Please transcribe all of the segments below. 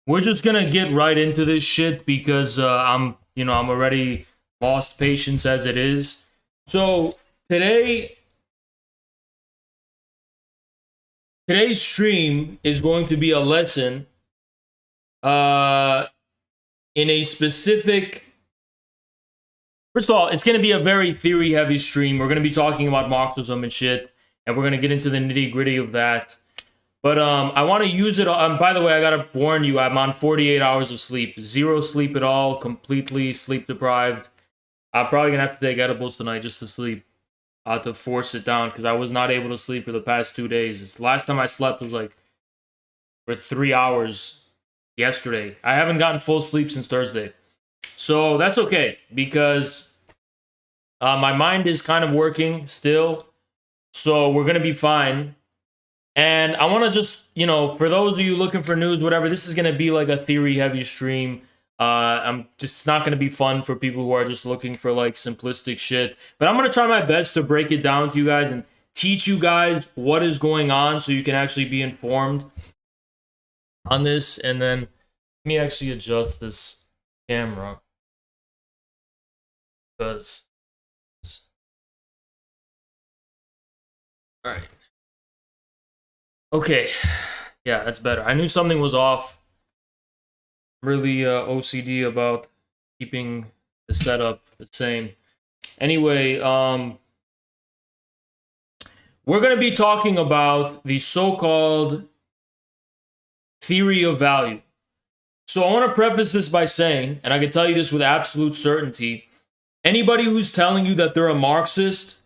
we're just gonna get right into this shit because I'm already lost patience as it is. So today's stream is going to be a lesson in a specific. First of all, it's going to be a very theory-heavy stream. We're going to be talking about Marxism and shit, and we're going to get into the nitty-gritty of that. But I want to use it. By the way, I got to warn you, I'm on 48 hours of sleep. Zero sleep at all, completely sleep-deprived. I'm probably going to have to take edibles tonight just to sleep, to force it down, because I was not able to sleep for the past 2 days. Last time I slept was like for 3 hours yesterday. I haven't gotten full sleep since Thursday. So that's okay, because my mind is kind of working still, so we're going to be fine. And I want to just, for those of you looking for news, whatever, this is going to be like a theory-heavy stream. It's not going to be fun for people who are just looking for like simplistic shit. But I'm going to try my best to break it down to you guys and teach you guys what is going on so you can actually be informed on this. And then let me actually adjust this camera, because all right, okay, yeah, that's better. I knew something was off. I'm really OCD about keeping the setup the same. Anyway, we're going to be talking about the so-called theory of value. So I want to preface this by saying, and I can tell you this with absolute certainty, anybody who's telling you that they're a Marxist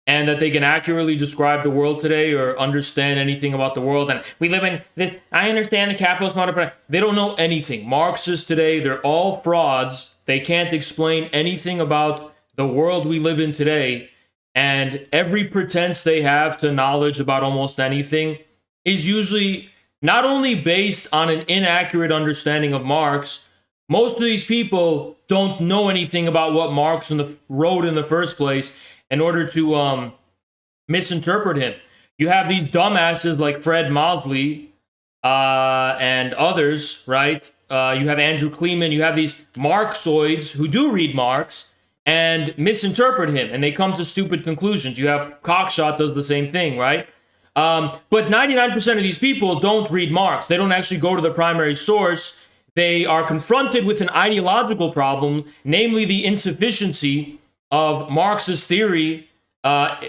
and that they can accurately describe the world today or understand anything about the world, and we live in this, I understand the capitalist model, they don't know anything. Marxists today, they're all frauds. They can't explain anything about the world we live in today, and every pretense they have to knowledge about almost anything is usually not only based on an inaccurate understanding of Marx. Most of these people don't know anything about what Marx wrote in the first place in order to misinterpret him. You have these dumbasses like Fred Mosley and others, right? You have Andrew Kleeman. You have these Marxoids who do read Marx and misinterpret him, and they come to stupid conclusions. You have Cockshot does the same thing, right? But 99% of these people don't read Marx. They don't actually go to the primary source. They are confronted with an ideological problem, namely the insufficiency of Marxist theory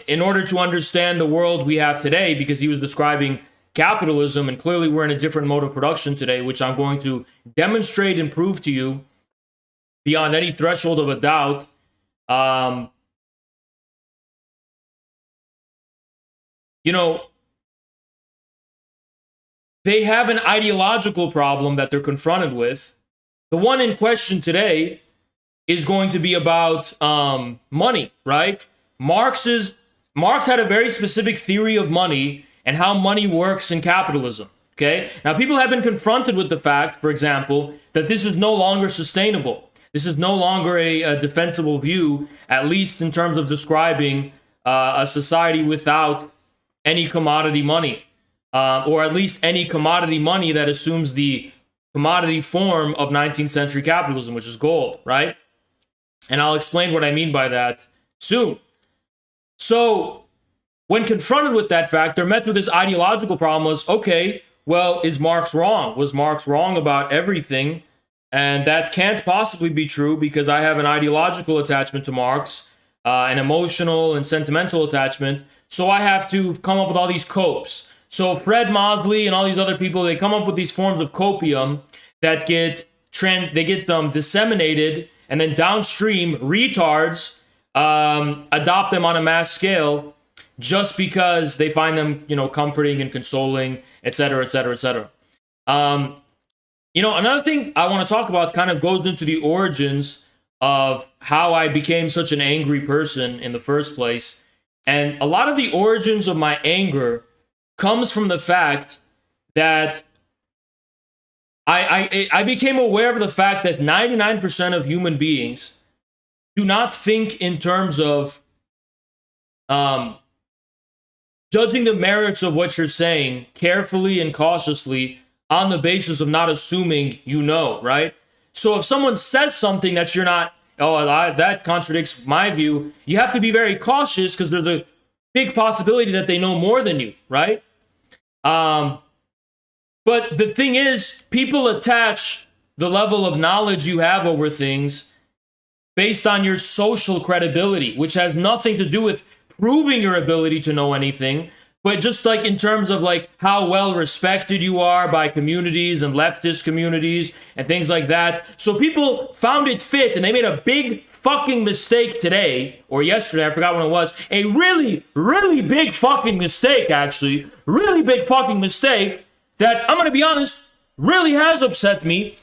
in order to understand the world we have today, because he was describing capitalism, and clearly we're in a different mode of production today, which I'm going to demonstrate and prove to you beyond any threshold of a doubt. They have an ideological problem that they're confronted with. The one in question today is going to be about money, right? Marx had a very specific theory of money and how money works in capitalism, okay? Now, people have been confronted with the fact, for example, that this is no longer sustainable. This is no longer a defensible view, at least in terms of describing a society without any commodity money. Or at least any commodity money that assumes the commodity form of 19th century capitalism, which is gold, right? And I'll explain what I mean by that soon. So, when confronted with that fact, they're met with this ideological problem was, okay, well, is Marx wrong? Was Marx wrong about everything? And that can't possibly be true because I have an ideological attachment to Marx, an emotional and sentimental attachment, so I have to come up with all these copes. So Fred Mosley and all these other people, they come up with these forms of copium that get disseminated, and then downstream retards adopt them on a mass scale just because they find them, comforting and consoling, etc., etc., etc. Another thing I want to talk about kind of goes into the origins of how I became such an angry person in the first place. And a lot of the origins of my anger comes from the fact that I became aware of the fact that 99% of human beings do not think in terms of judging the merits of what you're saying carefully and cautiously on the basis of not assuming you know, right? So if someone says something that you're not, that contradicts my view, you have to be very cautious because there's a big possibility that they know more than you, right? But the thing is, people attach the level of knowledge you have over things based on your social credibility, which has nothing to do with proving your ability to know anything, but just like in terms of like how well respected you are by communities and leftist communities and things like that. So people found it fit, and they made a big fucking mistake today or yesterday, I forgot when it was, a really, really big fucking mistake, actually, really big fucking mistake that, I'm gonna be honest, really has upset me.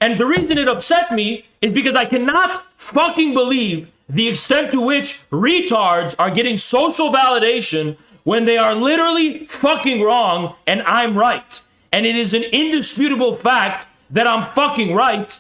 And the reason it upset me is because I cannot fucking believe the extent to which retards are getting social validation when they are literally fucking wrong and I'm right. And it is an indisputable fact that I'm fucking right.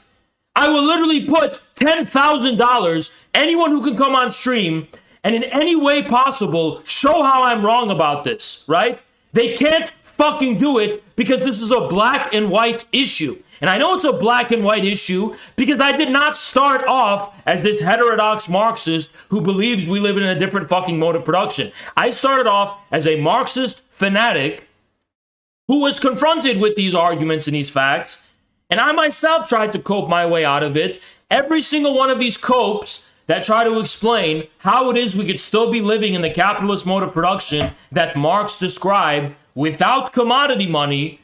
I will literally put $10,000, anyone who can come on stream, and in any way possible, show how I'm wrong about this, right? They can't fucking do it because this is a black and white issue. And I know it's a black and white issue because I did not start off as this heterodox Marxist who believes we live in a different fucking mode of production. I started off as a Marxist fanatic who was confronted with these arguments and these facts, and I myself tried to cope my way out of it. Every single one of these copes that try to explain how it is we could still be living in the capitalist mode of production that Marx described without commodity money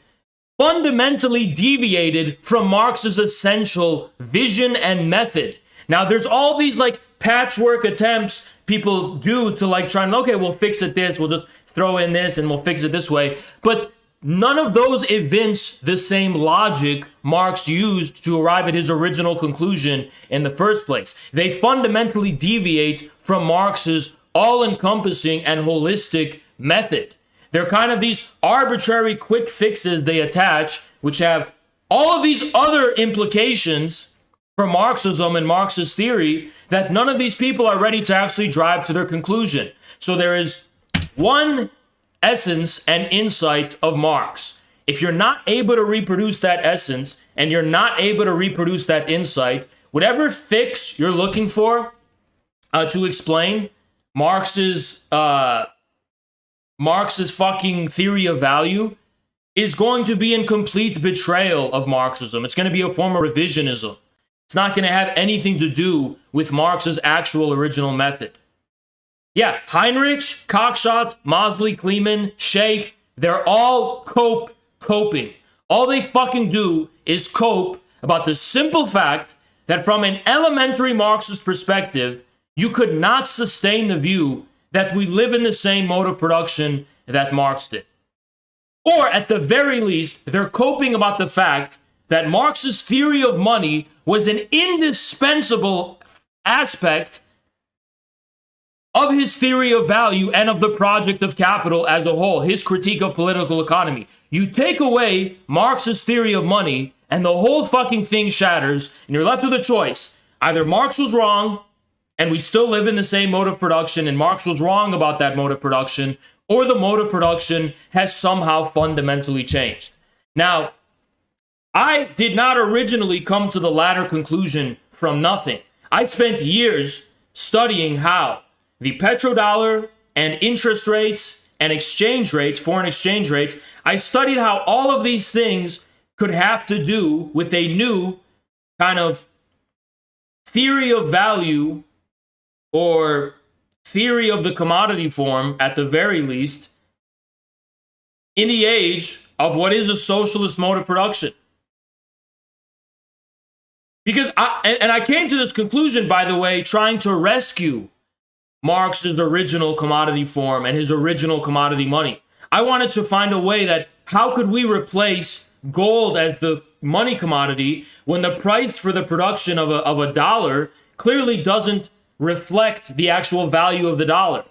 fundamentally deviated from Marx's essential vision and method. Now, there's all these like patchwork attempts people do to like try and, okay, we'll fix it this, we'll just throw in this and we'll fix it this way. But none of those evince the same logic Marx used to arrive at his original conclusion in the first place. They fundamentally deviate from Marx's all-encompassing and holistic method. They're kind of these arbitrary quick fixes they attach, which have all of these other implications for Marxism and Marxist theory that none of these people are ready to actually drive to their conclusion. So there is one essence and insight of Marx. If you're not able to reproduce that essence and you're not able to reproduce that insight, whatever fix you're looking for to explain Marx's fucking theory of value is going to be in complete betrayal of Marxism. It's going to be a form of revisionism. It's not going to have anything to do with Marx's actual original method. Yeah, Heinrich, Cockshott, Mosley, Kleeman, Sheikh, they're all coping. All they fucking do is cope about the simple fact that from an elementary Marxist perspective, you could not sustain the view that we live in the same mode of production that Marx did. Or at the very least, they're coping about the fact that Marx's theory of money was an indispensable aspect of his theory of value and of the project of capital as a whole, his critique of political economy. You take away Marx's theory of money and the whole fucking thing shatters, and you're left with a choice. Either Marx was wrong, and we still live in the same mode of production, and Marx was wrong about that mode of production, or the mode of production has somehow fundamentally changed. Now, I did not originally come to the latter conclusion from nothing. I spent years studying how the petrodollar and interest rates and exchange rates, foreign exchange rates, I studied how all of these things could have to do with a new kind of theory of value or theory of the commodity form, at the very least, in the age of what is a socialist mode of production. Because I came to this conclusion, by the way, trying to rescue Marx's original commodity form and his original commodity money. I wanted to find a way that how could we replace gold as the money commodity when the price for the production of a dollar clearly doesn't reflect the actual value of the dollar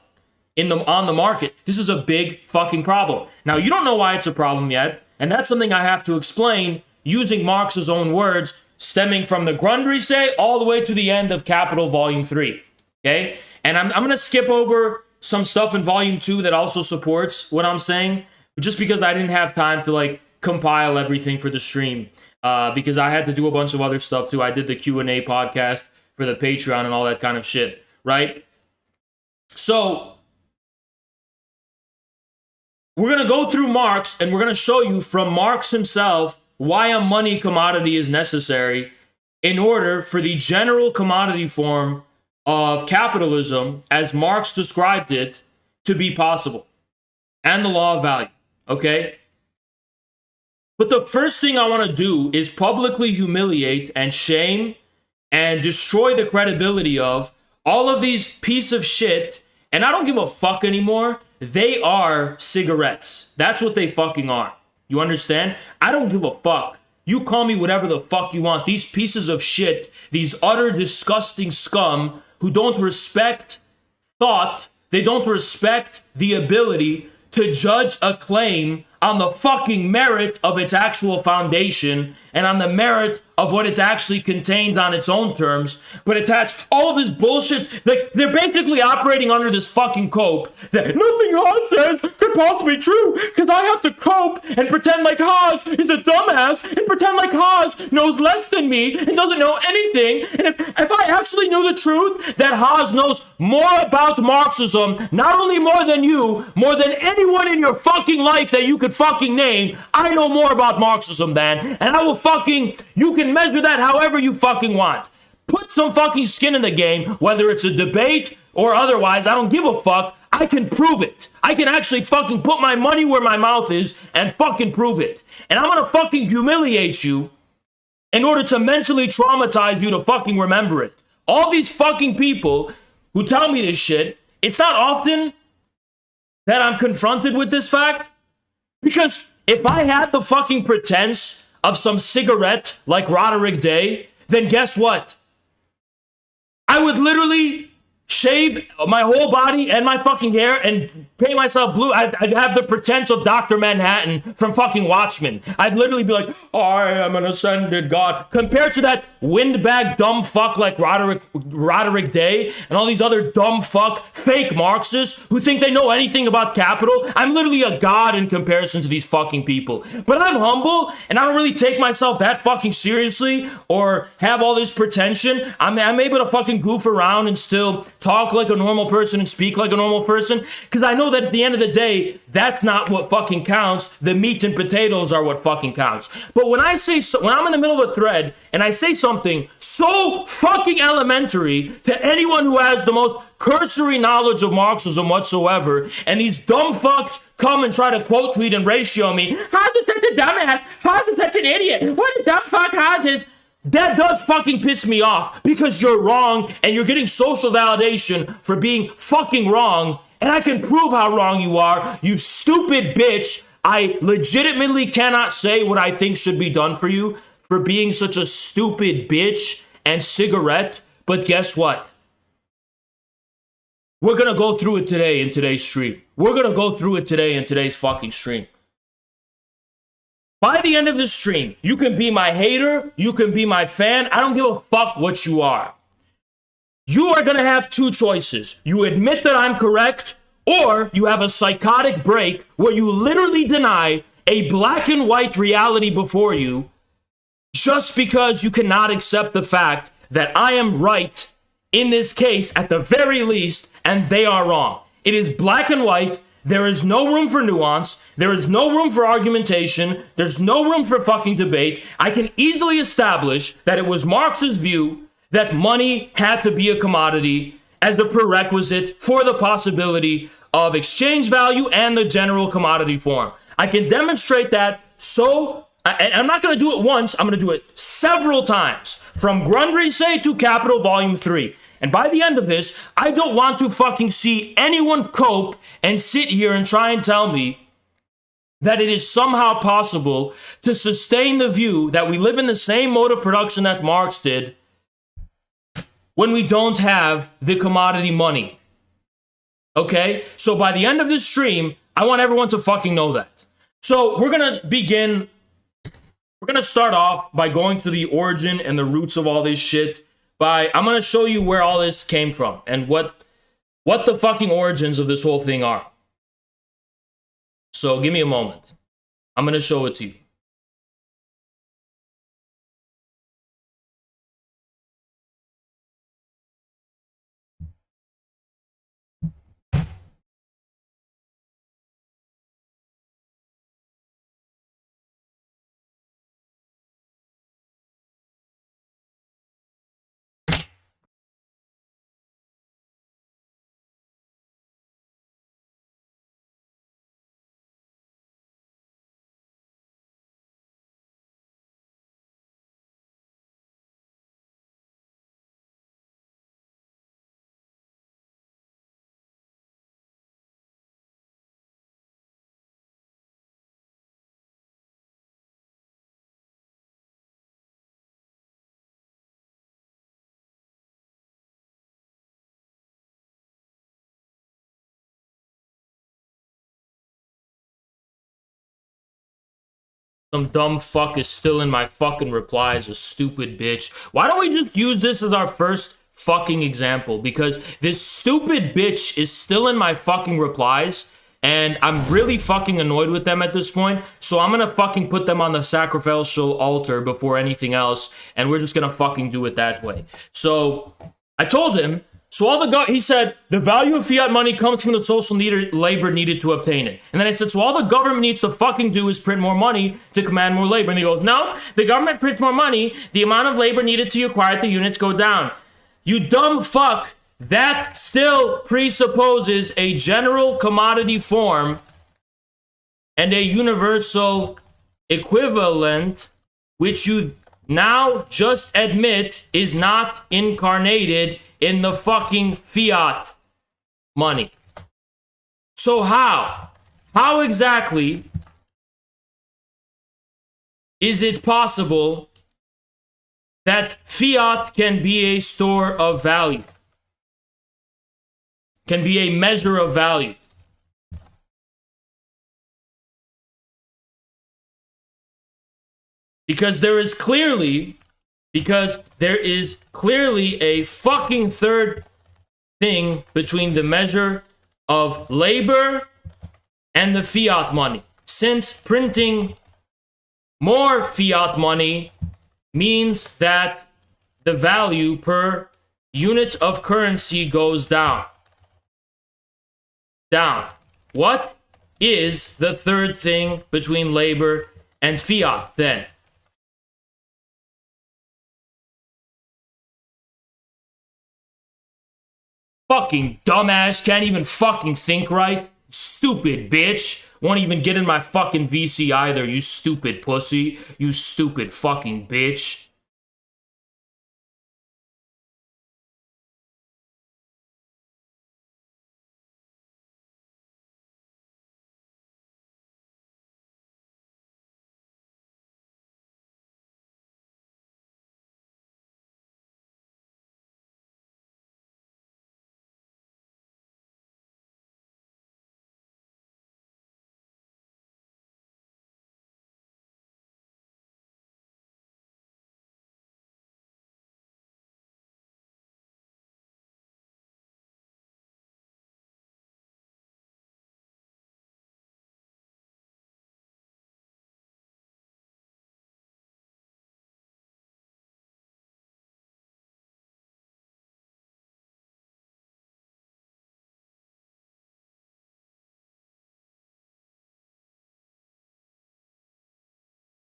on the market. This is a big fucking problem. Now, you don't know why it's a problem yet, and that's something I have to explain using Marx's own words, stemming from the Grundrisse all the way to the end of Capital Volume 3. Okay? And I'm going to skip over some stuff in Volume 2 that also supports what I'm saying, just because I didn't have time to compile everything for the stream because I had to do a bunch of other stuff too. I did the Q&A podcast for the Patreon and all that kind of shit, right? So we're going to go through Marx, and we're going to show you from Marx himself why a money commodity is necessary in order for the general commodity form of capitalism, as Marx described it, to be possible, and the law of value, okay? But the first thing I want to do is publicly humiliate and shame and destroy the credibility of all of these piece of shit, and I don't give a fuck anymore. They are cigarettes. That's what they fucking are. You understand? I don't give a fuck. You call me whatever the fuck you want. These pieces of shit, these utter disgusting scum who don't respect thought, they don't respect the ability to judge a claim on the fucking merit of its actual foundation and on the merit of what it actually contains on its own terms, but attach all of this bullshit. Like, they're basically operating under this fucking cope that nothing Haas says could possibly be true because I have to cope and pretend like Haas is a dumbass and pretend like Haas knows less than me and doesn't know anything. And if I actually knew the truth, that Haas knows more about Marxism, not only more than you, more than anyone in your fucking life that you could fucking name, I know more about Marxism than, and I will fucking, you can measure that however you fucking want. Put some fucking skin in the game, whether it's a debate or otherwise, I don't give a fuck. I can prove it. I can actually fucking put my money where my mouth is and fucking prove it. And I'm gonna fucking humiliate you in order to mentally traumatize you to fucking remember it. All these fucking people who tell me this shit, it's not often that I'm confronted with this fact, because if I had the fucking pretense of some cigarette like Roderick Day, then guess what? I would literally shave my whole body and my fucking hair and paint myself blue. I'd have the pretense of Dr. Manhattan from fucking Watchmen. I'd literally be like, I am an ascended god. Compared to that windbag dumb fuck like Roderick Day and all these other dumb fuck fake Marxists who think they know anything about capital, I'm literally a god in comparison to these fucking people. But I'm humble and I don't really take myself that fucking seriously or have all this pretension. I'm able to fucking goof around and still talk like a normal person and speak like a normal person, because I know that at the end of the day, that's not what fucking counts. The meat and potatoes are what fucking counts. But when I'm in the middle of a thread and I say something so fucking elementary to anyone who has the most cursory knowledge of Marxism whatsoever, and these dumb fucks come and try to quote tweet and ratio me, how's it such a dumbass? How's it such an idiot? What a dumb fuck, how's this? That does fucking piss me off, because you're wrong and you're getting social validation for being fucking wrong, and I can prove how wrong you are, you stupid bitch. I legitimately cannot say what I think should be done for you for being such a stupid bitch and cigarette, but guess what? We're gonna go through it today in today's stream. We're gonna go through it today in today's fucking stream. By the end of this stream, you can be my hater, you can be my fan, I don't give a fuck what you are. You are going to have two choices. You admit that I'm correct, or you have a psychotic break where you literally deny a black and white reality before you just because you cannot accept the fact that I am right in this case at the very least, and they are wrong. It is black and white. There is no room for nuance. There is no room for argumentation. There's no room for fucking debate. I can easily establish that it was Marx's view that money had to be a commodity as a prerequisite for the possibility of exchange value and the general commodity form. I can demonstrate that, so I'm not going to do it once. I'm going to do it several times, from Grundrisse to Capital Volume 3. And by the end of this, I don't want to fucking see anyone cope and sit here and try and tell me that it is somehow possible to sustain the view that we live in the same mode of production that Marx did when we don't have the commodity money. Okay? So by the end of this stream, I want everyone to fucking know that. So we're going to start off by going to the origin and the roots of all this shit. I'm going to show you where all this came from and what the fucking origins of this whole thing are. So give me a moment. I'm going to show it to you. Some dumb fuck is still in my fucking replies, a stupid bitch. Why don't we just use this as our first fucking example? Because this stupid bitch is still in my fucking replies, and I'm really fucking annoyed with them at this point. So I'm gonna fucking put them on the sacrificial altar before anything else, and we're just gonna fucking do it that way. So I told him, he said, the value of fiat money comes from the social labor needed to obtain it. And then I said, so all the government needs to fucking do is print more money to command more labor. And he goes, no, the government prints more money, the amount of labor needed to acquire the units go down. You dumb fuck, that still presupposes a general commodity form and a universal equivalent, which you now just admit is not incarnated in the fucking fiat money. So how exactly is it possible that fiat can be a store of value, can be a measure of value? Because there is clearly a fucking third thing between the measure of labor and the fiat money. Since printing more fiat money means that the value per unit of currency goes down. What is the third thing between labor and fiat then? Fucking dumbass, can't even fucking think right. Stupid bitch. Won't even get in my fucking VC either, you stupid pussy. You stupid fucking bitch.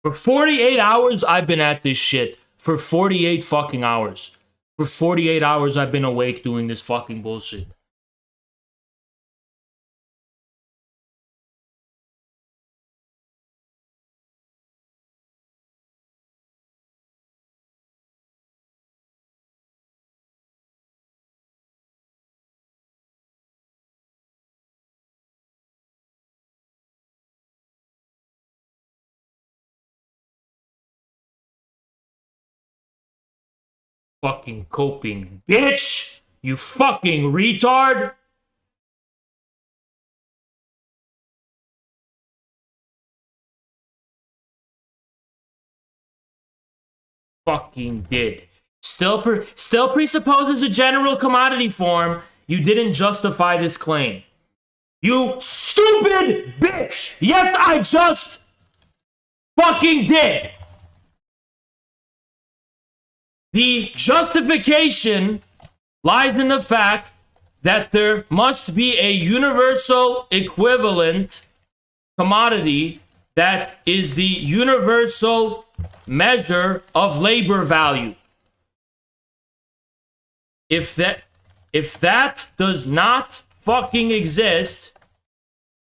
For 48 hours, I've been at this shit. For 48 fucking hours. For 48 hours, I've been awake doing this fucking bullshit. Fucking coping, bitch! You fucking retard! Fucking did. Still presupposes a general commodity form. You didn't justify this claim. You stupid bitch! Yes, I just fucking did! The justification lies in the fact that there must be a universal equivalent commodity that is the universal measure of labor value. If that does not fucking exist,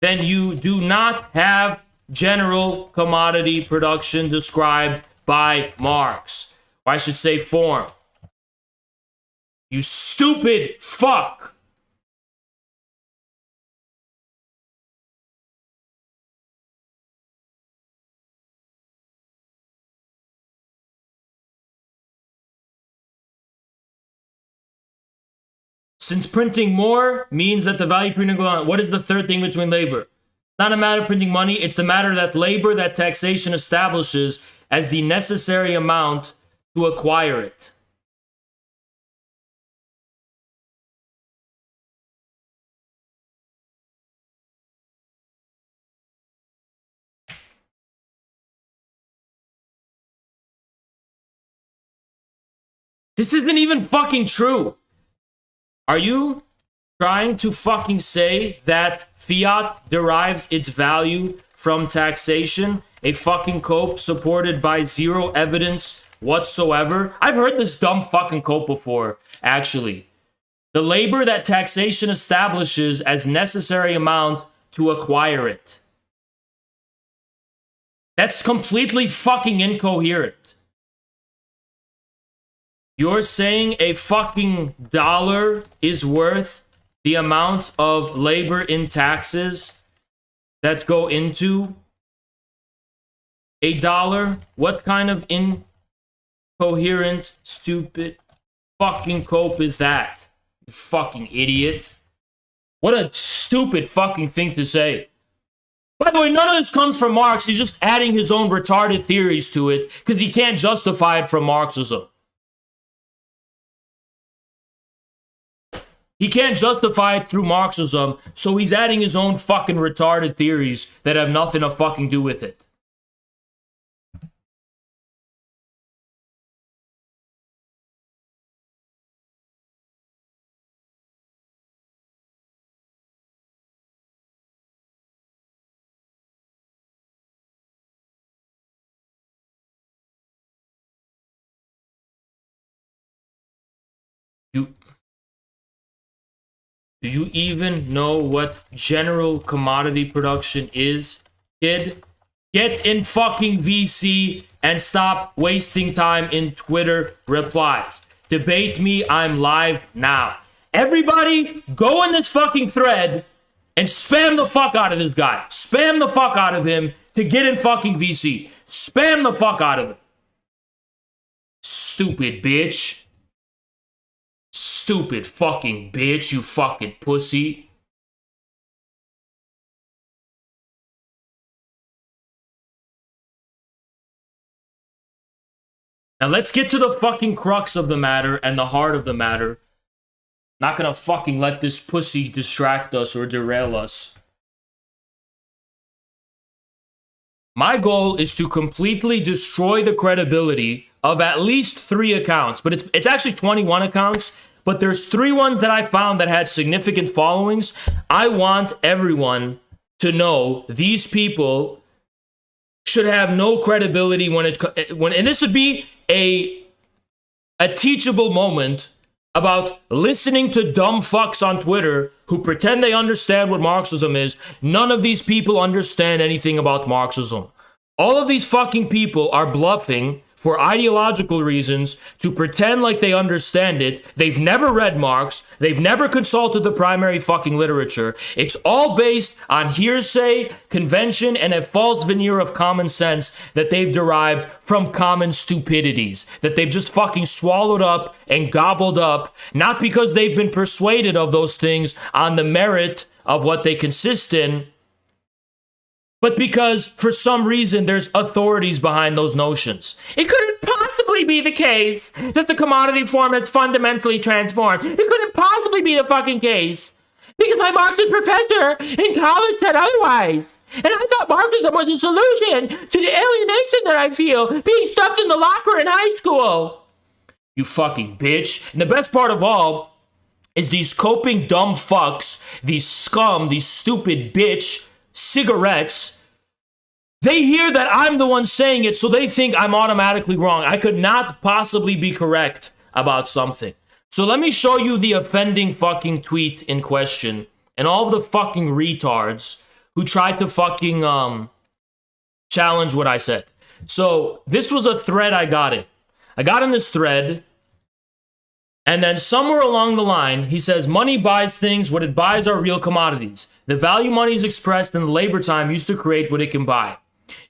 then you do not have general commodity production described by Marx. Or I should say form. You stupid fuck. Since printing more means that the value printing goes on, what is the third thing between labor? Not a matter of printing money. It's the matter that labor that taxation establishes as the necessary amount to acquire it. This isn't even fucking true. Are you trying to fucking say that fiat derives its value from taxation? A fucking cope supported by zero evidence whatsoever? I've heard this dumb fucking cope before, actually. The labor that taxation establishes as necessary amount to acquire it. That's completely fucking incoherent. You're saying a fucking dollar is worth the amount of labor in taxes that go into a dollar? What kind of incoherent, stupid fucking cope is that? You fucking idiot. What a stupid fucking thing to say. By the way, none of this comes from Marx. He's just adding his own retarded theories to it because he can't justify it from Marxism. He can't justify it through Marxism, so he's adding his own fucking retarded theories that have nothing to fucking do with it. Do you even know what general commodity production is, kid? Get in fucking VC and stop wasting time in Twitter replies. Debate me, I'm live now. Everybody, go in this fucking thread and spam the fuck out of this guy. Spam the fuck out of him to get in fucking VC. Spam the fuck out of him. Stupid bitch. Stupid fucking bitch, you fucking pussy. Now let's get to the fucking crux of the matter and the heart of the matter. Not gonna fucking let this pussy distract us or derail us. My goal is to completely destroy the credibility of at least 3 accounts, but it's actually 21 accounts. But there's 3 ones that I found that had significant followings. I want everyone to know these people should have no credibility and this would be a teachable moment about listening to dumb fucks on Twitter who pretend they understand what Marxism is. None of these people understand anything about Marxism. All of these fucking people are bluffing for ideological reasons to pretend like they understand it. They've never read Marx. They've never consulted the primary fucking literature. It's all based on hearsay, convention, and a false veneer of common sense that they've derived from common stupidities that they've just fucking swallowed up and gobbled up, not because they've been persuaded of those things on the merit of what they consist in, but because, for some reason, there's authorities behind those notions. It couldn't possibly be the case that the commodity form has fundamentally transformed. It couldn't possibly be the fucking case. Because my Marxist professor in college said otherwise. And I thought Marxism was a solution to the alienation that I feel being stuffed in the locker in high school. You fucking bitch. And the best part of all is these coping dumb fucks, these scum, these stupid bitch cigarettes, they hear that I'm the one saying it, so they think I'm automatically wrong. I could not possibly be correct about something. So let me show you the offending fucking tweet in question and all of the fucking retards who tried to fucking challenge what I said. So this was a thread I got in. I got in this thread, and then somewhere along the line, he says, money buys things. What it buys are real commodities. The value money is expressed in the labor time used to create what it can buy.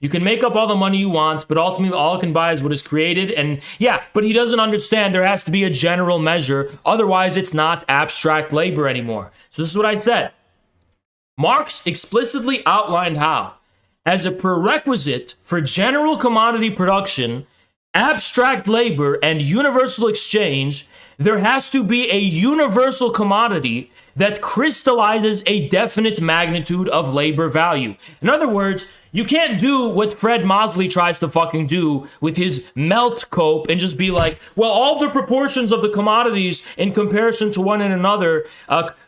You can make up all the money you want, but ultimately all it can buy is what is created. And yeah, but he doesn't understand there has to be a general measure. Otherwise, it's not abstract labor anymore. So this is what I said. Marx explicitly outlined how, as a prerequisite for general commodity production, abstract labor, and universal exchange, there has to be a universal commodity that crystallizes a definite magnitude of labor value. In other words, you can't do what Fred Mosley tries to fucking do with his melt cope and just be like, well, all the proportions of the commodities in comparison to one and another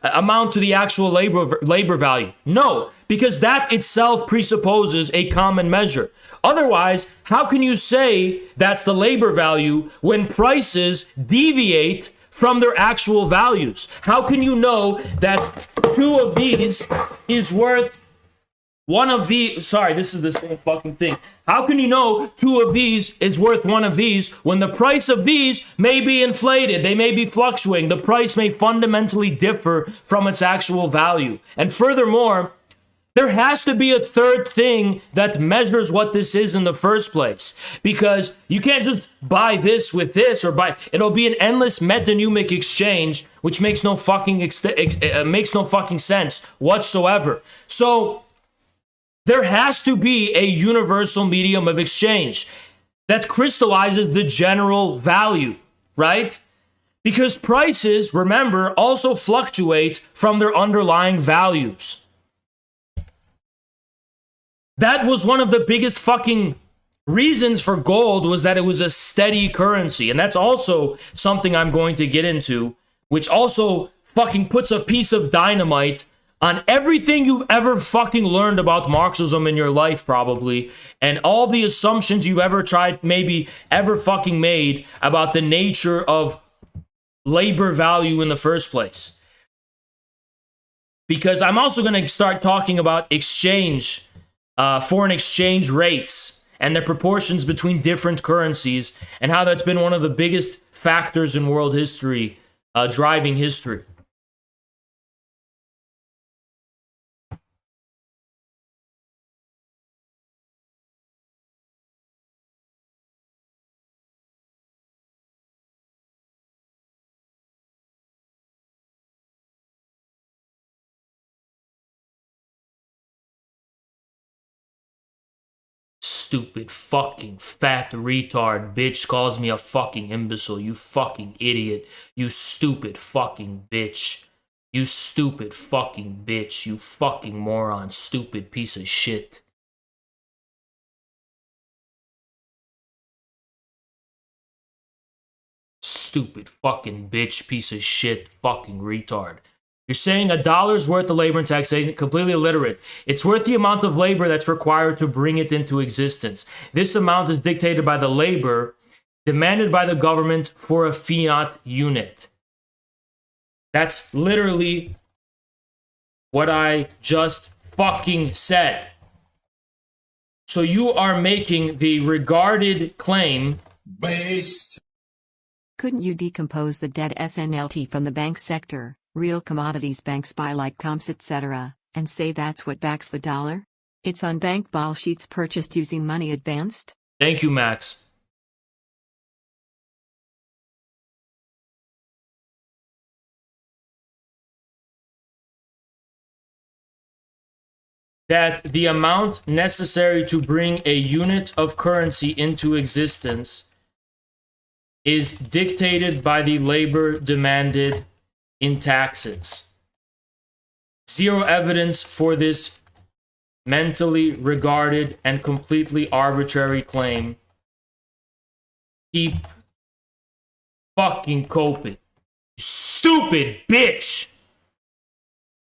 amount to the actual labor value. No, because that itself presupposes a common measure. Otherwise, how can you say that's the labor value when prices deviate from their actual values? How can you know that two of these is worth one of these? Sorry, this is the same fucking thing. How can you know two of these is worth one of these when the price of these may be inflated? They may be fluctuating. The price may fundamentally differ from its actual value. And furthermore, there has to be a third thing that measures what this is in the first place, because you can't just buy this with this or buy. It'll be an endless metonymic exchange, which makes no fucking makes no fucking sense whatsoever. So there has to be a universal medium of exchange that crystallizes the general value, right? Because prices, remember, also fluctuate from their underlying values. That was one of the biggest fucking reasons for gold, was that it was a steady currency. And that's also something I'm going to get into, which also fucking puts a piece of dynamite on everything you've ever fucking learned about Marxism in your life, probably, and all the assumptions you've ever tried, maybe ever fucking made about the nature of labor value in the first place. Because I'm also going to start talking about exchange, foreign exchange rates and the proportions between different currencies, and how that's been one of the biggest factors in world history, driving history. Stupid fucking fat retard bitch calls me a fucking imbecile. You fucking idiot. You stupid fucking bitch. You stupid fucking bitch. You fucking moron. Stupid piece of shit. Stupid fucking bitch, piece of shit, fucking retard. You're saying $1's worth of labor and taxation, completely illiterate. It's worth the amount of labor that's required to bring it into existence. This amount is dictated by the labor demanded by the government for a fiat unit. That's literally what I just fucking said. So you are making the regarded claim based. Couldn't you decompose the dead SNLT from the bank sector? Real commodities banks buy like comps etc., and say that's what backs the dollar? It's on bank ball sheets purchased using money advanced? Thank you, Max. That the amount necessary to bring a unit of currency into existence is dictated by the labor demanded in taxes. Zero evidence for this mentally regarded and completely arbitrary claim. Keep fucking coping. Stupid bitch!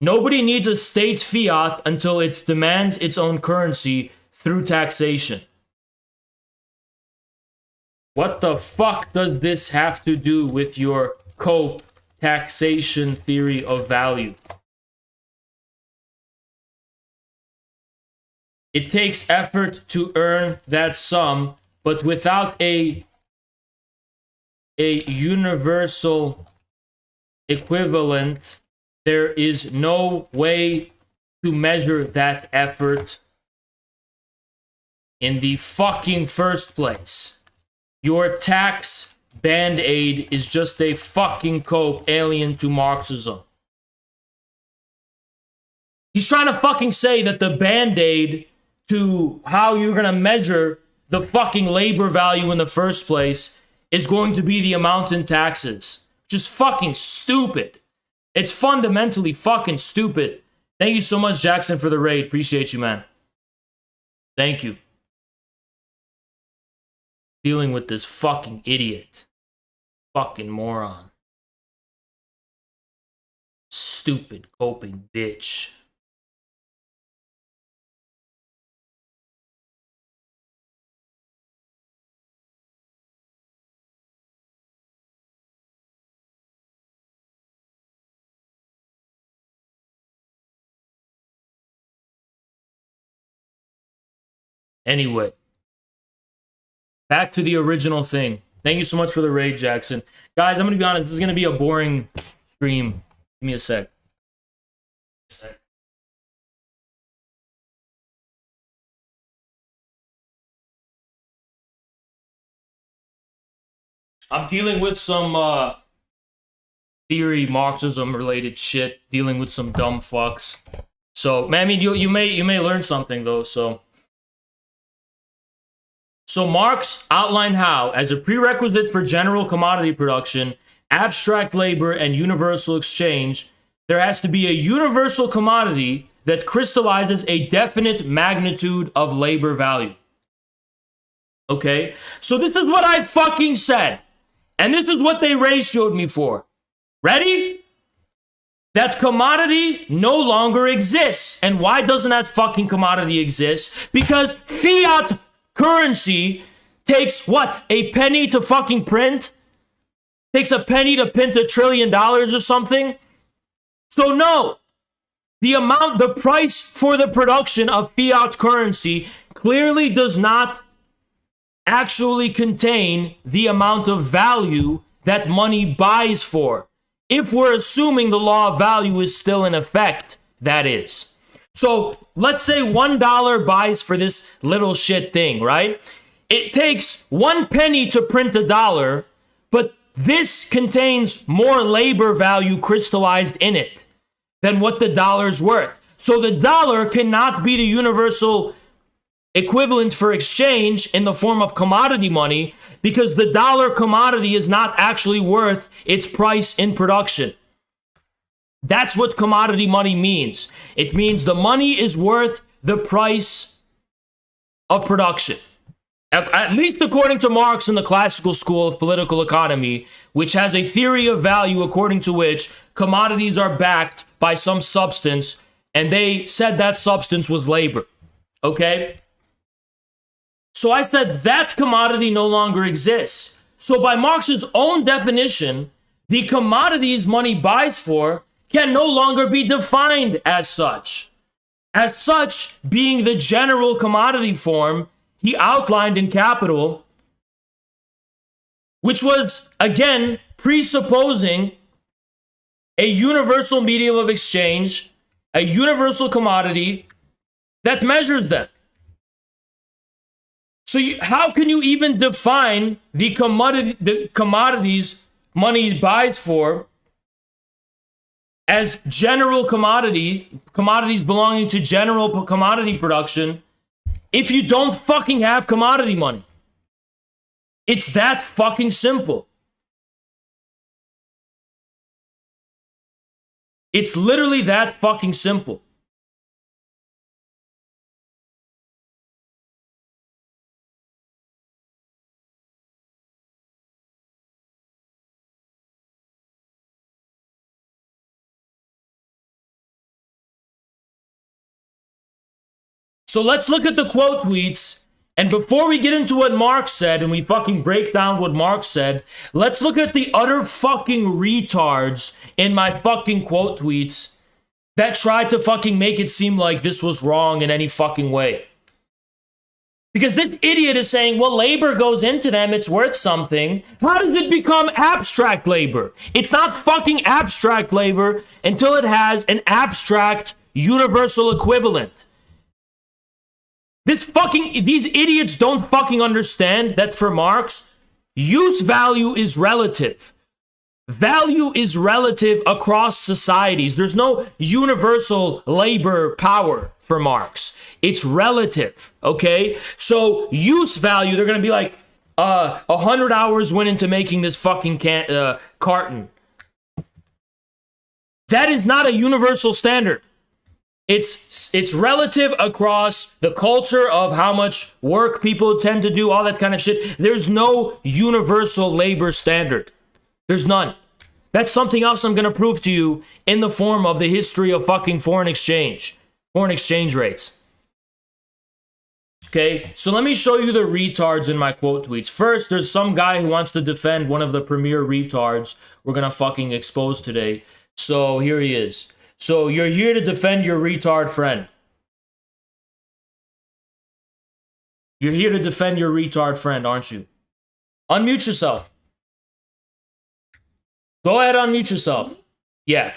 Nobody needs a state's fiat until it demands its own currency through taxation. What the fuck does this have to do with your Cope taxation theory of value? It takes effort to earn that sum, but without a universal equivalent, there is no way to measure that effort in the fucking first place. Your tax band-aid is just a fucking cope alien to Marxism. He's trying to fucking say that the band-aid to how you're going to measure the fucking labor value in the first place is going to be the amount in taxes. Just fucking stupid. It's fundamentally fucking stupid. Thank you so much, Jackson, for the raid. Appreciate you, man. Thank you. Dealing with this fucking idiot. Fucking moron. Stupid coping bitch. Anyway, back to the original thing. Thank you so much for the raid, Jackson. Guys, I'm going to be honest. This is going to be a boring stream. Give me a sec. I'm dealing with some theory, Marxism related shit. Dealing with some dumb fucks. So, man, I mean, you may learn something though. So Marx outlined how, as a prerequisite for general commodity production, abstract labor, and universal exchange, there has to be a universal commodity that crystallizes a definite magnitude of labor value. Okay? So this is what I fucking said. And this is what they ratioed me for. Ready? That commodity no longer exists. And why doesn't that fucking commodity exist? Because fiat currency takes what? A penny to fucking print? Takes a penny to print $1 trillion or something? So no. The price for the production of fiat currency clearly does not actually contain the amount of value that money buys for. If we're assuming the law of value is still in effect, that is. So let's say $1 buys for this little shit thing, right? It takes 1 penny to print $1, but this contains more labor value crystallized in it than what the dollar's worth. So the dollar cannot be the universal equivalent for exchange in the form of commodity money because the dollar commodity is not actually worth its price in production. That's what commodity money means. It means the money is worth the price of production. At least according to Marx and the classical school of political economy, which has a theory of value according to which commodities are backed by some substance, and they said that substance was labor. Okay? So I said that commodity no longer exists. So by Marx's own definition, the commodities money buys for can no longer be defined as such. As such, being the general commodity form he outlined in Capital, which was, again, presupposing a universal medium of exchange, a universal commodity that measures them. So how can you even define the commodities money buys for as general commodities belonging to general commodity production, if you don't fucking have commodity money? It's that fucking simple. It's literally that fucking simple. So let's look at the quote tweets. And before we get into what Marx said and we fucking break down what Marx said, let's look at the utter fucking retards in my fucking quote tweets that tried to fucking make it seem like this was wrong in any fucking way. Because this idiot is saying, well, labor goes into them, it's worth something. How does it become abstract labor? It's not fucking abstract labor until it has an abstract universal equivalent. These idiots don't fucking understand that for Marx, use value is relative. Value is relative across societies. There's no universal labor power for Marx. It's relative, okay? So use value, they're going to be like, 100 hours went into making this fucking carton. That is not a universal standard. It's relative across the culture of how much work people tend to do, all that kind of shit. There's no universal labor standard. There's none. That's something else I'm going to prove to you in the form of the history of fucking foreign exchange rates. Okay, so let me show you the retards in my quote tweets. First, there's some guy who wants to defend one of the premier retards we're going to fucking expose today. So here he is. So you're here to defend your retard friend. You're here to defend your retard friend, aren't you? Unmute yourself. Go ahead, unmute yourself. Yeah.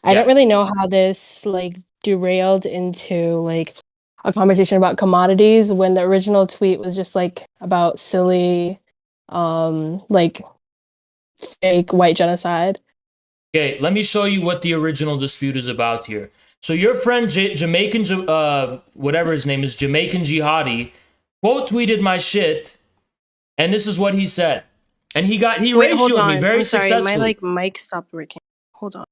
I don't really know how this like derailed into like a conversation about commodities when the original tweet was just like about silly like fake white genocide. Okay, let me show you what the original dispute is about here. So your friend Jamaican whatever his name is, Jamaican Jihadi, quote tweeted my shit, and this is what he said. And he ratioed me very successfully. My like mic stopped working. Hold on.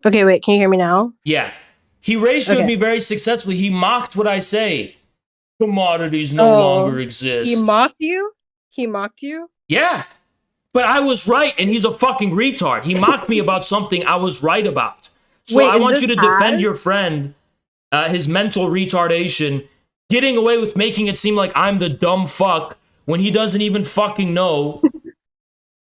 Okay, wait, can you hear me now? Yeah. He ratioed me very successfully. He mocked what I say. Commodities no longer exist. He mocked you? He mocked you? Yeah. But I was right, and he's a fucking retard. He mocked me about something I was right about. So I want you to defend your friend, his mental retardation, getting away with making it seem like I'm the dumb fuck when he doesn't even fucking know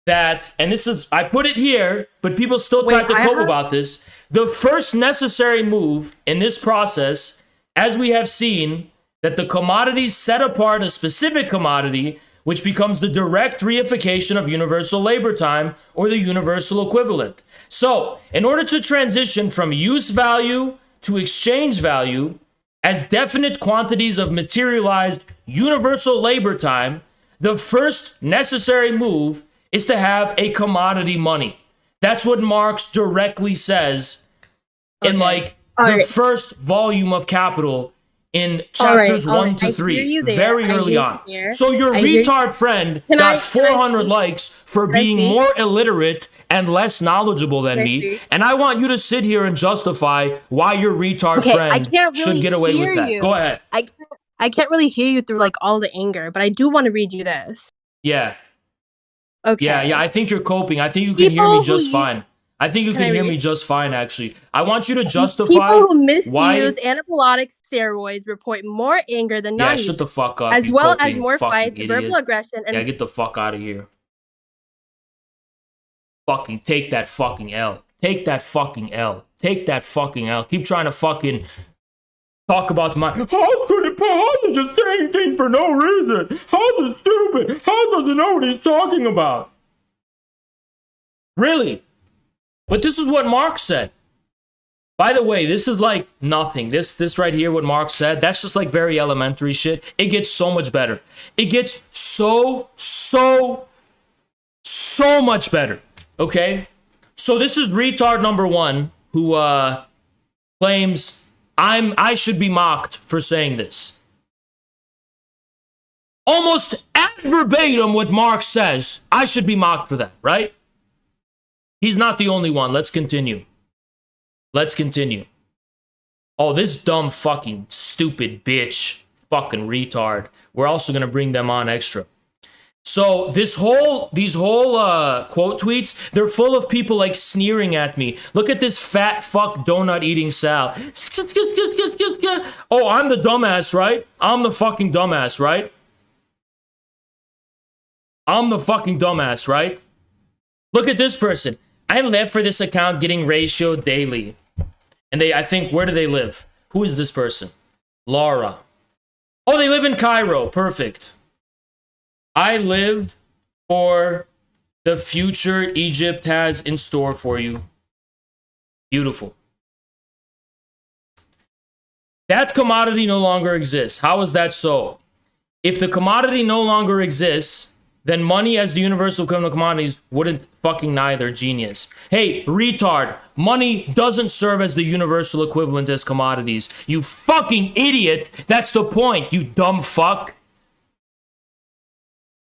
that, and this is, I put it here, but people still try to cope about this. The first necessary move in this process, as we have seen, that the commodities set apart a specific commodity, which becomes the direct reification of universal labor time or the universal equivalent. So, in order to transition from use value to exchange value as definite quantities of materialized universal labor time, the first necessary move is to have a commodity money. That's what Marx directly says in the first volume of Capital in chapters 1 to 3, very early on. So your retard friend got 400 likes for being more illiterate and less knowledgeable than me, and I want you to sit here and justify why your retard friend should get away with that. Go ahead. I can't really hear you through like all the anger, but I do want to read you this. Yeah. Okay. Yeah, I think you're coping. I think you can hear me just fine. I think you can hear me just fine, actually. I want you to justify people who misuse anabolic steroids report more anger than non-users. Yeah, shut the fuck up. As well as more fights, verbal aggression, and... Yeah, get the fuck out of here. Fucking take that fucking L. Take that fucking L. Take that fucking L. Keep trying to fucking talk about my... How is it just saying things for no reason? How's it stupid? How does it know what he's talking about? Really? But this is what Marx said. By the way, this is like nothing. This right here, what Marx said, that's just like very elementary shit. It gets so much better. It gets so much better. Okay? So this is retard number 1 who claims I should be mocked for saying this. Almost ad verbatim what Marx says. I should be mocked for that, right? He's not the only one. Let's continue. Oh, this dumb fucking stupid bitch. Fucking retard. We're also going to bring them on extra. So these whole quote tweets, they're full of people like sneering at me. Look at this fat fuck donut eating Sal. Oh, I'm the dumbass, right? I'm the fucking dumbass, right? Look at this person. I live for this account getting ratioed daily. And I think, where do they live? Who is this person? Laura. Oh, they live in Cairo. Perfect. I live for the future Egypt has in store for you. Beautiful. That commodity no longer exists. How is that so? if the commodity no longer exists, then money as the universal equivalent of commodities wouldn't fucking neither. Genius. Hey, retard. Money doesn't serve as the universal equivalent as commodities. You fucking idiot. That's the point, you dumb fuck.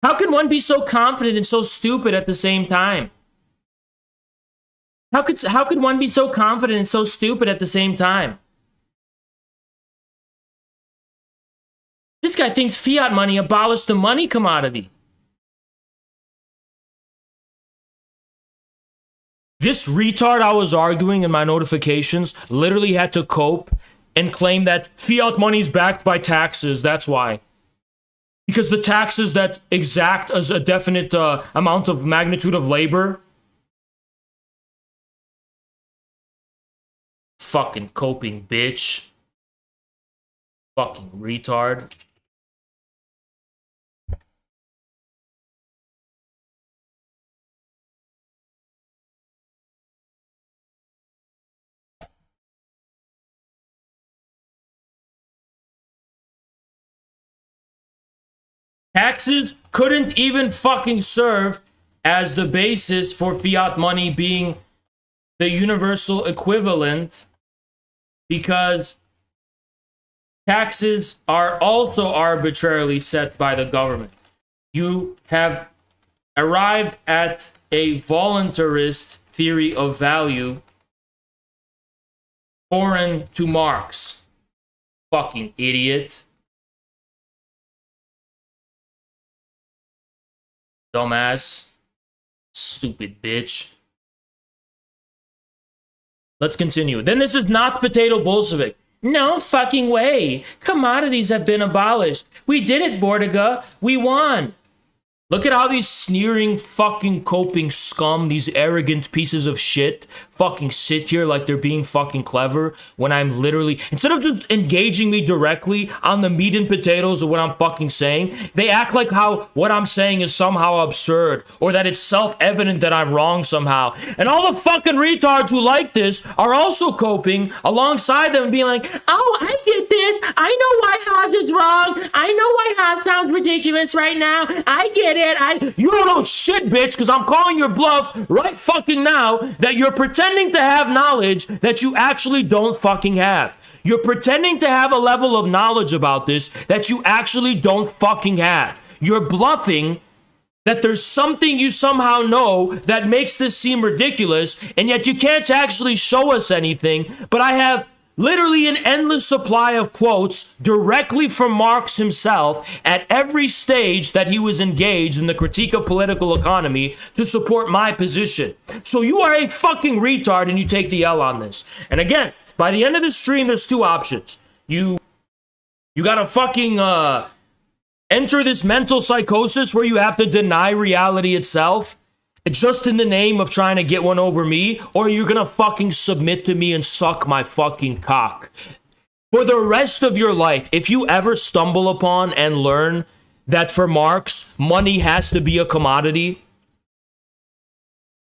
How can one be so confident and so stupid at the same time? How could one be so confident and so stupid at the same time? This guy thinks fiat money abolished the money commodity. This retard I was arguing in my notifications literally had to cope and claim that fiat money is backed by taxes. That's why. Because the taxes that exact as a definite amount of magnitude of labor. Fucking coping bitch. Fucking retard. Taxes couldn't even fucking serve as the basis for fiat money being the universal equivalent, because taxes are also arbitrarily set by the government. You have arrived at a voluntarist theory of value foreign to Marx. Fucking idiot. Dumbass. Stupid bitch. Let's continue. Then this is not potato Bolshevik. No fucking way. Commodities have been abolished. We did it, Bordiga. We won. Look at how these sneering fucking coping scum, these arrogant pieces of shit, fucking sit here like they're being fucking clever when I'm literally, instead of just engaging me directly on the meat and potatoes of what I'm fucking saying, they act like how what I'm saying is somehow absurd or that it's self-evident that I'm wrong somehow. And all the fucking retards who like this are also coping alongside them and being like, oh, I get this. I know why Haas is wrong. I know why Haas sounds ridiculous right now. I get it. You don't know shit, bitch, because I'm calling your bluff right fucking now that you're pretending to have knowledge that you actually don't fucking have. You're pretending to have a level of knowledge about this that you actually don't fucking have. You're bluffing that there's something you somehow know that makes this seem ridiculous, and yet you can't actually show us anything, but I have literally an endless supply of quotes directly from Marx himself at every stage that he was engaged in the critique of political economy to support my position. So you are a fucking retard and you take the L on this. And again, by the end of the stream, there's two options. You gotta fucking enter this mental psychosis where you have to deny reality itself just in the name of trying to get one over me, or you're gonna fucking submit to me and suck my fucking cock. For the rest of your life, if you ever stumble upon and learn that for Marx, money has to be a commodity,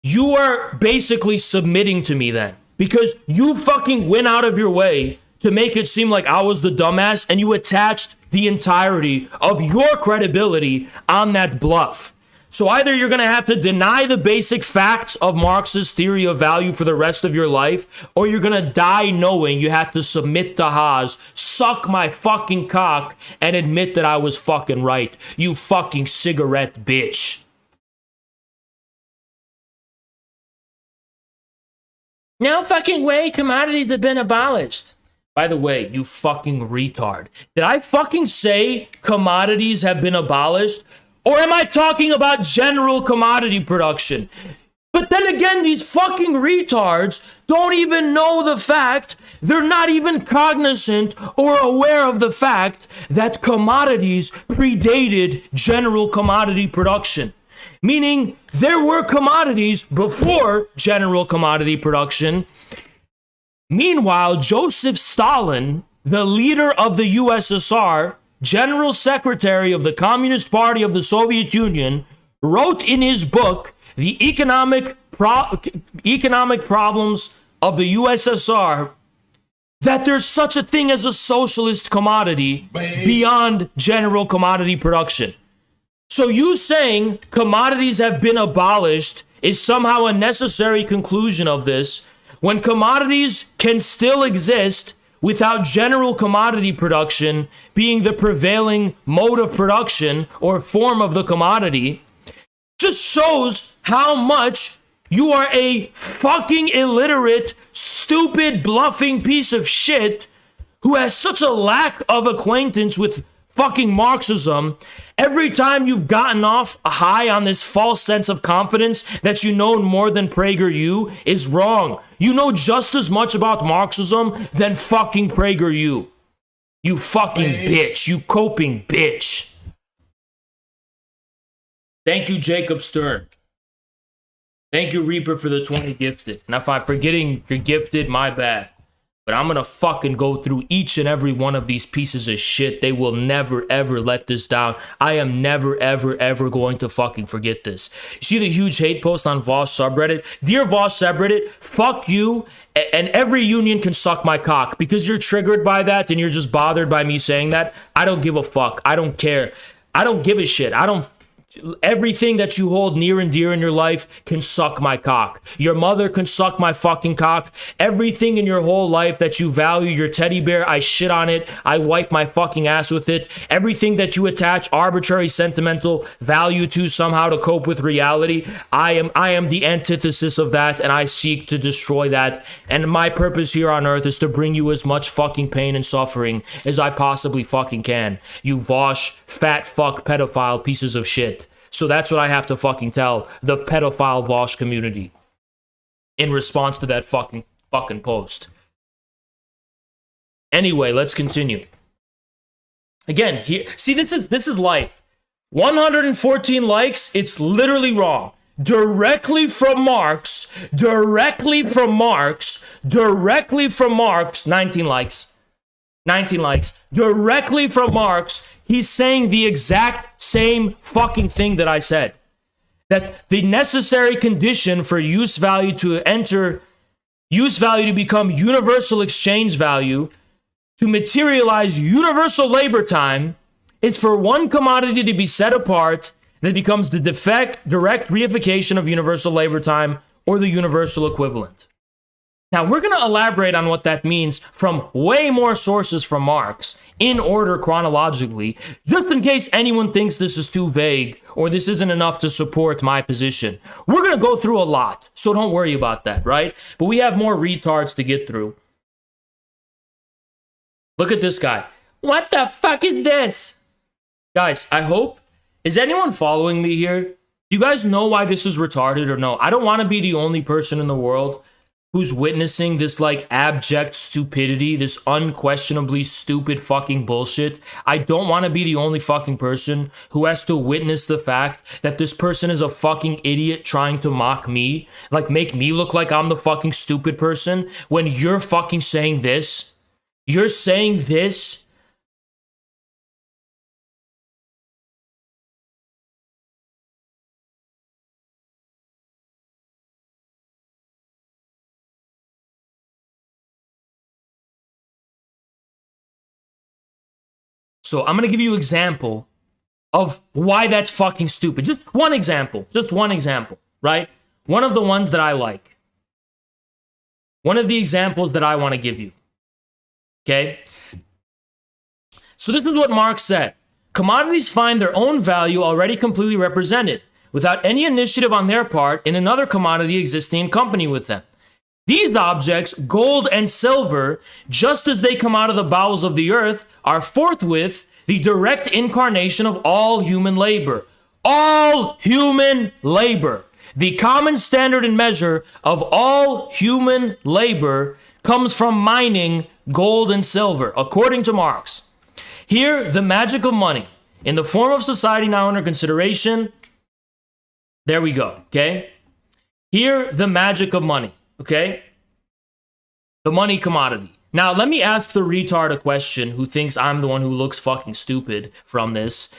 you are basically submitting to me then. Because you fucking went out of your way to make it seem like I was the dumbass, and you attached the entirety of your credibility on that bluff. So either you're going to have to deny the basic facts of Marx's theory of value for the rest of your life, or you're going to die knowing you have to submit to Haas, suck my fucking cock, and admit that I was fucking right. You fucking cigarette bitch. No fucking way, commodities have been abolished. By the way, you fucking retard. Did I fucking say commodities have been abolished? Or am I talking about general commodity production? But then again, these fucking retards don't even know the fact, they're not even cognizant or aware of the fact that commodities predated general commodity production. Meaning, there were commodities before general commodity production. Meanwhile, Joseph Stalin, the leader of the USSR, General Secretary of the Communist Party of the Soviet Union, wrote in his book, The Economic Problems of the USSR, that there's such a thing as a socialist commodity beyond general commodity production. So you saying commodities have been abolished is somehow a necessary conclusion of this, when commodities can still exist without general commodity production being the prevailing mode of production or form of the commodity, just shows how much you are a fucking illiterate, stupid, bluffing piece of shit who has such a lack of acquaintance with fucking Marxism. Every time you've gotten off a high on this false sense of confidence that you know more than PragerU is wrong. You know just as much about Marxism than fucking PragerU. You fucking bitch. You coping bitch. Thank you, Jacob Stern. Thank you, Reaper, for the 20 gifted. And if I'm forgetting you're gifted, my bad. But I'm gonna fucking go through each and every one of these pieces of shit. They will never, ever let this down. I am never, ever, ever going to fucking forget this. You see the huge hate post on Voss subreddit? Dear Voss subreddit, fuck you, and every union can suck my cock. Because you're triggered by that and you're just bothered by me saying that, I don't give a fuck. I don't care. I don't give a shit. Everything that you hold near and dear in your life can suck my cock. Your mother can suck my fucking cock. Everything in your whole life that you value, your teddy bear, I shit on it. I wipe my fucking ass with it. Everything that you attach arbitrary sentimental value to somehow to cope with reality, I am the antithesis of that, and I seek to destroy that. And my purpose here on earth is to bring you as much fucking pain and suffering as I possibly fucking can. You Vosh, fat fuck, pedophile pieces of shit. So that's what I have to fucking tell the pedophile Vosh community in response to that fucking post. Anyway, let's continue. Again, here, see, this is life. 114 likes, it's literally wrong. Directly from Marx, 19 likes. 19 likes. Directly from Marx, he's saying the exact same fucking thing that I said. That the necessary condition for use value to become universal exchange value, to materialize universal labor time, is for one commodity to be set apart that becomes the direct reification of universal labor time, or the universal equivalent. Now, we're going to elaborate on what that means from way more sources from Marx, in order chronologically, just in case anyone thinks this is too vague or this isn't enough to support my position. We're going to go through a lot, so don't worry about that, right? But we have more retards to get through. Look at this guy. What the fuck is this? Guys, is anyone following me here? Do you guys know why this is retarded or no? I don't want to be the only person in the world who's witnessing this like abject stupidity, this unquestionably stupid fucking bullshit. I don't want to be the only fucking person who has to witness the fact that this person is a fucking idiot trying to mock me, like make me look like I'm the fucking stupid person, when you're fucking saying this. You're saying this. So I'm going to give you an example of why that's fucking stupid. Just one example, right? One of the ones that I like. One of the examples that I want to give you. Okay? So this is what Marx said. Commodities find their own value already completely represented, without any initiative on their part in another commodity existing in company with them. These objects, gold and silver, just as they come out of the bowels of the earth, are forthwith the direct incarnation of all human labor. All human labor. The common standard and measure of all human labor comes from mining gold and silver, according to Marx. Here, the magic of money, in the form of society now under consideration. There we go, okay? Here, the magic of money. Okay? The money commodity. Now, let me ask the retard a question who thinks I'm the one who looks fucking stupid from this.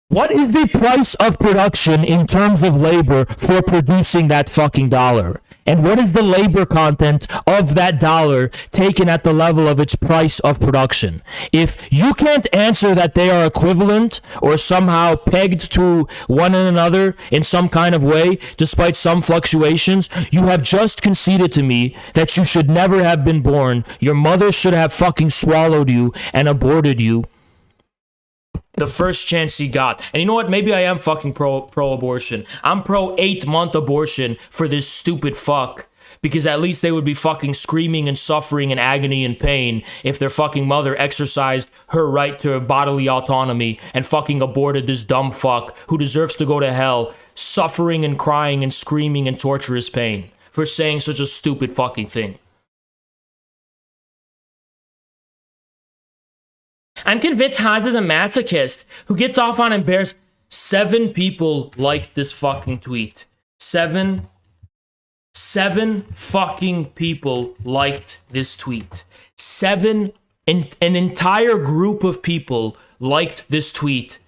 What is the price of production in terms of labor for producing that fucking dollar? And what is the labor content of that dollar taken at the level of its price of production? If you can't answer that they are equivalent or somehow pegged to one another in some kind of way, despite some fluctuations, you have just conceded to me that you should never have been born. Your mother should have fucking swallowed you and aborted you the first chance he got. And you know what? Maybe I am fucking pro-abortion. I'm pro 8-month abortion for this stupid fuck. Because at least they would be fucking screaming and suffering and agony and pain if their fucking mother exercised her right to bodily autonomy and fucking aborted this dumb fuck who deserves to go to hell, suffering and crying and screaming in torturous pain for saying such a stupid fucking thing. I'm convinced Haas is a masochist who gets off on embarrassed. 7 people liked this fucking tweet. 7 fucking people liked this tweet. An entire group of people liked this tweet,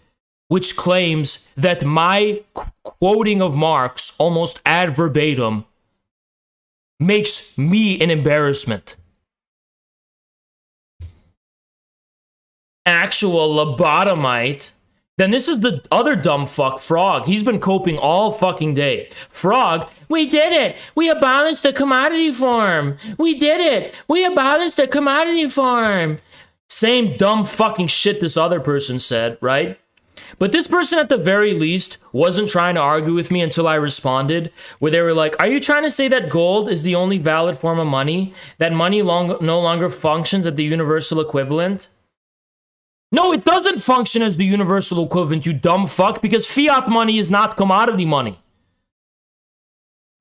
which claims that my quoting of Marx almost ad verbatim makes me an embarrassment. Actual lobotomite. Then this is the other dumb fuck, Frog. He's been coping all fucking day. Frog, we did it. We abolished the commodity form. We did it. We abolished the commodity form. Same dumb fucking shit this other person said, right? But this person at the very least wasn't trying to argue with me until I responded, where they were like, are you trying to say that gold is the only valid form of money? That money no longer functions at the universal equivalent? No, it doesn't function as the universal equivalent, you dumb fuck, because fiat money is not commodity money.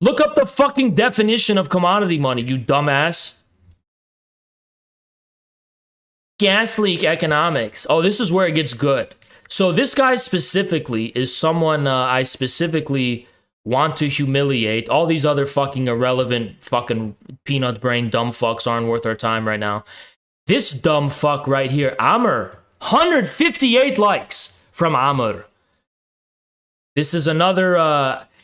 Look up the fucking definition of commodity money, you dumbass. Gas leak economics. Oh, this is where it gets good. So this guy specifically is someone I specifically want to humiliate. All these other fucking irrelevant fucking peanut brain dumb fucks aren't worth our time right now. This dumb fuck right here, Amr. 158 likes from Amr. This is another,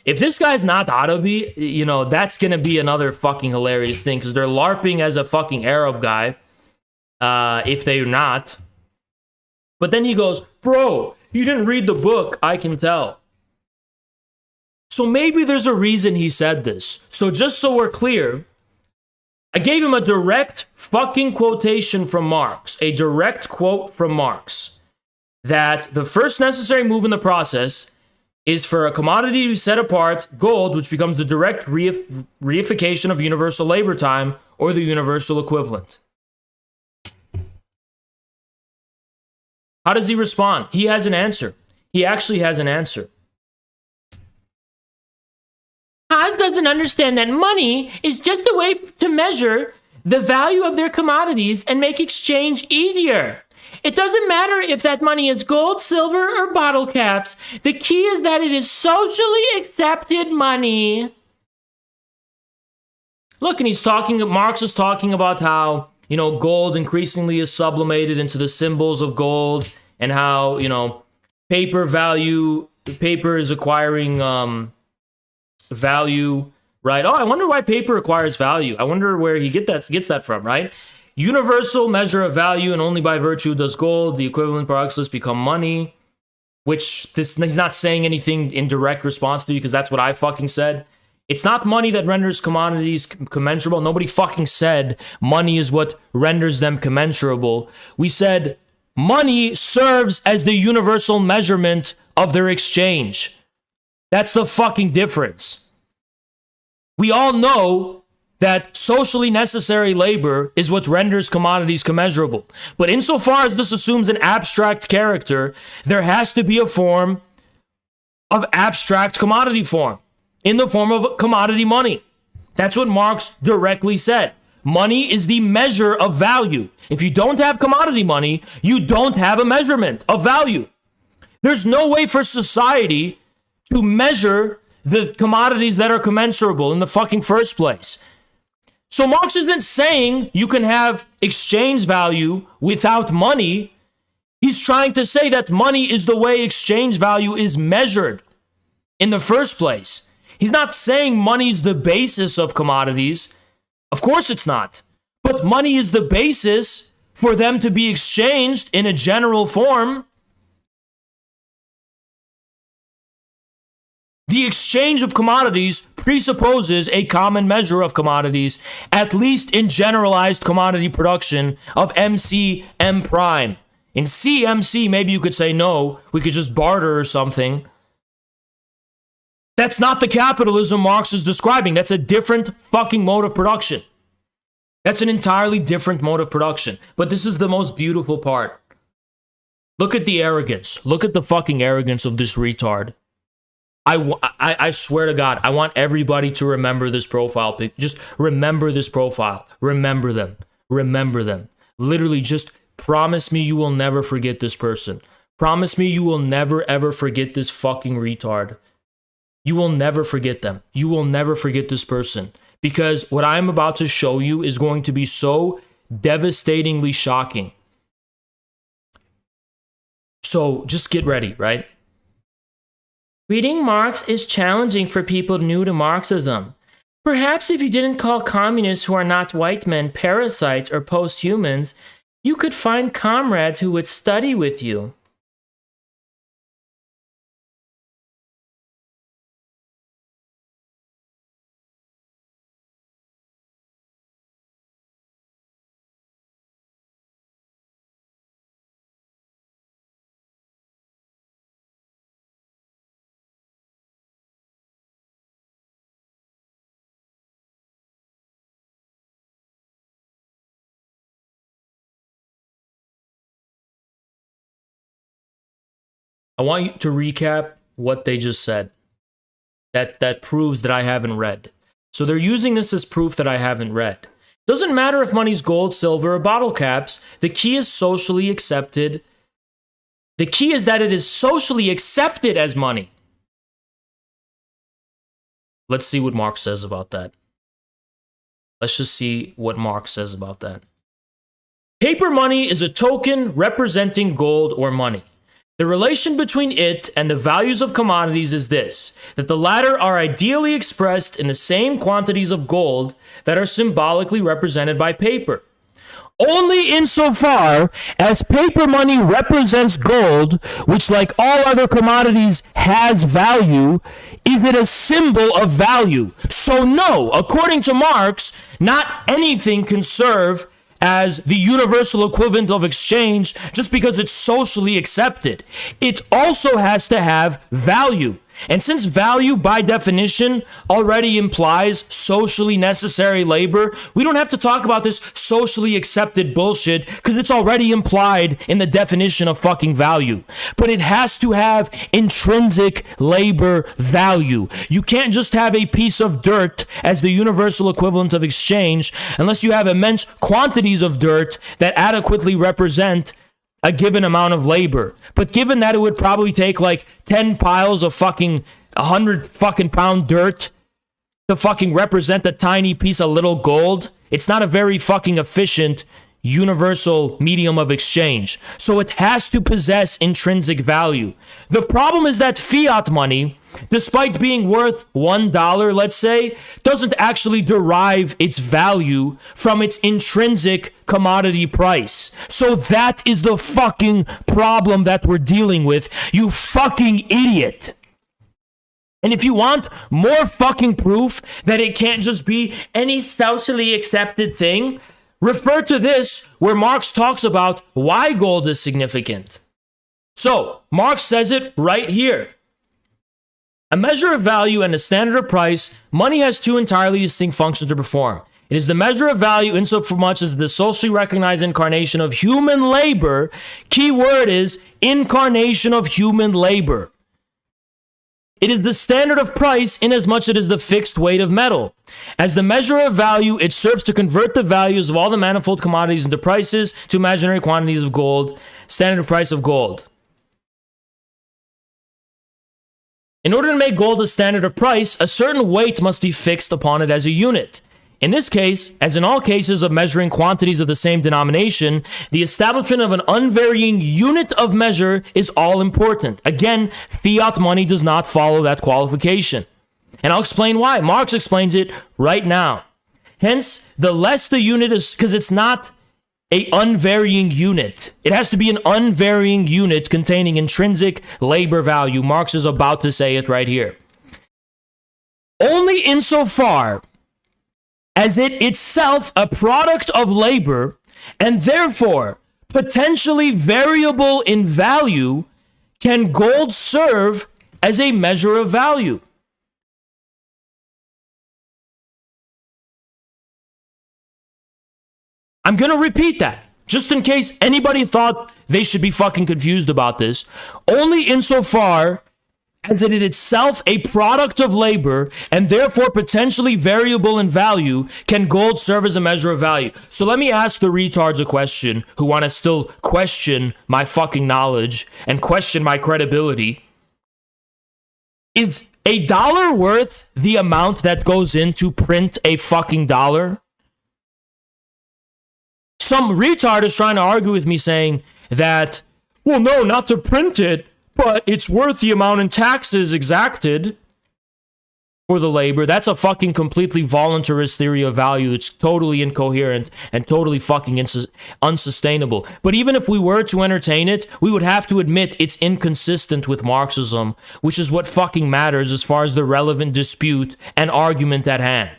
if this guy's not Arabi, you know, that's gonna be another fucking hilarious thing, because they're LARPing as a fucking Arab guy, if they're not. But then he goes, bro, you didn't read the book, I can tell. So maybe there's a reason he said this. So just so we're clear, I gave him a direct fucking quotation from Marx, a direct quote from Marx, that the first necessary move in the process is for a commodity to be set apart, gold, which becomes the direct reification of universal labor time, or the universal equivalent. How does he respond? He has an answer. He actually has an answer. Haas doesn't understand that money is just a way to measure the value of their commodities and make exchange easier. It doesn't matter if that money is gold, silver, or bottle caps. The key is that it is socially accepted money. Look, and Marx is talking about how, you know, gold increasingly is sublimated into the symbols of gold, and how, you know, paper is acquiring value, right? Oh, I wonder why paper acquires value. I wonder where he gets that from, right? Universal measure of value, and only by virtue does gold, the equivalent Marxists, become money, which he's not saying anything in direct response to, because that's what I fucking said. It's not money that renders commodities commensurable. Nobody fucking said money is what renders them commensurable. We said money serves as the universal measurement of their exchange. That's the fucking difference. We all know that socially necessary labor is what renders commodities commensurable. But insofar as this assumes an abstract character, there has to be a form of abstract commodity form, in the form of commodity money. That's what Marx directly said. Money is the measure of value. If you don't have commodity money, you don't have a measurement of value. There's no way for society to measure the commodities that are commensurable in the fucking first place. So Marx isn't saying you can have exchange value without money. He's trying to say that money is the way exchange value is measured in the first place. He's not saying money's the basis of commodities. Of course it's not. But money is the basis for them to be exchanged in a general form. The exchange of commodities presupposes a common measure of commodities, at least in generalized commodity production of MC M prime. In CMC, maybe you could say no, we could just barter or something. That's not the capitalism Marx is describing. That's a different fucking mode of production. That's an entirely different mode of production. But this is the most beautiful part. Look at the arrogance. Look at the fucking arrogance of this retard. I swear to God, I want everybody to remember this profile. Just remember this profile. Remember them. Remember them. Literally, just promise me you will never forget this person. Promise me you will never, ever forget this fucking retard. You will never forget them. You will never forget this person. Because what I'm about to show you is going to be so devastatingly shocking. So just get ready, right? Reading Marx is challenging for people new to Marxism. Perhaps if you didn't call communists who are not white men parasites or post-humans, you could find comrades who would study with you. I want you to recap what they just said. That proves that I haven't read. So they're using this as proof that I haven't read. Doesn't matter if money's gold, silver, or bottle caps. The key is socially accepted. The key is that it is socially accepted as money. Let's see what Marx says about that. Let's just see what Marx says about that. Paper money is a token representing gold or money. The relation between it and the values of commodities is this, that the latter are ideally expressed in the same quantities of gold that are symbolically represented by paper. Only insofar as paper money represents gold, which like all other commodities has value, is it a symbol of value. So no, according to Marx, not anything can serve as the universal equivalent of exchange just because it's socially accepted. It also has to have value. And since value, by definition, already implies socially necessary labor, we don't have to talk about this socially accepted bullshit because it's already implied in the definition of fucking value. But it has to have intrinsic labor value. You can't just have a piece of dirt as the universal equivalent of exchange unless you have immense quantities of dirt that adequately represent a given amount of labor. But given that it would probably take like 10 piles of fucking 100 fucking pound dirt to fucking represent a tiny piece of little gold, it's not a very fucking efficient universal medium of exchange. So it has to possess intrinsic value. The problem is that fiat money, despite being worth $1, let's say, doesn't actually derive its value from its intrinsic commodity price. So that is the fucking problem that we're dealing with, you fucking idiot. And if you want more fucking proof that it can't just be any socially accepted thing, refer to this where Marx talks about why gold is significant. So, Marx says it right here. A measure of value and a standard of price, money has two entirely distinct functions to perform. It is the measure of value insomuch as the socially recognized incarnation of human labor. Key word is incarnation of human labor. It is the standard of price inasmuch as it is the fixed weight of metal. As the measure of value, it serves to convert the values of all the manifold commodities into prices to imaginary quantities of gold, standard price of gold. In order to make gold a standard of price, a certain weight must be fixed upon it as a unit. In this case, as in all cases of measuring quantities of the same denomination, the establishment of an unvarying unit of measure is all important. Again, fiat money does not follow that qualification. And I'll explain why. Marx explains it right now. Hence, the less the unit is, because it's not a unvarying unit. It has to be an unvarying unit containing intrinsic labor value. Marx is about to say it right here. Only insofar as it itself a product of labor and therefore potentially variable in value can gold serve as a measure of value. I'm going to repeat that, just in case anybody thought they should be fucking confused about this. Only insofar as it is itself a product of labor and therefore potentially variable in value can gold serve as a measure of value. So let me ask the retards a question who want to still question my fucking knowledge and question my credibility. Is a dollar worth the amount that goes in to print a fucking dollar? Some retard is trying to argue with me saying that, well, no, not to print it, but it's worth the amount in taxes exacted for the labor. That's a fucking completely voluntarist theory of value. It's totally incoherent and totally fucking unsustainable. But even if we were to entertain it, we would have to admit it's inconsistent with Marxism, which is what fucking matters as far as the relevant dispute and argument at hand.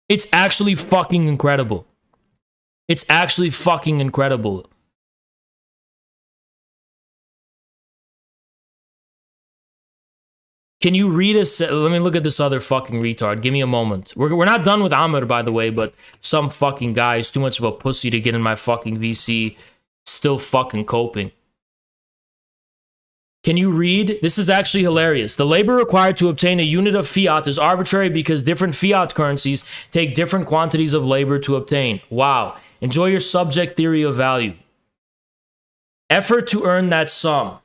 It's actually fucking incredible. It's actually fucking incredible. Can you read us? Let me look at this other fucking retard. Give me a moment. We're not done with Amr, by the way, but some fucking guy is too much of a pussy to get in my fucking VC. Still fucking coping. Can you read? This is actually hilarious. The labor required to obtain a unit of fiat is arbitrary because different fiat currencies take different quantities of labor to obtain. Wow. Enjoy your subject theory of value. Effort to earn that sum.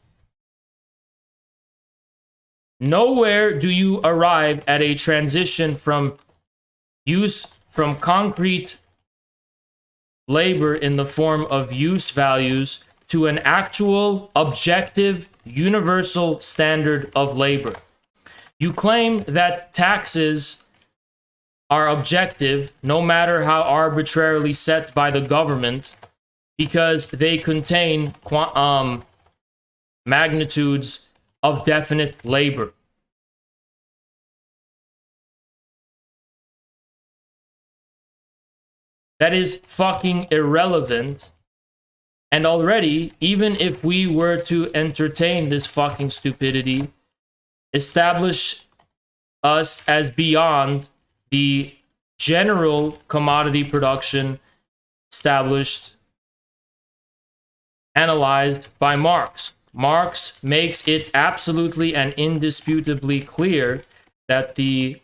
Nowhere do you arrive at a transition from concrete labor in the form of use values to an actual, objective, universal standard of labor. You claim that taxes are objective, no matter how arbitrarily set by the government, because they contain magnitudes of definite labor. That is fucking irrelevant. And already, even if we were to entertain this fucking stupidity, establish us as beyond the general commodity production established, analyzed by Marx. Marx makes it absolutely and indisputably clear that the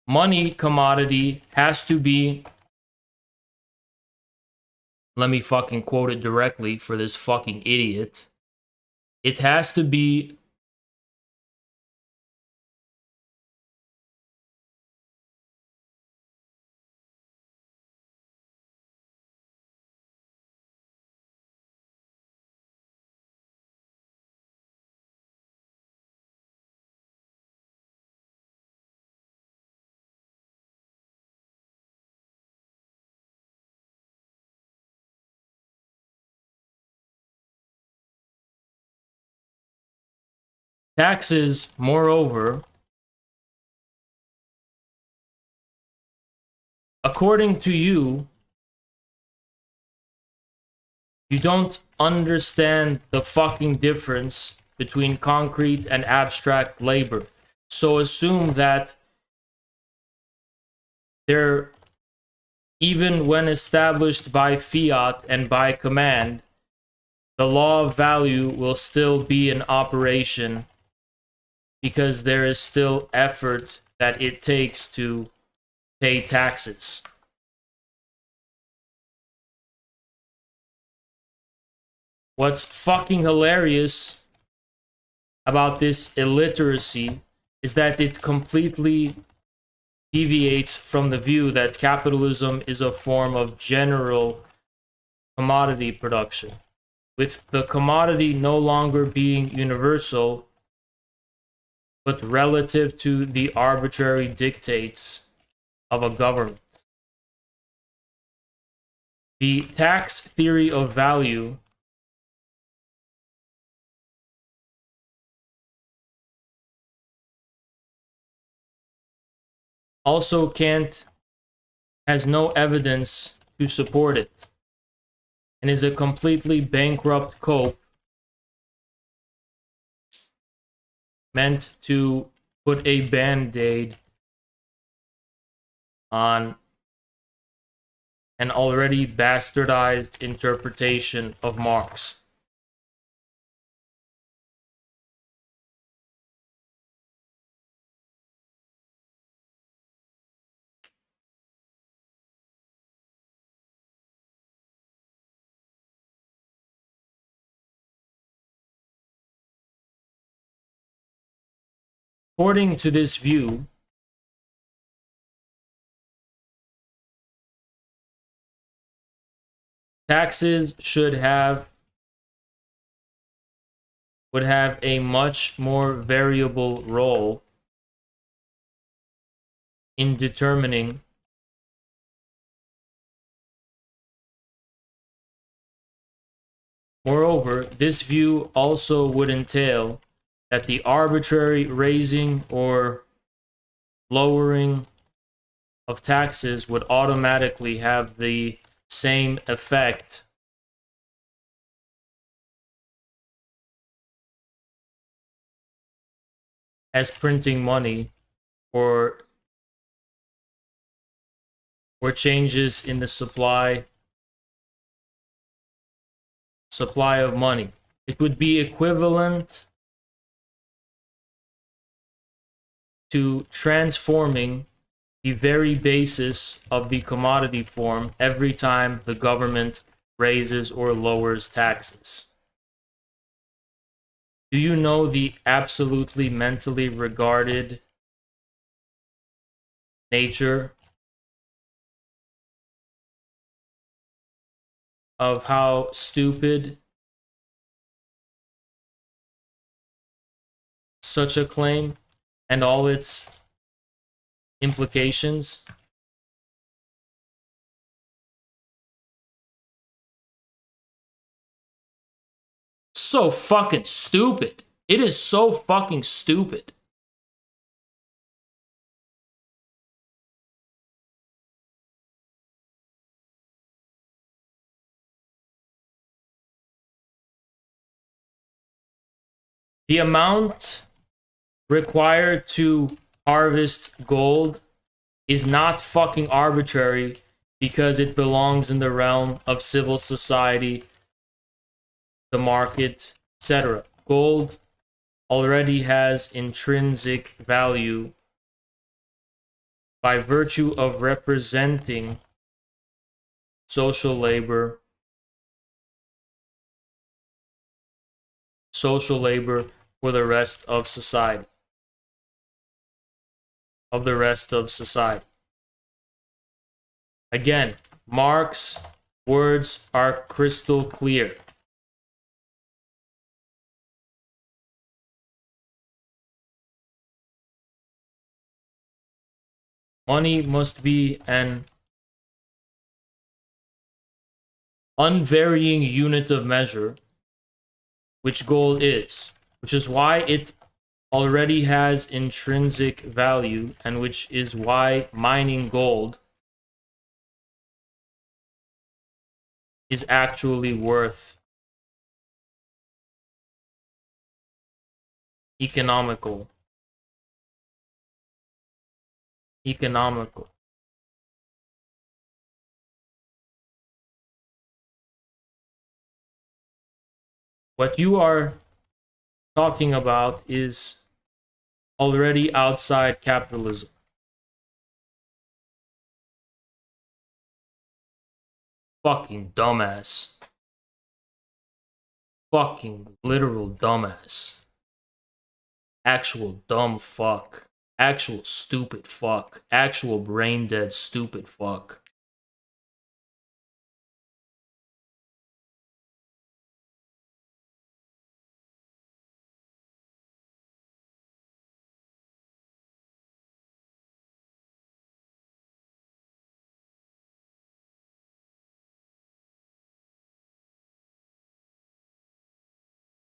money commodity has to be, let me fucking quote it directly for this fucking idiot. It has to be taxes, moreover, according to you, you don't understand the fucking difference between concrete and abstract labor. So assume that they're, even when established by fiat and by command, the law of value will still be in operation, because there is still effort that it takes to pay taxes. What's fucking hilarious about this illiteracy is that it completely deviates from the view that capitalism is a form of general commodity production, with the commodity no longer being universal, but relative to the arbitrary dictates of a government. The tax theory of value also has no evidence to support it, and is a completely bankrupt cope meant to put a band-aid on an already bastardized interpretation of Marx. According to this view, taxes would have a much more variable role in determining moreover, this view also would entail that the arbitrary raising or lowering of taxes would automatically have the same effect as printing money or changes in the supply of money. It would be equivalent to transforming the very basis of the commodity form every time the government raises or lowers taxes. Do you know the absolutely mentally regarded nature of how stupid such a claim and all its implications? So fucking stupid. It is so fucking stupid. The amount required to harvest gold is not fucking arbitrary because it belongs in the realm of civil society, the market, etc. Gold already has intrinsic value by virtue of representing social labor for the rest of society. Again, Marx's words are crystal clear. Money must be an unvarying unit of measure, which gold is, which is why it already has intrinsic value, and which is why mining gold is actually worth economical. What you are talking about is already outside capitalism. Fucking dumbass. Fucking literal dumbass. Actual dumb fuck. Actual stupid fuck. Actual brain dead stupid fuck.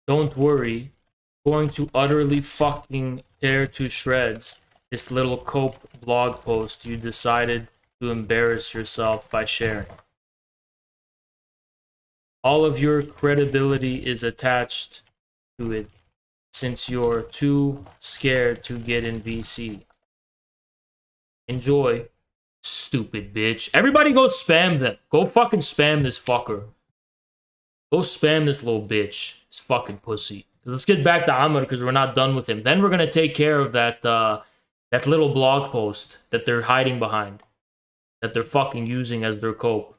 Don't worry. Going to utterly fucking tear to shreds this little cope blog post you decided to embarrass yourself by sharing. All of your credibility is attached to it since you're too scared to get in VC. Enjoy, stupid bitch. Everybody go spam them. Go fucking spam this fucker. Go spam this little bitch. This fucking pussy. Let's get back to Amr because we're not done with him. Then we're gonna take care of that that little blog post that they're hiding behind, that they're fucking using as their cope.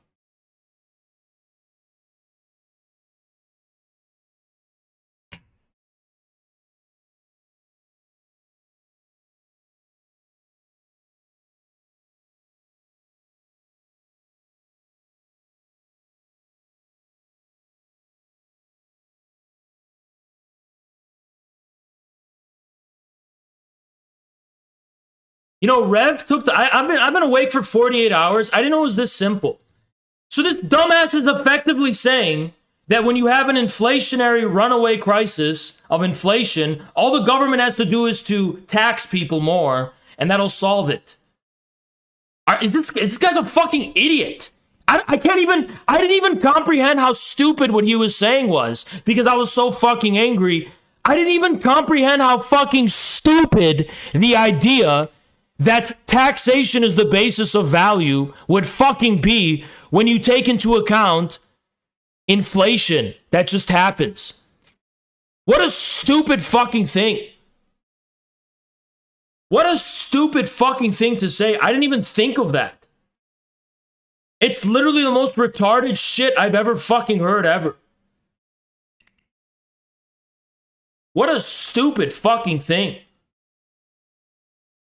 You know, Rev took the. I've been awake for 48 hours. I didn't know it was this simple. So this dumbass is effectively saying that when you have an inflationary runaway crisis of inflation, all the government has to do is to tax people more, and that'll solve it. This guy's a fucking idiot. I didn't even comprehend how stupid what he was saying was because I was so fucking angry. I didn't even comprehend how fucking stupid the idea that taxation is the basis of value would fucking be when you take into account inflation that just happens. What a stupid fucking thing. What a stupid fucking thing to say. I didn't even think of that. It's literally the most retarded shit I've ever fucking heard ever. What a stupid fucking thing.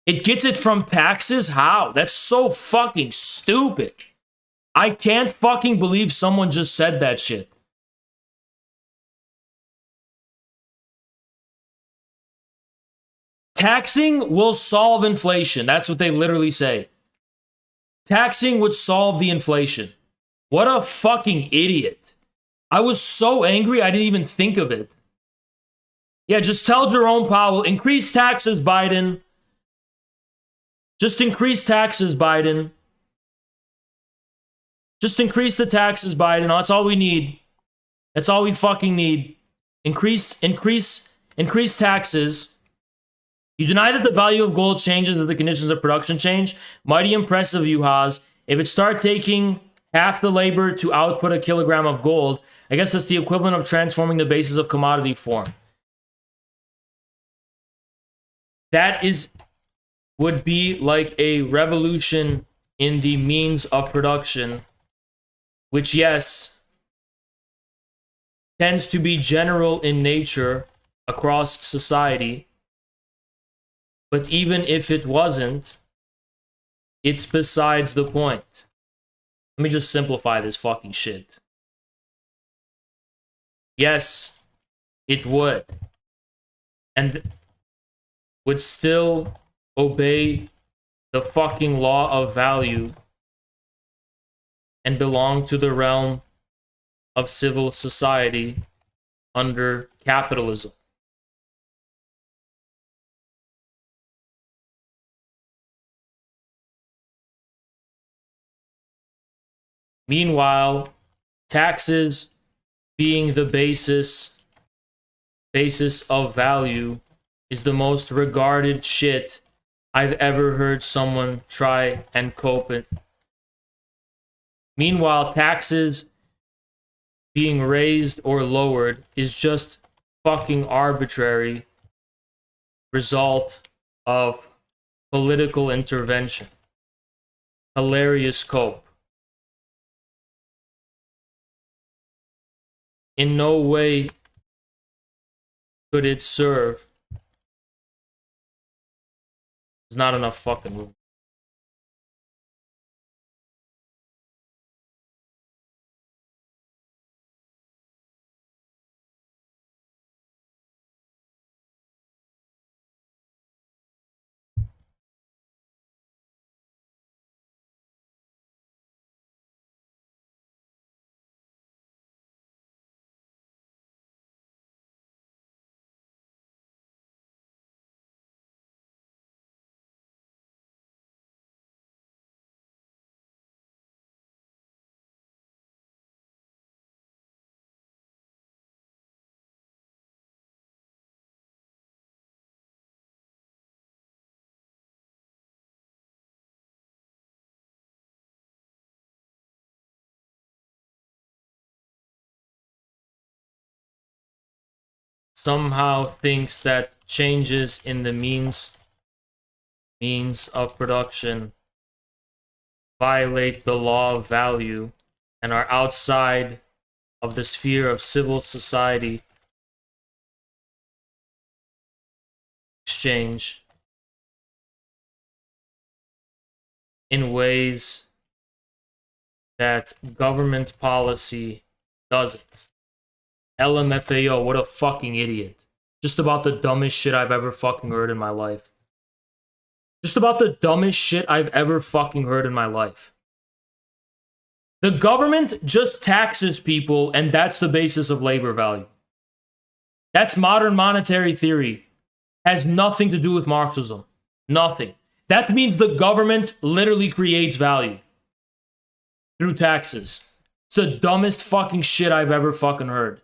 It gets it from taxes? How? That's so fucking stupid. I can't fucking believe someone just said that shit. Taxing will solve inflation. That's what they literally say. Taxing would solve the inflation. What a fucking idiot. I was so angry I didn't even think of it. Yeah, just tell Jerome Powell, increase taxes, Biden. Just increase taxes, Biden. Just increase the taxes, Biden. That's all we need. That's all we fucking need. Increase taxes. You deny that the value of gold changes as the conditions of production change. Mighty impressive, you Haas. If it start taking half the labor to output a kilogram of gold, I guess that's the equivalent of transforming the basis of commodity form. That would be like a revolution in the means of production, which, yes, tends to be general in nature across society. But even if it wasn't, it's besides the point. Let me just simplify this fucking shit. Yes, it would. And would still obey the fucking law of value and belong to the realm of civil society under capitalism. Meanwhile, taxes being the basis of value is the most regarded shit I've ever heard someone try and cope it. Meanwhile, taxes being raised or lowered is just fucking arbitrary result of political intervention. Hilarious cope. In no way could it serve There's not enough fucking room. Somehow thinks that changes in the means of production violate the law of value and are outside of the sphere of civil society exchange in ways that government policy doesn't. LMFAO, what a fucking idiot. Just about the dumbest shit I've ever fucking heard in my life. Just about the dumbest shit I've ever fucking heard in my life. The government just taxes people, and that's the basis of labor value. That's modern monetary theory. Has nothing to do with Marxism. Nothing. That means the government literally creates value through taxes. It's the dumbest fucking shit I've ever fucking heard.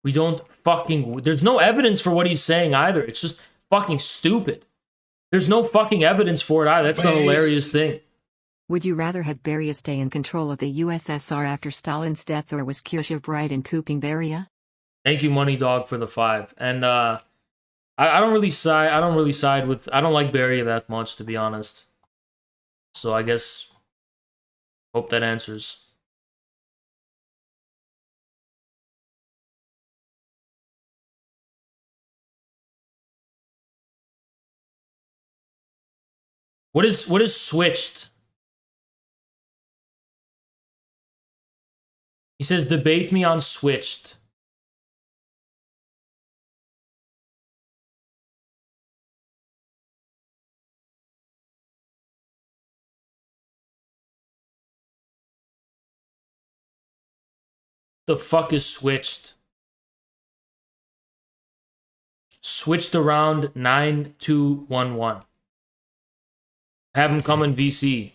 We don't fucking... There's no evidence for what he's saying either. It's just fucking stupid. There's no fucking evidence for it either. That's the hilarious thing. Would you rather have Beria stay in control of the USSR after Stalin's death, or was Khrushchev right in couping Beria? Thank you, Money Dog, for the 5. And I don't really side with... I don't like Beria that much, to be honest. So I guess... Hope that answers. What is switched? He says, debate me on switched. The fuck is switched? Switched around 9211. Have him come in VC.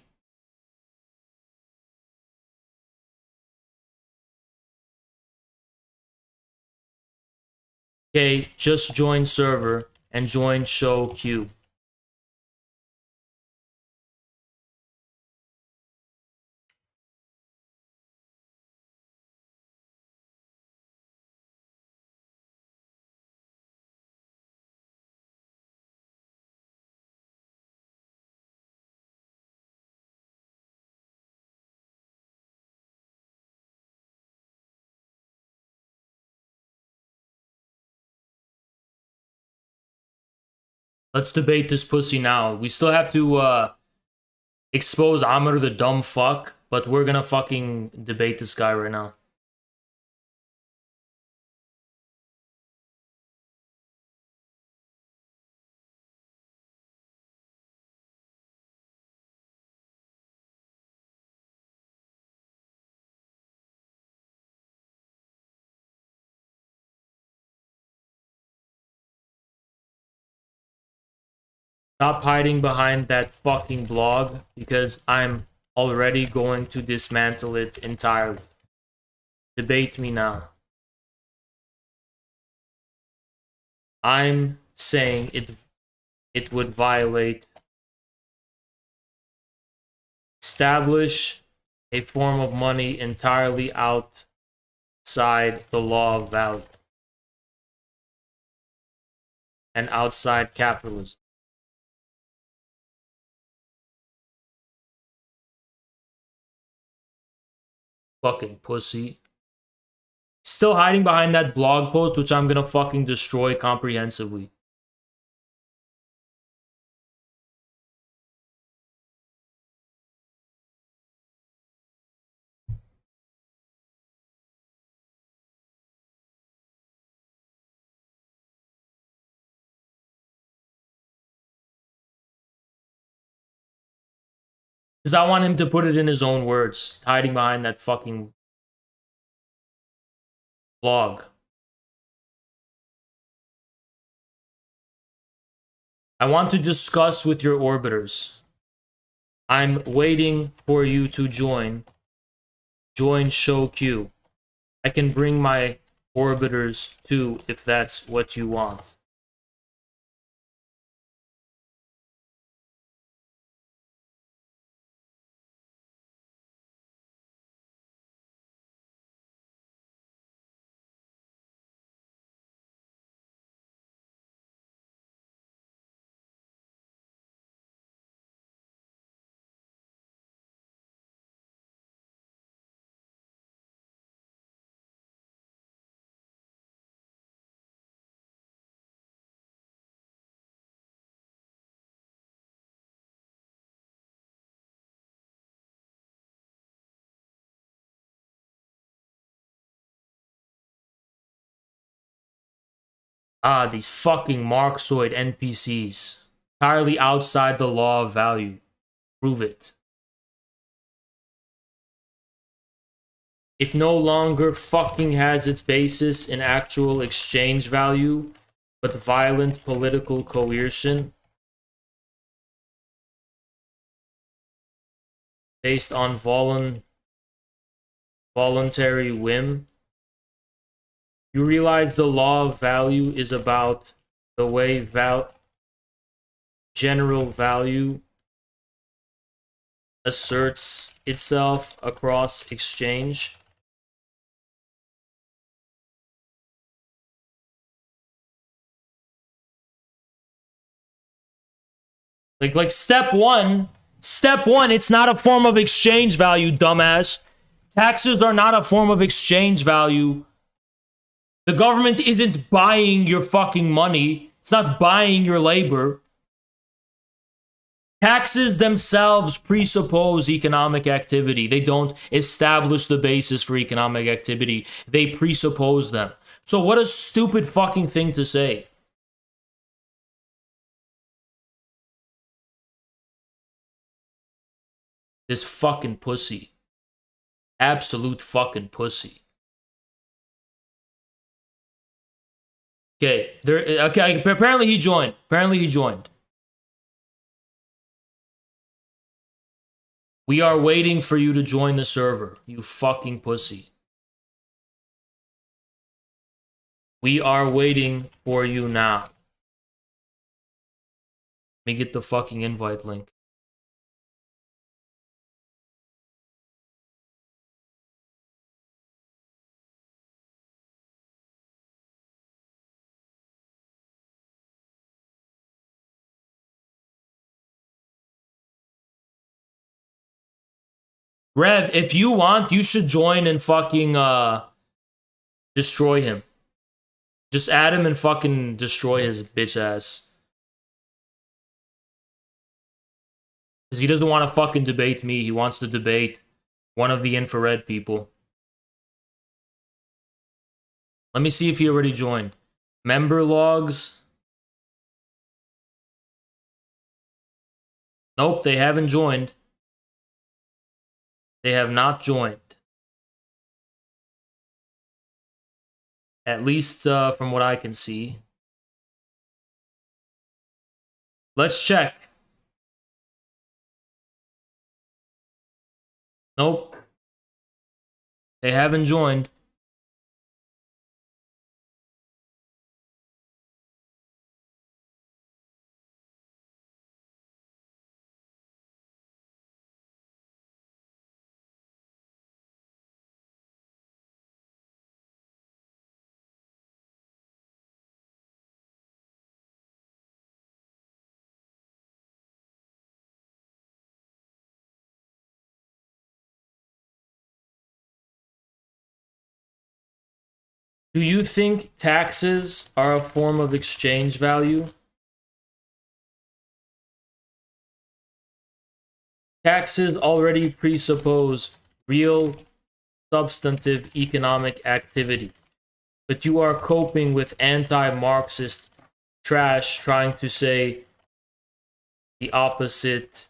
Okay, just join server and join show queue. Let's debate this pussy now. We still have to expose Amr the dumb fuck, but we're gonna fucking debate this guy right now. Stop hiding behind that fucking blog, because I'm already going to dismantle it entirely. Debate me now. I'm saying it would violate, establish a form of money entirely outside the law of value and outside capitalism. Fucking pussy. Still hiding behind that blog post, which I'm gonna fucking destroy comprehensively. Because I want him to put it in his own words, hiding behind that fucking blog. I want to discuss with your orbiters. I'm waiting for you to join. Join show queue. I can bring my orbiters too if that's what you want. Ah, these fucking Marxoid NPCs. Entirely outside the law of value. Prove it. It no longer fucking has its basis in actual exchange value, but violent political coercion based on voluntary whim. You realize the law of value is about the way general value asserts itself across exchange. Like step one, it's not a form of exchange value, dumbass. Taxes are not a form of exchange value. The government isn't buying your fucking money. It's not buying your labor. Taxes themselves presuppose economic activity. They don't establish the basis for economic activity. They presuppose them. So what a stupid fucking thing to say. This fucking pussy. Absolute fucking pussy. Okay, apparently he joined. We are waiting for you to join the server, you fucking pussy. We are waiting for you now. Let me get the fucking invite link. Rev, if you want, you should join and fucking destroy him. Just add him and fucking destroy his bitch ass. Because he doesn't want to fucking debate me. He wants to debate one of the infrared people. Let me see if he already joined. Member logs. Nope, they haven't joined. They have not joined. At least from what I can see. Let's check. Nope. They haven't joined. Do you think taxes are a form of exchange value? Taxes already presuppose real substantive economic activity, but you are coping with anti-Marxist trash trying to say the opposite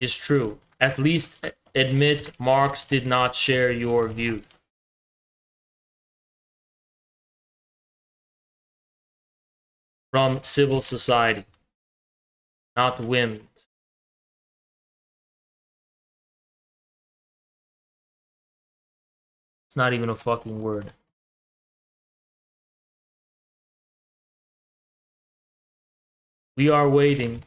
is true. At least admit Marx did not share your view. From civil society, not whims. It's not even a fucking word. We are waiting.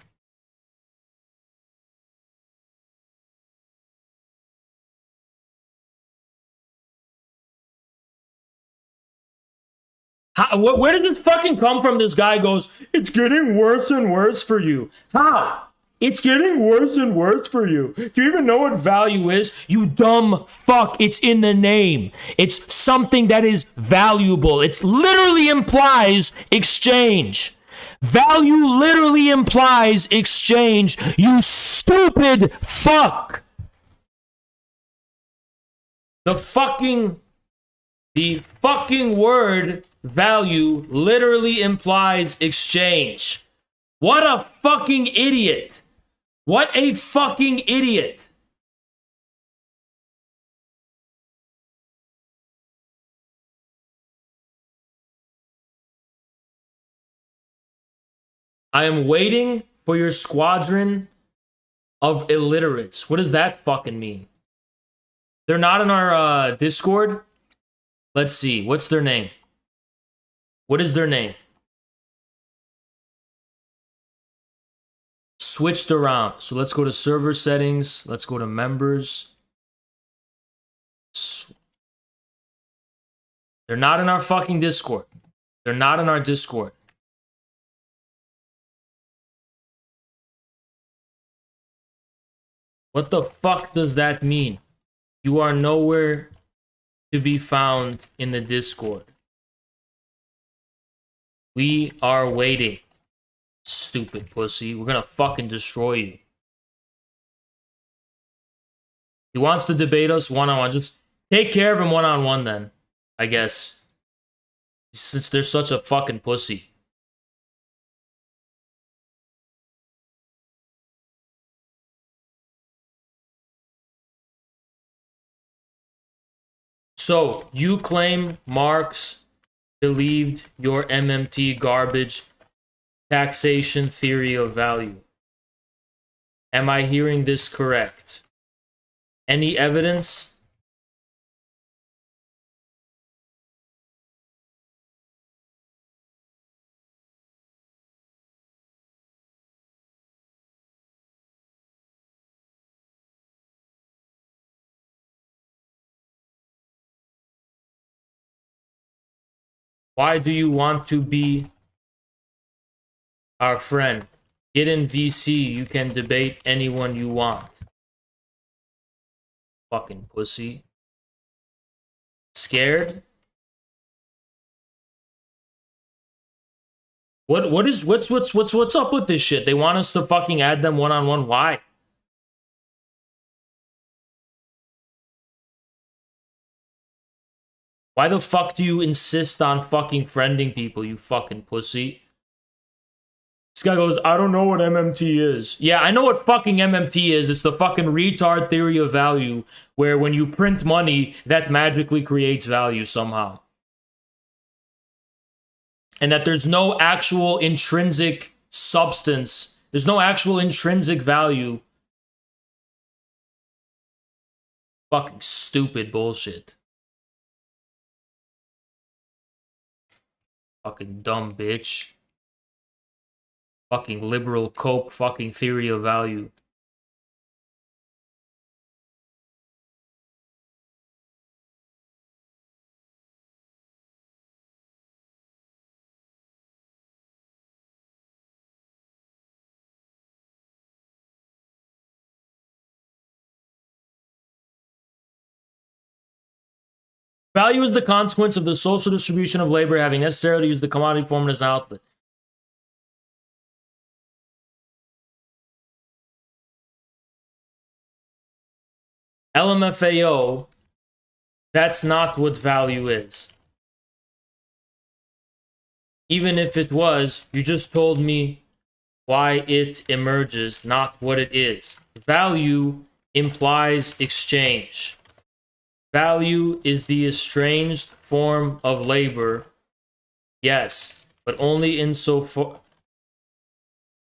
Where did this fucking come from? This guy goes, it's getting worse and worse for you. How? It's getting worse and worse for you. Do you even know what value is? You dumb fuck. It's in the name. It's something that is valuable. It literally implies exchange. Value literally implies exchange. You stupid fuck. The fucking word value literally implies exchange. What a fucking idiot. What a fucking idiot. I am waiting for your squadron of illiterates. What does that fucking mean? They're not in our Discord? Let's see. What's their name? What is their name? Switched around. So let's go to server settings. Let's go to members. They're not in our fucking Discord. They're not in our Discord. What the fuck does that mean? You are nowhere to be found in the Discord. We are waiting. Stupid pussy. We're gonna fucking destroy you. He wants to debate us one-on-one. Just take care of him one-on-one then, I guess. Since they're such a fucking pussy. So, you claim Marx believed your MMT garbage taxation theory of value. Am I hearing this correct? Any evidence? Why do you want to be our friend? Get in VC, you can debate anyone you want. Fucking pussy. Scared? What's up with this shit? They want us to fucking add them one-on-one. Why? Why the fuck do you insist on fucking friending people, you fucking pussy? This guy goes, I don't know what MMT is. Yeah, I know what fucking MMT is. It's the fucking retard theory of value, where when you print money, that magically creates value somehow. And that there's no actual intrinsic substance. There's no actual intrinsic value. Fucking stupid bullshit. Fucking dumb bitch. Fucking liberal cope fucking theory of value. Value is the consequence of the social distribution of labor having necessarily used the commodity form as an outlet. LMFAO, that's not what value is. Even if it was, you just told me why it emerges, not what it is. Value implies exchange. Value is the estranged form of labor. Yes, but only insofar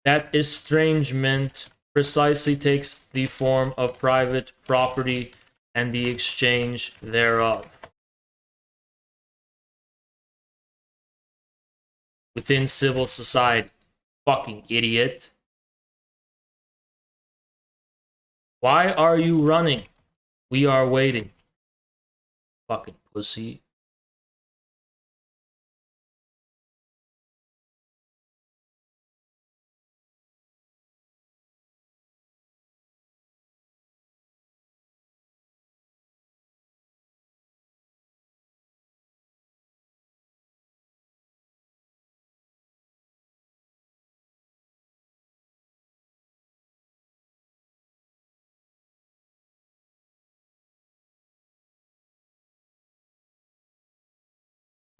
that estrangement precisely takes the form of private property and the exchange thereof. Within civil society. Fucking idiot. Why are you running? We are waiting. Fucking pussy.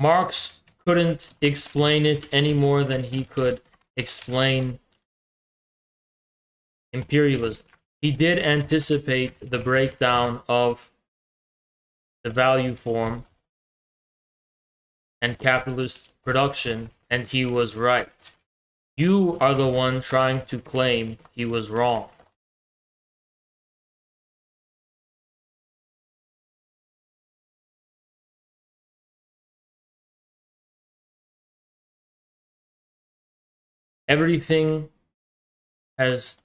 Marx couldn't explain it any more than he could explain imperialism. He did anticipate the breakdown of the value form and capitalist production, and he was right. You are the one trying to claim he was wrong. Everything has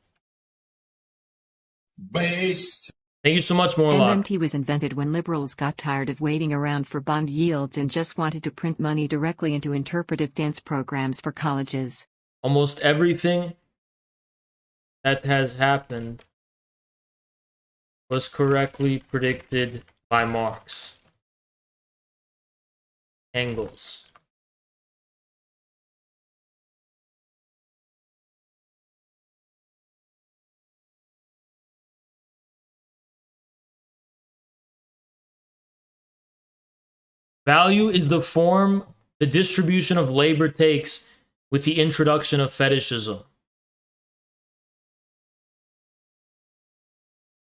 based. Thank you so much, Morlock. MMT was invented when liberals got tired of waiting around for bond yields and just wanted to print money directly into interpretive dance programs for colleges. Almost everything that has happened was correctly predicted by Marx, Engels, value is the form the distribution of labor takes with the introduction of fetishism.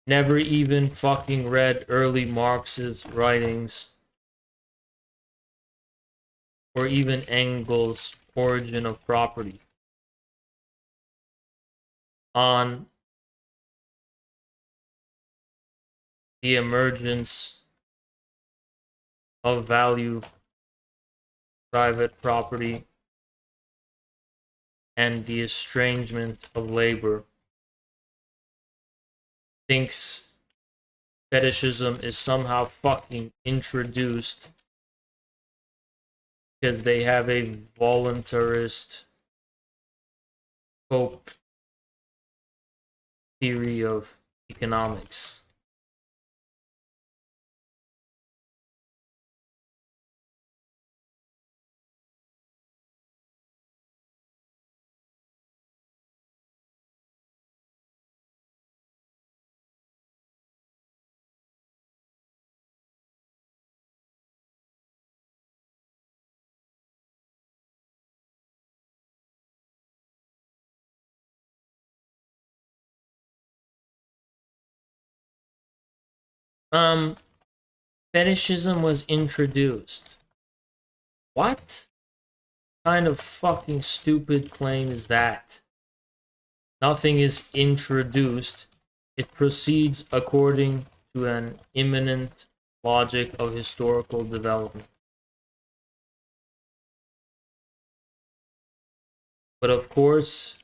Never even fucking read early Marx's writings or even Engels' Origin of Property on the emergence of value, private property, and the estrangement of labor. Thinks fetishism is somehow fucking introduced because they have a voluntarist cope theory of economics. Fetishism was introduced. What kind of fucking stupid claim is that? Nothing is introduced. It proceeds according to an immanent logic of historical development. But of course,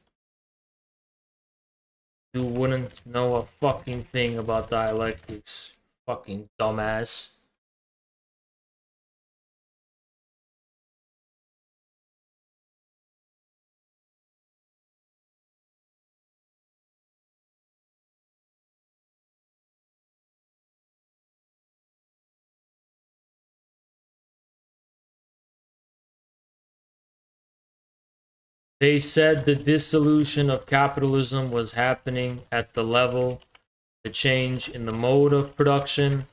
you wouldn't know a fucking thing about dialectics, fucking dumbass. They said the dissolution of capitalism was happening at the level, the change in the mode of production.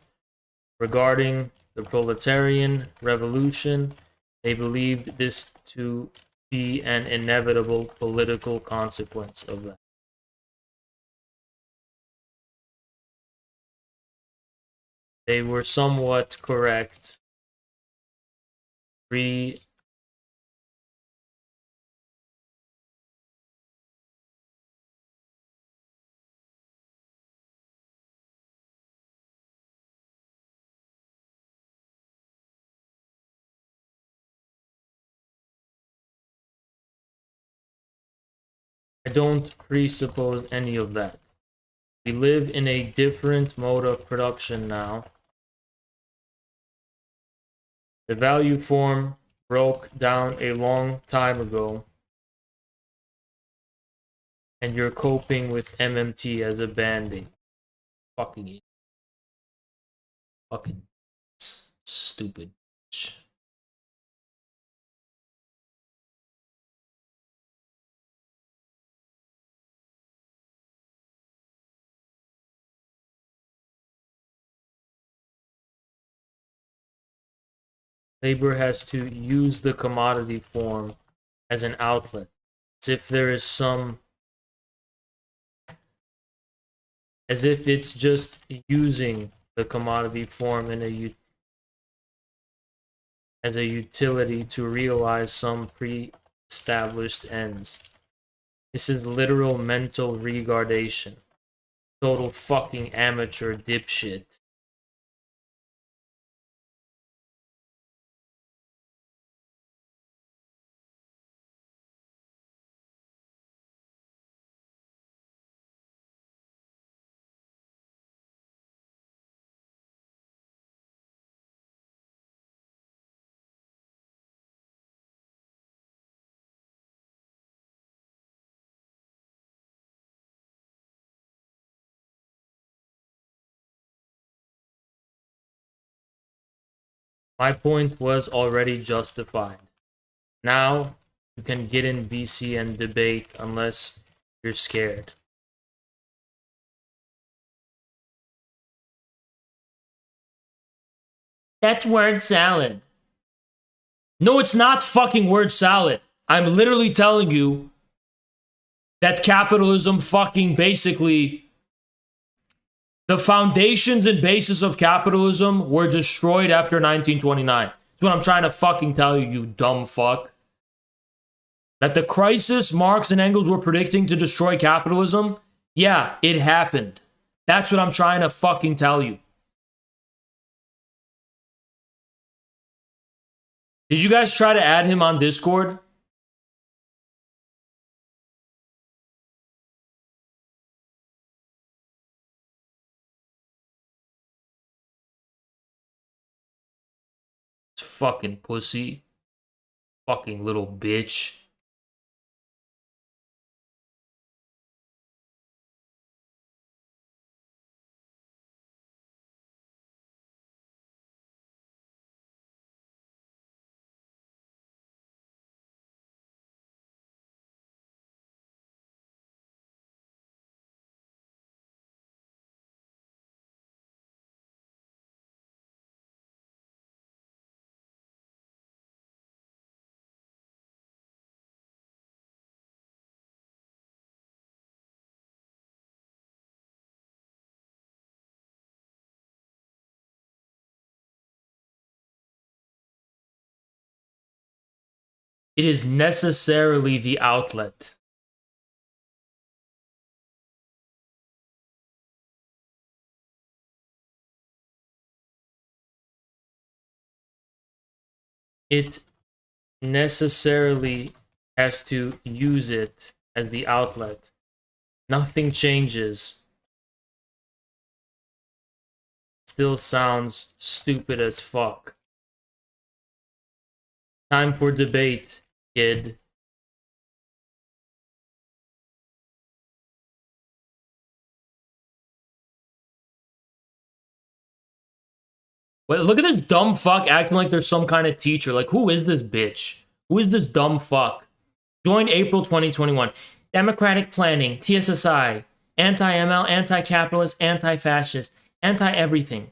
Regarding the proletarian revolution, they believed this to be an inevitable political consequence of that. They were somewhat correct. I don't presuppose any of that. We live in a different mode of production now. The value form broke down a long time ago, and you're coping with MMT as a band-aid. Fucking stupid. Labor has to use the commodity form as an outlet, as if there is as if it's just using the commodity form as a utility to realize some pre-established ends. This is literal mental retardation. Total fucking amateur dipshit. My point was already justified. Now you can get in VC and debate unless you're scared. That's word salad. No, it's not fucking word salad. I'm literally telling you that capitalism fucking basically, the foundations and basis of capitalism were destroyed after 1929. That's what I'm trying to fucking tell you, you dumb fuck. That the crisis Marx and Engels were predicting to destroy capitalism, yeah, it happened. That's what I'm trying to fucking tell you. Did you guys try to add him on Discord? Fucking pussy. Fucking little bitch. It is necessarily the outlet. It necessarily has to use it as the outlet. Nothing changes. Still sounds stupid as fuck. Time for debate, kid. Wait, look at this dumb fuck acting like there's some kind of teacher. Like, who is this bitch? Who is this dumb fuck? Join April 2021. Democratic planning, TSSI, anti-ML, anti-capitalist, anti-fascist, anti-everything.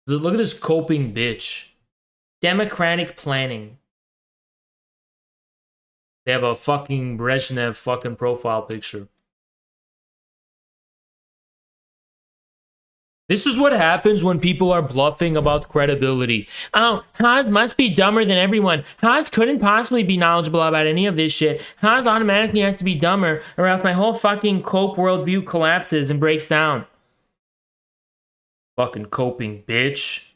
Look at this coping bitch. Democratic planning. They have a fucking Brezhnev fucking profile picture. This is what happens when people are bluffing about credibility. Oh, Haas must be dumber than everyone. Haas couldn't possibly be knowledgeable about any of this shit. Haas automatically has to be dumber, or else my whole fucking cope worldview collapses and breaks down. Fucking coping bitch.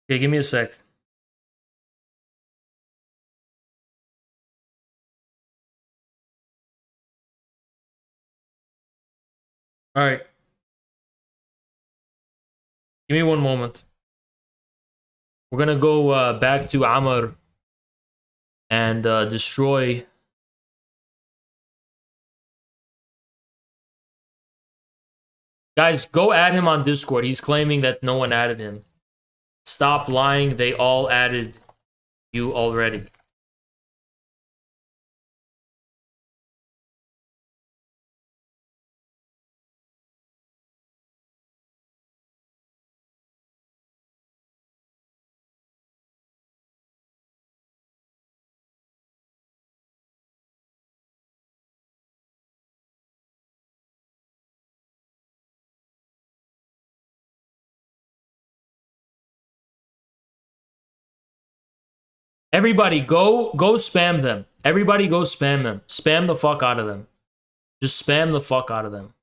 Okay, give me a sec. All right. Give me one moment. We're gonna go back to Amr and destroy. Guys, go add him on Discord. He's claiming that no one added him. Stop lying. They all added you already. Everybody, go spam them. Everybody go spam them. Spam the fuck out of them. Just spam the fuck out of them.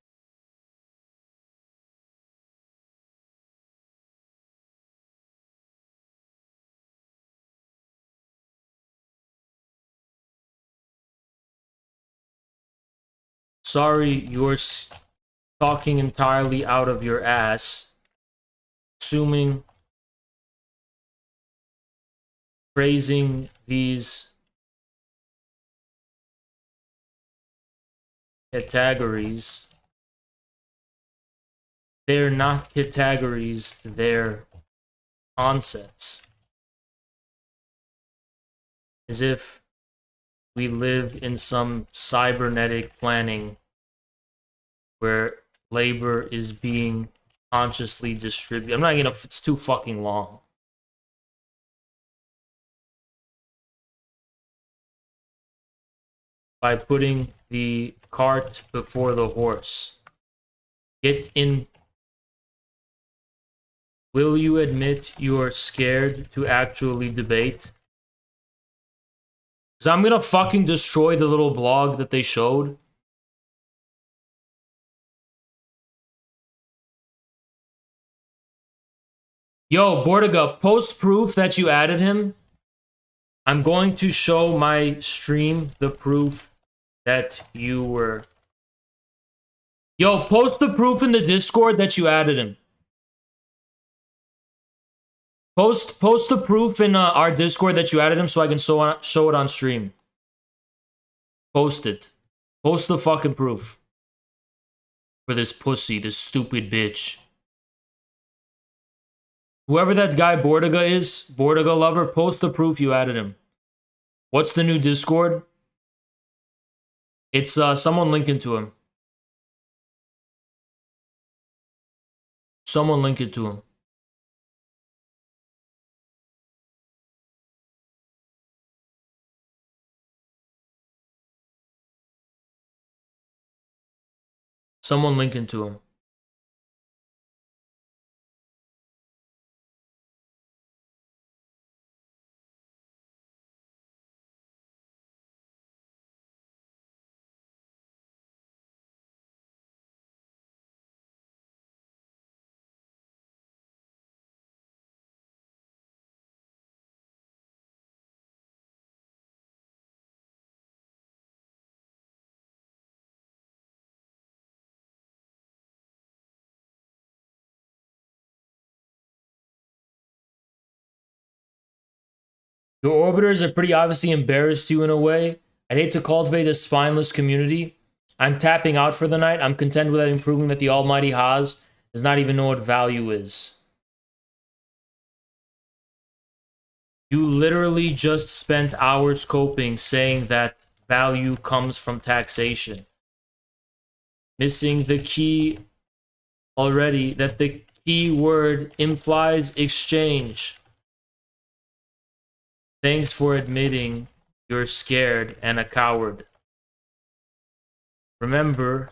Sorry, you're talking entirely out of your ass. Assuming, praising these categories. They're not categories, they're concepts. As if we live in some cybernetic planning where labor is being consciously distributed. I'm not gonna, it's too fucking long. By putting the cart before the horse. Get in. Will you admit you are scared to actually debate? Because I'm gonna fucking destroy the little blog that they showed. Yo, Bordiga, post proof that you added him. I'm going to show my stream the proof that you were. Yo, post the proof in the Discord that you added him. Post the proof in our Discord that you added him so I can show it on stream. Post it. Post the fucking proof. For this pussy, this stupid bitch. Whoever that guy Bordiga is, Bordiga lover, post the proof you added him. What's the new Discord? It's someone linking to him. Someone link it to him. Someone link it to him. Your orbiters are pretty obviously embarrassed you in a way. I'd hate to cultivate this spineless community. I'm tapping out for the night. I'm content with having proven that the almighty Haas does not even know what value is. You literally just spent hours coping saying that value comes from taxation. Missing the key already, that the key word implies exchange. Thanks for admitting you're scared and a coward. Remember,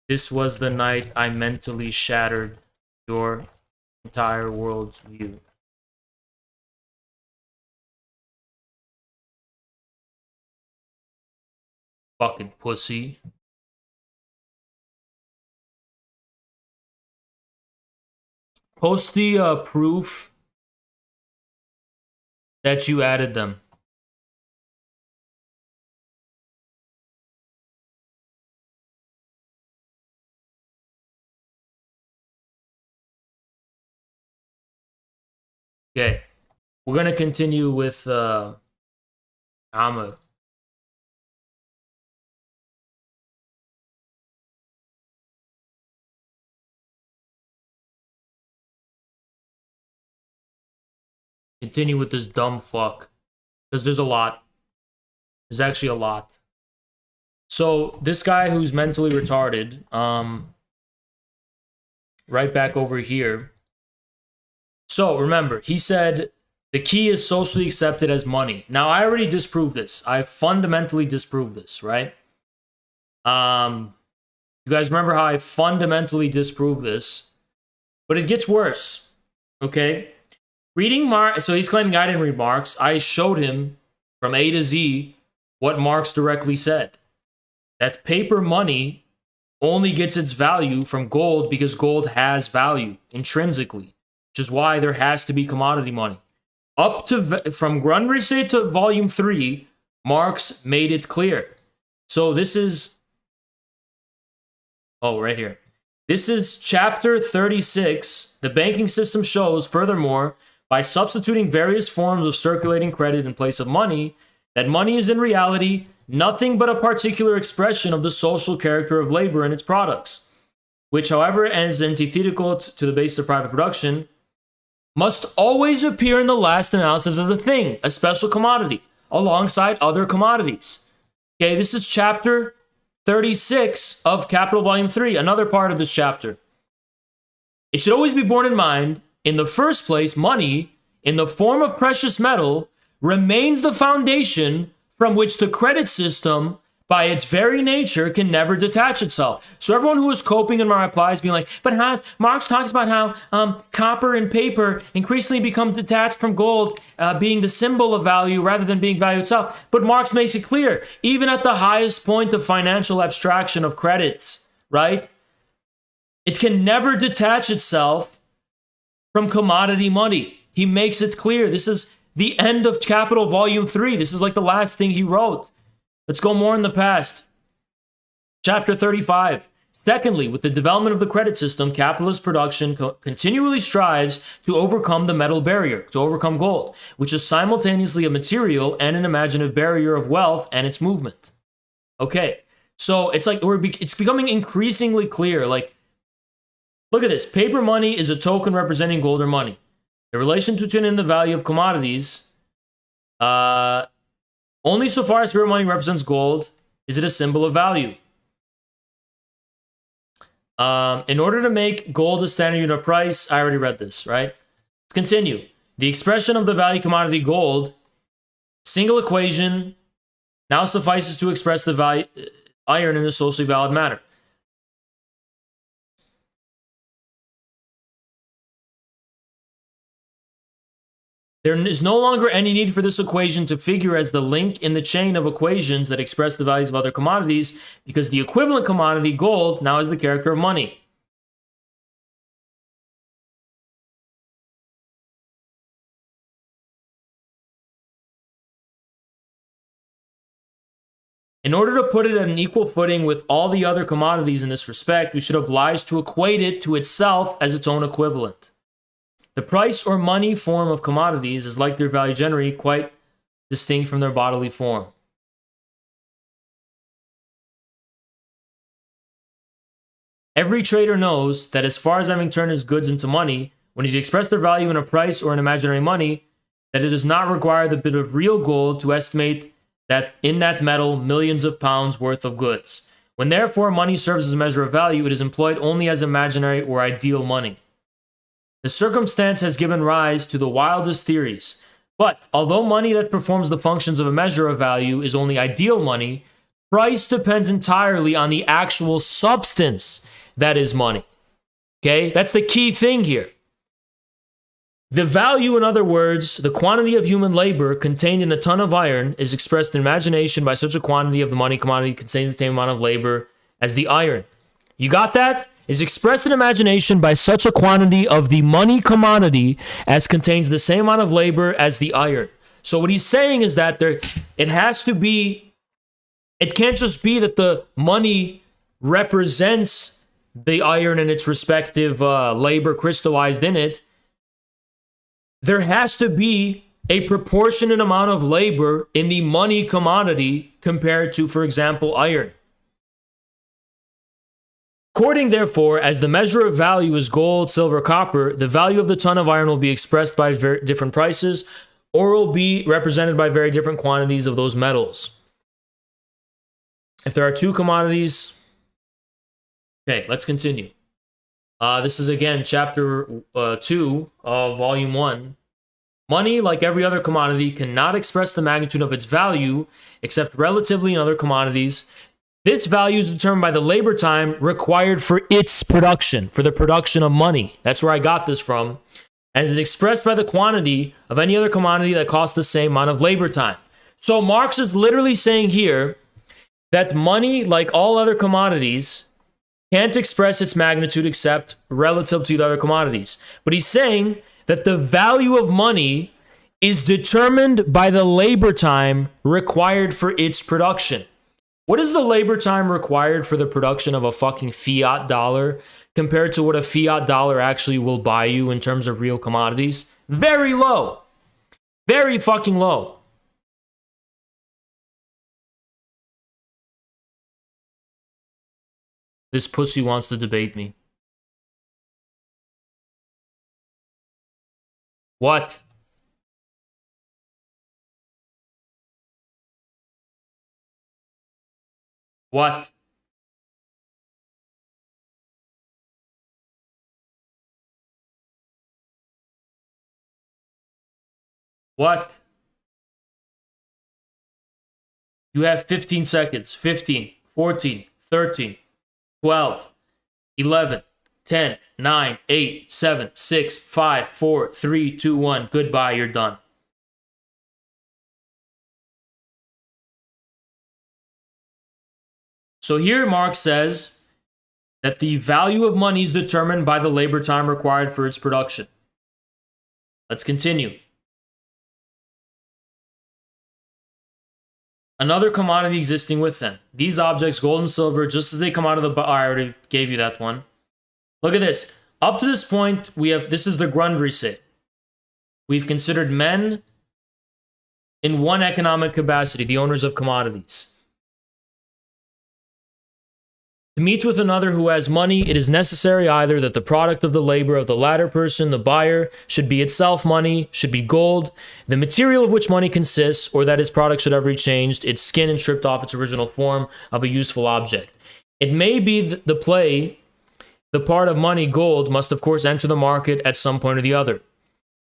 this was the night I mentally shattered your entire world's view. Fucking pussy. Post the proof that you added them. Okay, we're gonna continue with Ahmed. Continue with this dumb fuck. Because there's a lot. There's actually a lot. So, this guy who's mentally retarded, right back over here. So, remember, he said the key is socially accepted as money. Now, I already disproved this. I fundamentally disproved this, right? You guys remember how I fundamentally disproved this? But it gets worse, okay? Reading Marx, so he's claiming I didn't read Marx. I showed him from A to Z what Marx directly said. That paper money only gets its value from gold because gold has value intrinsically, which is why there has to be commodity money. Up to, from Grundrisse to volume 3, Marx made it clear. So this is, oh, right here. This is chapter 36. The banking system shows, furthermore, by substituting various forms of circulating credit in place of money, that money is in reality nothing but a particular expression of the social character of labor and its products, which, however, is antithetical to the basis of private production, must always appear in the last analysis of the thing, a special commodity, alongside other commodities. Okay, this is chapter 36 of Capital Volume 3, another part of this chapter. It should always be borne in mind, in the first place, money, in the form of precious metal, remains the foundation from which the credit system, by its very nature, can never detach itself. So everyone who was coping in my replies being like, but Marx talks about how copper and paper increasingly become detached from gold, being the symbol of value rather than being value itself. But Marx makes it clear, even at the highest point of financial abstraction of credits, right? It can never detach itself from commodity money. He makes it clear. This is the end of Capital Volume 3. This is like the last thing he wrote. Let's go more in the past. Chapter 35. Secondly, with the development of the credit system, capitalist production continually strives to overcome the metal barrier, to overcome gold, which is simultaneously a material and an imaginative barrier of wealth and its movement. Okay, so it's like it's becoming increasingly clear. Like, look at this. Paper money is a token representing gold or money. The relation between the value of commodities, only so far as paper money represents gold, is it a symbol of value. In order to make gold a standard unit of price, I already read this, right? Let's continue. The expression of the value commodity gold, single equation, now suffices to express the value iron in a socially valid manner. There is no longer any need for this equation to figure as the link in the chain of equations that express the values of other commodities, because the equivalent commodity, gold, now has the character of money. In order to put it at an equal footing with all the other commodities in this respect, we should oblige to equate it to itself as its own equivalent. The price or money form of commodities is, like their value generally, quite distinct from their bodily form. Every trader knows that as far as having turned his goods into money, when he's expressed their value in a price or in imaginary money, that it does not require the bit of real gold to estimate that in that metal millions of pounds worth of goods. When therefore money serves as a measure of value, it is employed only as imaginary or ideal money. The circumstance has given rise to the wildest theories. But although money that performs the functions of a measure of value is only ideal money, price depends entirely on the actual substance that is money. Okay? That's the key thing here. The value, in other words, the quantity of human labor contained in a ton of iron is expressed in imagination by such a quantity of the money commodity contains the same amount of labor as the iron. You got that? Is expressed in imagination by such a quantity of the money commodity as contains the same amount of labor as the iron. So what he's saying is that it can't just be that the money represents the iron and its respective labor crystallized in it. There has to be a proportionate amount of labor in the money commodity compared to, for example, iron. According, therefore, as the measure of value is gold, silver, copper, the value of the ton of iron will be expressed by different prices or will be represented by very different quantities of those metals. If there are two commodities... Okay, let's continue. This is, again, chapter 2 of volume 1. Money, like every other commodity, cannot express the magnitude of its value except relatively in other commodities. This value is determined by the labor time required for its production, for the production of money. That's where I got this from. And it's expressed by the quantity of any other commodity that costs the same amount of labor time. So Marx is literally saying here that money, like all other commodities, can't express its magnitude except relative to the other commodities. But he's saying that the value of money is determined by the labor time required for its production. What is the labor time required for the production of a fucking fiat dollar compared to what a fiat dollar actually will buy you in terms of real commodities? Very low. Very fucking low. This pussy wants to debate me. What? What? What? You have 15 seconds. 15, 14, 13, 12, 11, 10, 9, 8, 7, 6, 5, 4, 3, 2, 1. Goodbye, you're done. So here Marx says that the value of money is determined by the labor time required for its production. Let's continue. Another commodity existing with them. These objects, gold and silver, just as they come out of the... I already gave you that one. Look at this. Up to this point, this is the Grundrisse. We've considered men in one economic capacity, the owners of commodities. To meet with another who has money, it is necessary either that the product of the labor of the latter person, the buyer, should be itself money, should be gold, the material of which money consists, or that its product should have rechanged its skin and stripped off its original form of a useful object. It may be the part of money, gold, must of course enter the market at some point or the other.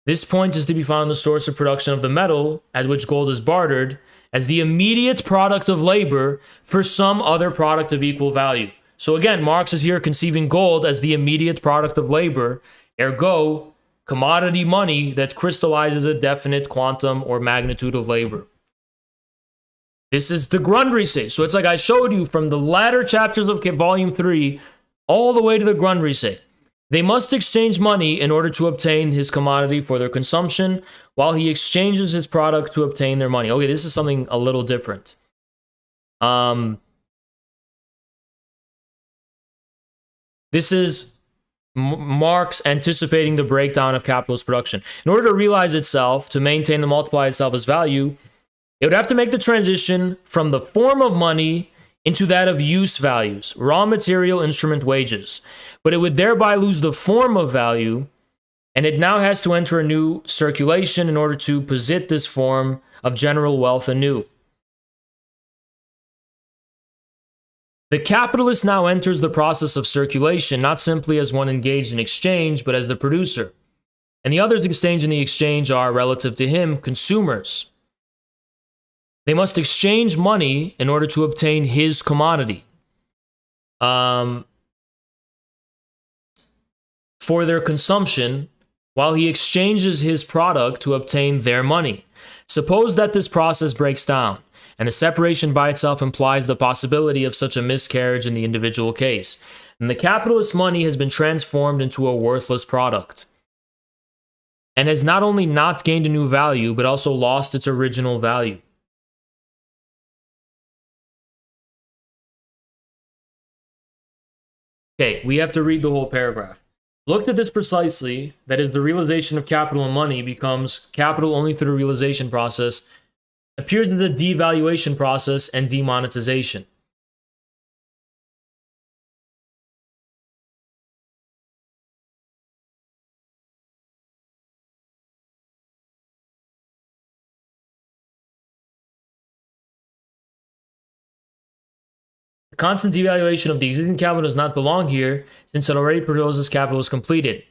This point is to be found in the source of production of the metal at which gold is bartered, as the immediate product of labor for some other product of equal value. So again, Marx is here conceiving gold as the immediate product of labor, ergo, commodity money that crystallizes a definite quantum or magnitude of labor. This is the Grundrisse. So it's like I showed you from the latter chapters of volume 3 all the way to the Grundrisse. They must exchange money in order to obtain his commodity for their consumption, while he exchanges his product to obtain their money. Okay, this is something a little different. This is Marx anticipating the breakdown of capitalist production. In order to realize itself, to maintain and multiply itself as value, It would have to make the transition from the form of money into that of use values, raw material, instrument, wages. But it would thereby lose the form of value, and it now has to enter a new circulation in order to posit this form of general wealth anew. The capitalist now enters the process of circulation not simply as one engaged in exchange, but as the producer. And the others exchanged in the exchange are, relative to him, consumers. They must exchange money in order to obtain his commodity. For their consumption, while he exchanges his product to obtain their money. Suppose that this process breaks down, and the separation by itself implies the possibility of such a miscarriage in the individual case. And the capitalist money has been transformed into a worthless product, and has not only not gained a new value, but also lost its original value. Okay, we have to read the whole paragraph. Looked at this precisely, that is, the realization of capital and money becomes capital only through the realization process, appears as a devaluation process and demonetization. The constant devaluation of the existing capital does not belong here, since it already proposes capital is completed.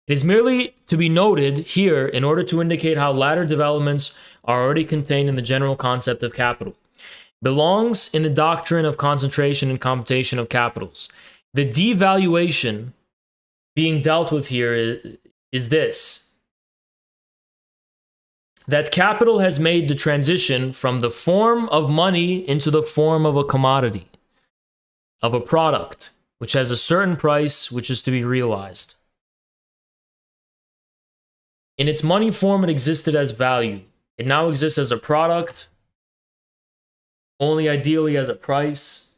It is merely to be noted here in order to indicate how latter developments are already contained in the general concept of capital. It belongs in the doctrine of concentration and computation of capitals. The devaluation being dealt with here is this: that capital has made the transition from the form of money into the form of a commodity, of a product, which has a certain price which is to be realized. In its money form, it existed as value. It now exists as a product, only ideally as a price,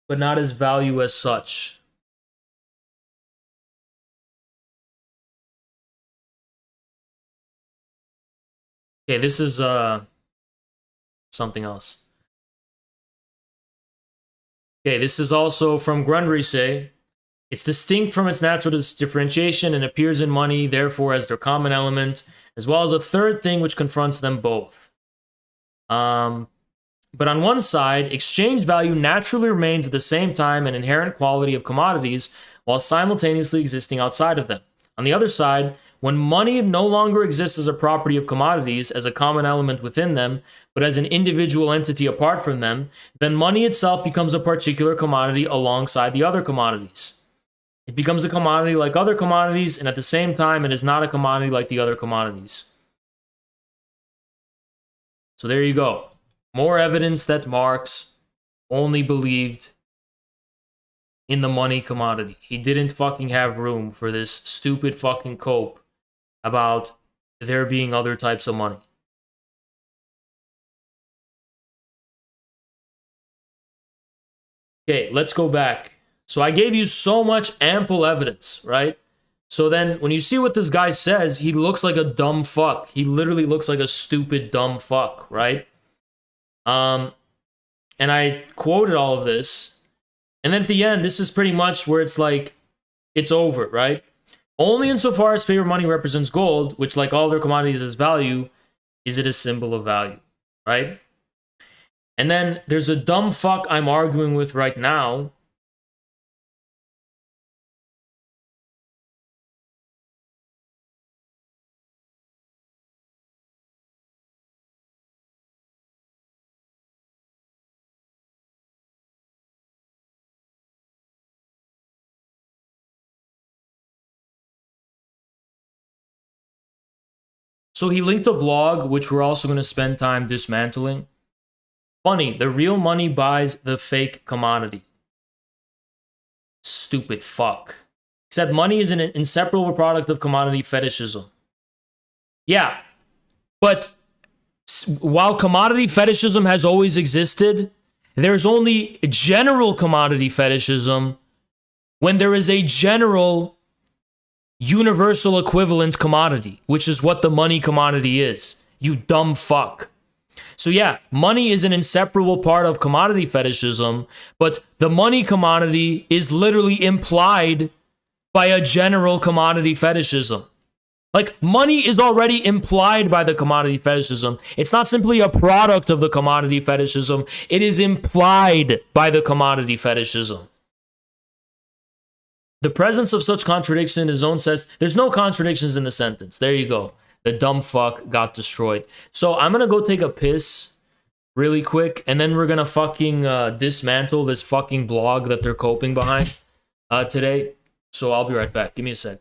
but not as value as such. Okay, this is something else. Okay, this is also from Grundrisse. It's distinct from its natural differentiation and appears in money, therefore, as their common element, as well as a third thing which confronts them both. But on one side, exchange value naturally remains at the same time an inherent quality of commodities, while simultaneously existing outside of them. On the other side, when money no longer exists as a property of commodities, as a common element within them, but as an individual entity apart from them, then money itself becomes a particular commodity alongside the other commodities. It becomes a commodity like other commodities, and at the same time, it is not a commodity like the other commodities. So there you go. More evidence that Marx only believed in the money commodity. He didn't fucking have room for this stupid fucking cope about there being other types of money. Okay, let's go back. So I gave you so much ample evidence, right? So then when you see what this guy says, he looks like a dumb fuck. He literally looks like a stupid dumb fuck, right? And I quoted all of this. And then at the end, this is pretty much where it's like, it's over, right? Only insofar as paper money represents gold, which like all other commodities has value, is it a symbol of value, right? And then there's a dumb fuck I'm arguing with right now. So he linked a blog, which we're also going to spend time dismantling. Funny, the real money buys the fake commodity. Stupid fuck. Except money is an inseparable product of commodity fetishism. Yeah, but while commodity fetishism has always existed, there's only general commodity fetishism when there is a general universal equivalent commodity, which is what the money commodity is. You dumb fuck. So yeah, money is an inseparable part of commodity fetishism, but the money commodity is literally implied by a general commodity fetishism. Like, money is already implied by the commodity fetishism. It's not simply a product of the commodity fetishism. It is implied by the commodity fetishism. The presence of such contradiction in his own says, there's no contradictions in the sentence. There you go. The dumb fuck got destroyed. So I'm going to go take a piss really quick, and then we're going to fucking dismantle this fucking blog that they're coping behind today. So I'll be right back. Give me a sec.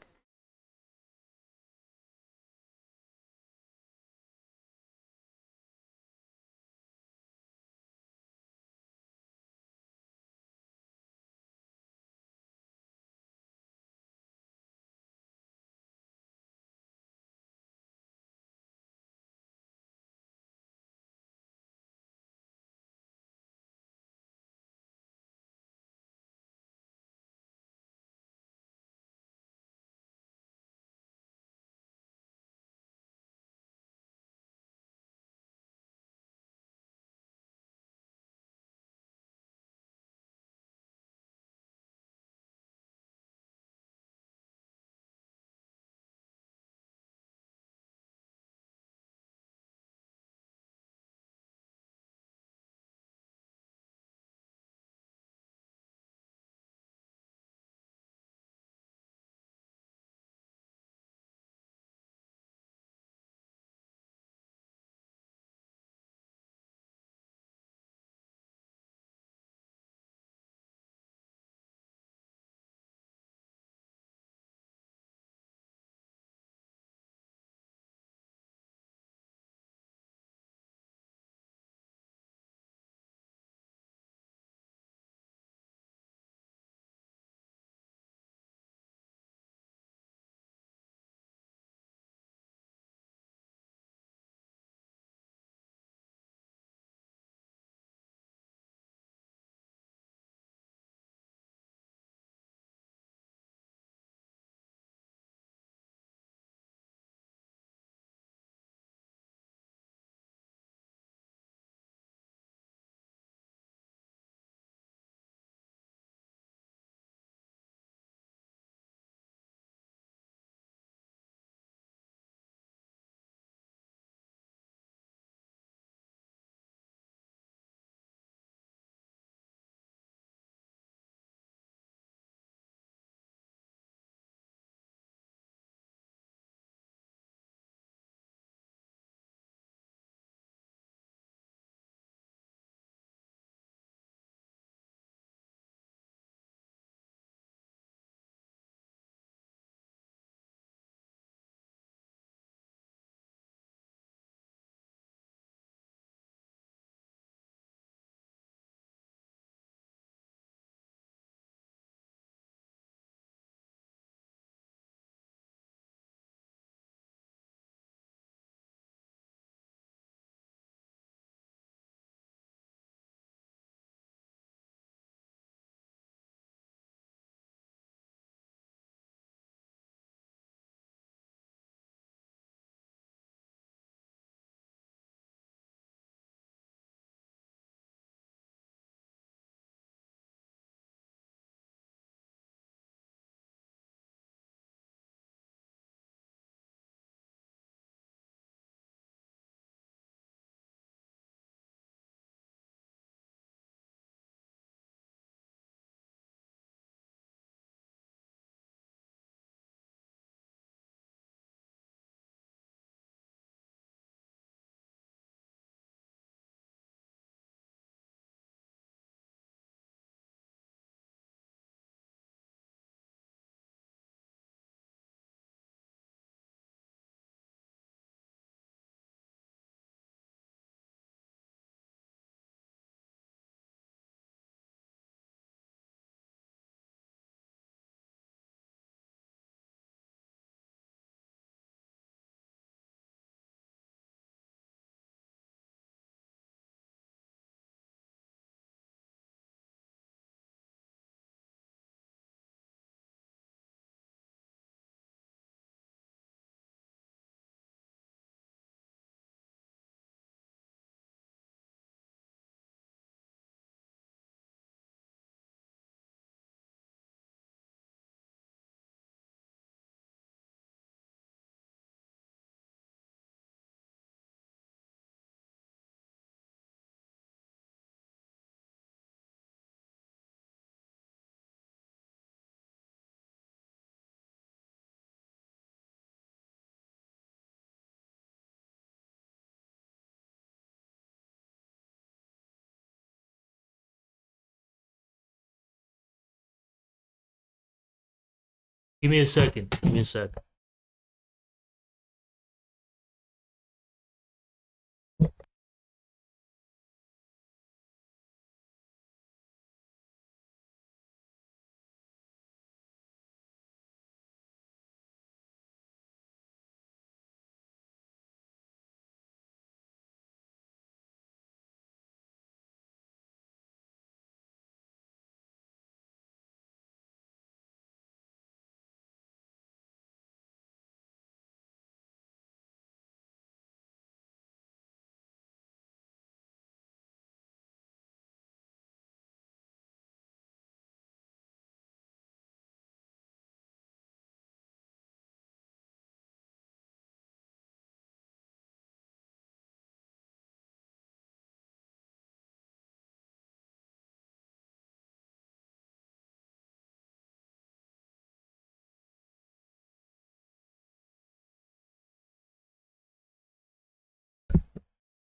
Give me a second. Give me a sec.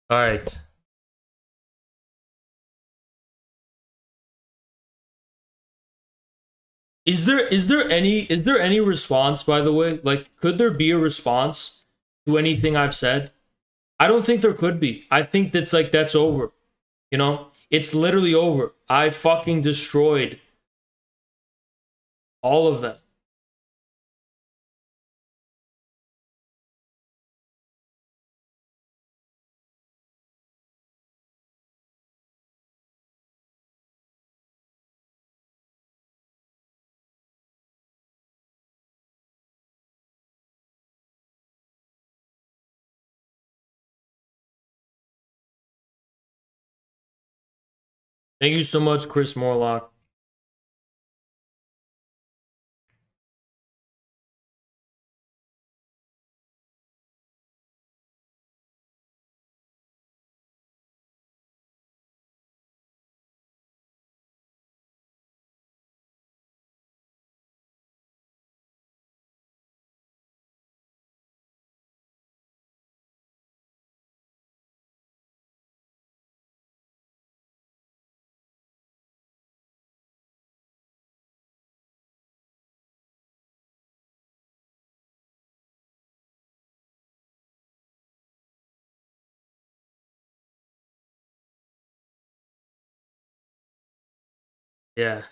All right. Is there any response, by the way? Like, could there be a response to anything I've said? I don't think there could be. I think that's over. You know? It's literally over. I fucking destroyed all of them. Thank you so much, Chris Morlock. Yeah.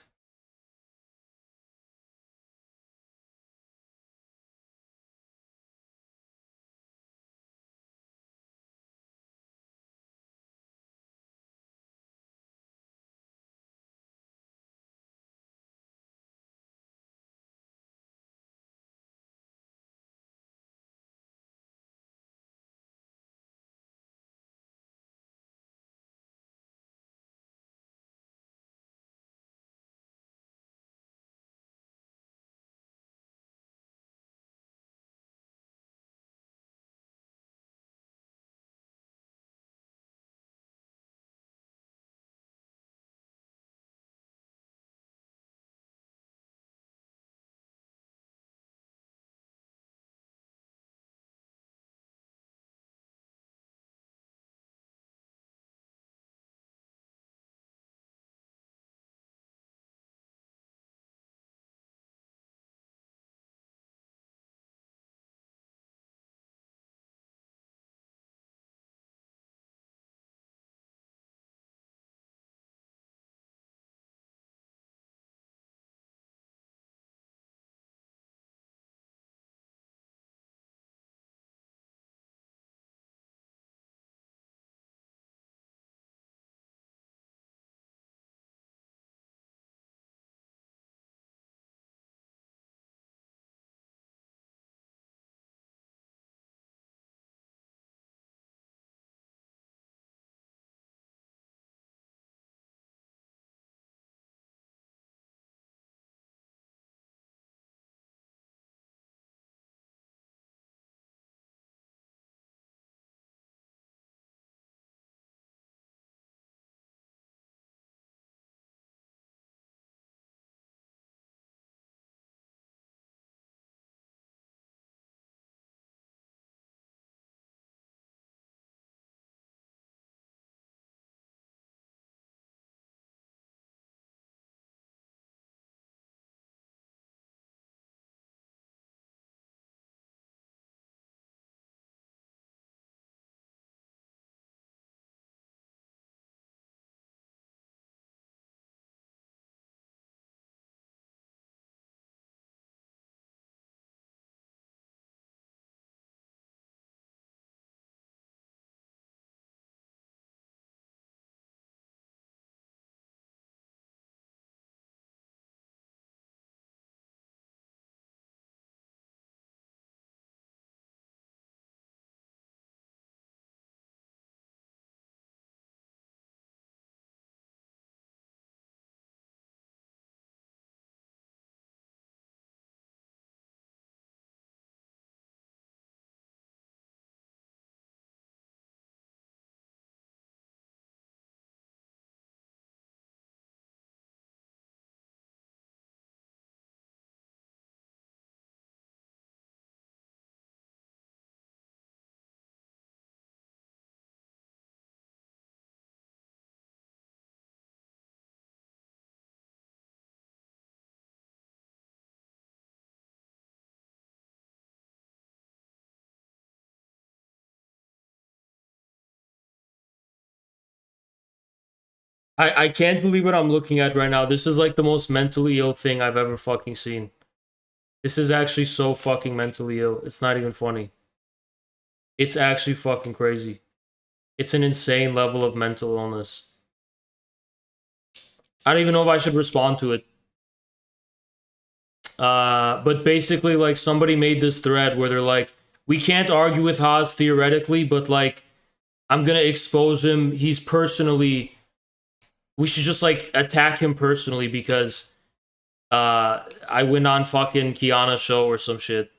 I can't believe what I'm looking at right now. This is like the most mentally ill thing I've ever fucking seen. This is actually so fucking mentally ill. It's not even funny. It's actually fucking crazy. It's an insane level of mental illness. I don't even know if I should respond to it. But basically, like, somebody made this thread where they're like, we can't argue with Haas theoretically, but like, I'm gonna expose him. He's personally, we should just like attack him personally because I went on fucking Kiana's show or some shit.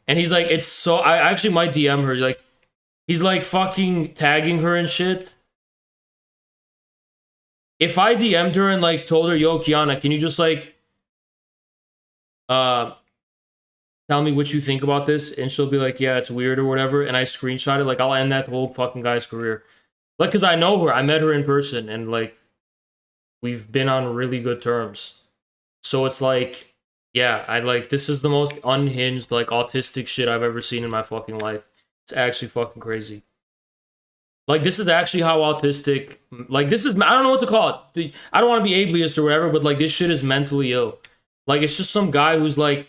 And he's like, it's so, I actually might DM her, like, he's like fucking tagging her and shit. If I DM'd her and like told her, yo, Kiana, can you just like tell me what you think about this? And she'll be like, yeah, it's weird or whatever. And I screenshot it, like, I'll end that whole fucking guy's career. Like, cause I know her, I met her in person, and like, we've been on really good terms. So it's like, yeah, I like, this is the most unhinged, like, autistic shit I've ever seen in my fucking life. It's actually fucking crazy. Like, this is actually how autistic, like, this is, I don't know what to call it. I don't want to be ableist or whatever, but like, this shit is mentally ill. Like, it's just some guy who's like,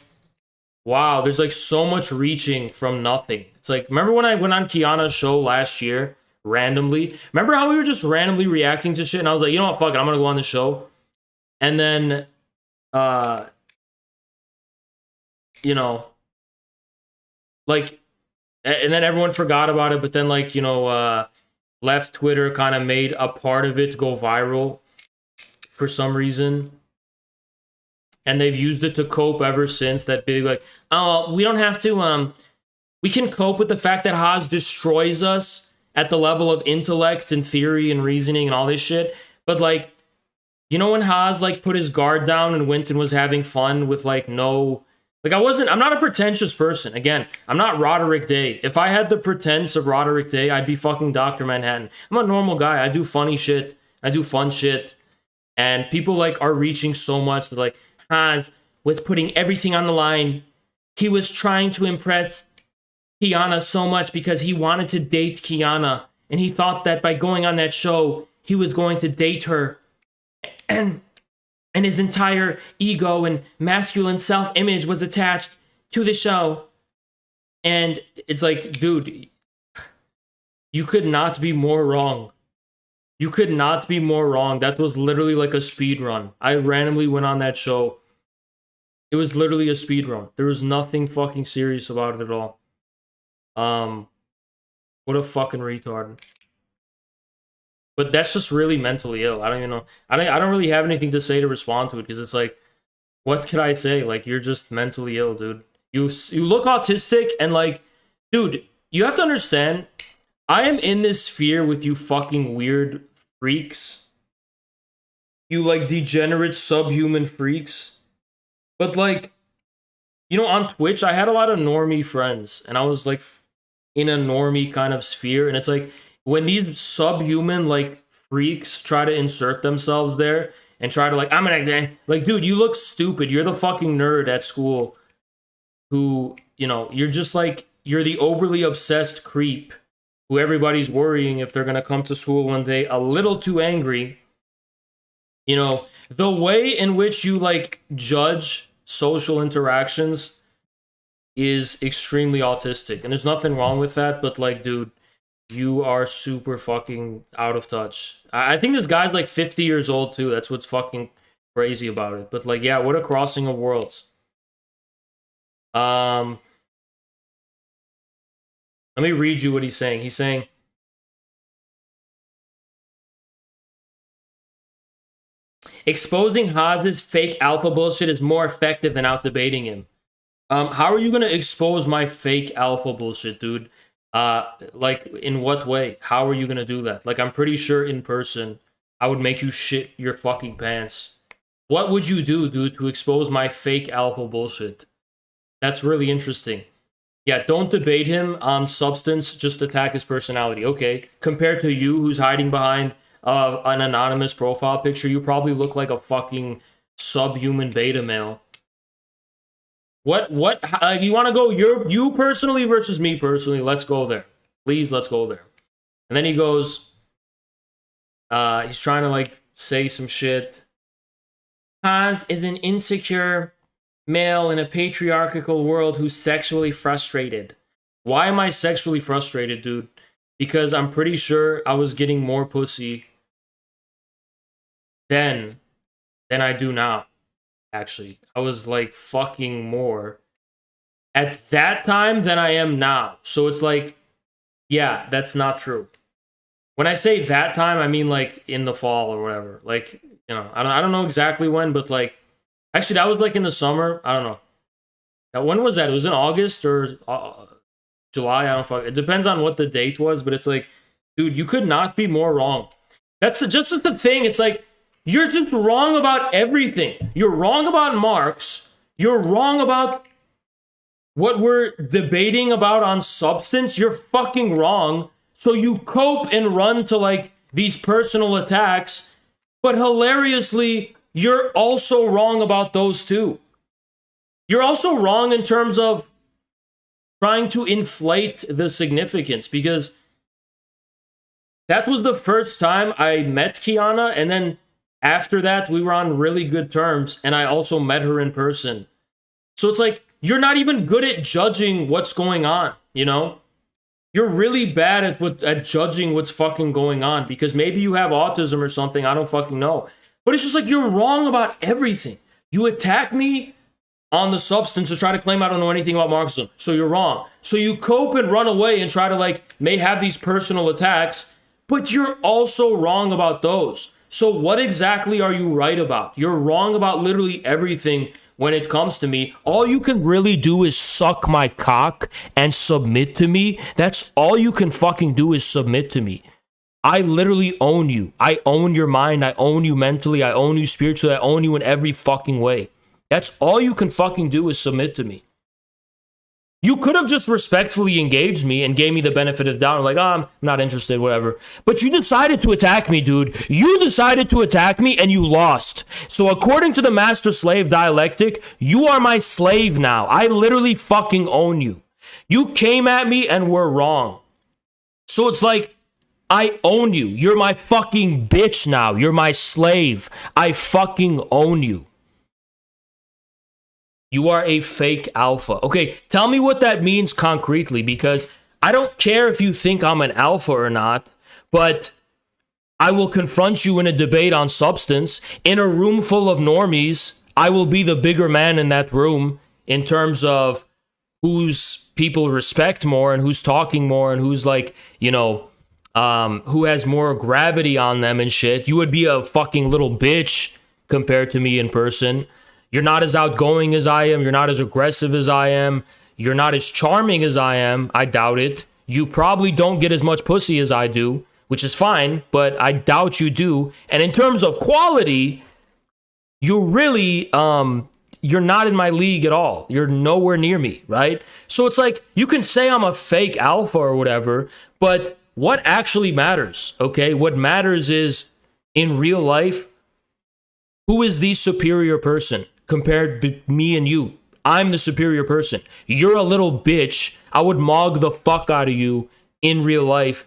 wow, there's like so much reaching from nothing. It's like, remember when I went on Kiana's show last year, randomly? Remember how we were just randomly reacting to shit? And I was like, you know what, fuck it, I'm gonna go on the show. And then, you know, like, and then everyone forgot about it, but then, like, you know, left Twitter kind of made a part of it go viral for some reason. And they've used it to cope ever since. That big, like, oh, we don't have to, we can cope with the fact that Haas destroys us at the level of intellect and theory and reasoning and all this shit. But, like, you know when Haas, like, put his guard down and went and was having fun with, like, no... Like, I'm not a pretentious person. Again, I'm not Roderick Day. If I had the pretense of Roderick Day, I'd be fucking Dr. Manhattan. I'm a normal guy. I do funny shit. I do fun shit. And people, like, are reaching so much. They're like, Haas was putting everything on the line. He was trying to impress Kiana so much because he wanted to date Kiana. And he thought that by going on that show, he was going to date her. And his entire ego and masculine self-image was attached to the show. And it's like, dude, you could not be more wrong. You could not be more wrong. That was literally like a speed run. I randomly went on that show. It was literally a speed run. There was nothing fucking serious about it at all. What a fucking retard. But that's just really mentally ill. I don't even know. I don't really have anything to say to respond to it, because it's like, what could I say? Like, you're just mentally ill, dude. You look autistic, and like, dude, you have to understand, I am in this sphere with you fucking weird freaks. You like degenerate subhuman freaks. But like, you know, on Twitch, I had a lot of normie friends, and I was like in a normie kind of sphere, and it's like, when these subhuman, like, freaks try to insert themselves there and try to, like, I'm gonna, like, dude, you look stupid. You're the fucking nerd at school who, you know, you're just like, you're the overly obsessed creep who everybody's worrying if they're gonna come to school one day a little too angry. You know, the way in which you, like, judge social interactions is extremely autistic. And there's nothing wrong with that, but, like, dude, you are super fucking out of touch. I think this guy's like 50 years old too. That's what's fucking crazy about it. But like, yeah, what a crossing of worlds. Let me read you what he's saying. He's saying, exposing Haas's fake alpha bullshit is more effective than out-debating him. How are you gonna expose my fake alpha bullshit, dude? Like, in what way? How are you gonna do that? Like, I'm pretty sure in person, I would make you shit your fucking pants. What would you do, dude, to expose my fake alpha bullshit? That's really interesting. Yeah, don't debate him on substance, just attack his personality. Okay, compared to you, who's hiding behind an anonymous profile picture, you probably look like a fucking subhuman beta male. What, you want to go, you personally versus me personally, let's go there. Please, let's go there. And then he goes, he's trying to, like, say some shit. Hans is an insecure male in a patriarchal world who's sexually frustrated. Why am I sexually frustrated, dude? Because I'm pretty sure I was getting more pussy then than I do now. Actually, I was like fucking more at that time than I am now. So it's like, yeah, that's not true. When I say that time, I mean like in the fall or whatever. Like, you know, I don't know exactly when, but like, actually that was like in the summer. I don't know. Now, when was that? It was in August or July. I don't fuck. It depends on what the date was, but it's like, dude, you could not be more wrong. That's just the thing. It's like, you're just wrong about everything. You're wrong about Marx. You're wrong about what we're debating about on substance. You're fucking wrong. So you cope and run to like these personal attacks. But hilariously, you're also wrong about those too. You're also wrong in terms of trying to inflate the significance, because that was the first time I met Kiana, and then after that, we were on really good terms, and I also met her in person. So it's like, you're not even good at judging what's going on, you know? You're really bad at judging what's fucking going on, because maybe you have autism or something, I don't fucking know. But it's just like, you're wrong about everything. You attack me on the substance to try to claim I don't know anything about Marxism, so you're wrong. So you cope and run away and try to like, may have these personal attacks, but you're also wrong about those. So what exactly are you right about? You're wrong about literally everything when it comes to me. All you can really do is suck my cock and submit to me. That's all you can fucking do, is submit to me. I literally own you. I own your mind. I own you mentally. I own you spiritually. I own you in every fucking way. That's all you can fucking do, is submit to me. You could have just respectfully engaged me and gave me the benefit of the doubt. Like, oh, I'm not interested, whatever. But you decided to attack me, dude. You decided to attack me and you lost. So according to the master-slave dialectic, you are my slave now. I literally fucking own you. You came at me and were wrong. So it's like, I own you. You're my fucking bitch now. You're my slave. I fucking own you. You are a fake alpha. Okay, tell me what that means concretely, because I don't care if you think I'm an alpha or not, but I will confront you in a debate on substance. In a room full of normies, I will be the bigger man in that room in terms of whose people respect more and who's talking more and who's like, you know, who has more gravity on them and shit. You would be a fucking little bitch compared to me in person. You're not as outgoing as I am. You're not as aggressive as I am. You're not as charming as I am. I doubt it. You probably don't get as much pussy as I do, which is fine, but I doubt you do. And in terms of quality, you really, you're not in my league at all. You're nowhere near me, right? So it's like, you can say I'm a fake alpha or whatever, but what actually matters, okay? What matters is, in real life, who is the superior person compared to me and you? I'm the superior person. You're a little bitch. I would mog the fuck out of you in real life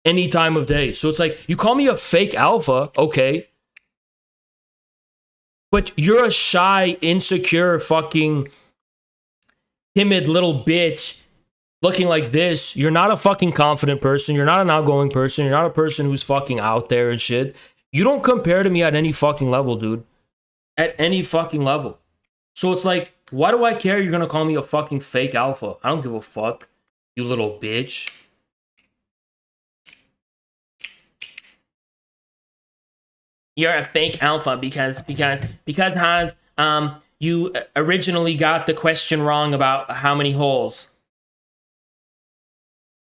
any time of day. So it's like, you call me a fake alpha, okay, but you're a shy, insecure, fucking timid little bitch looking like this. You're not a fucking confident person. You're not an outgoing person. You're not a person who's fucking out there and shit. You don't compare to me at any fucking level, dude. At any fucking level. So it's like, why do I care you're gonna call me a fucking fake alpha? I don't give a fuck, you little bitch. You're a fake alpha because Hans, you originally got the question wrong about how many holes.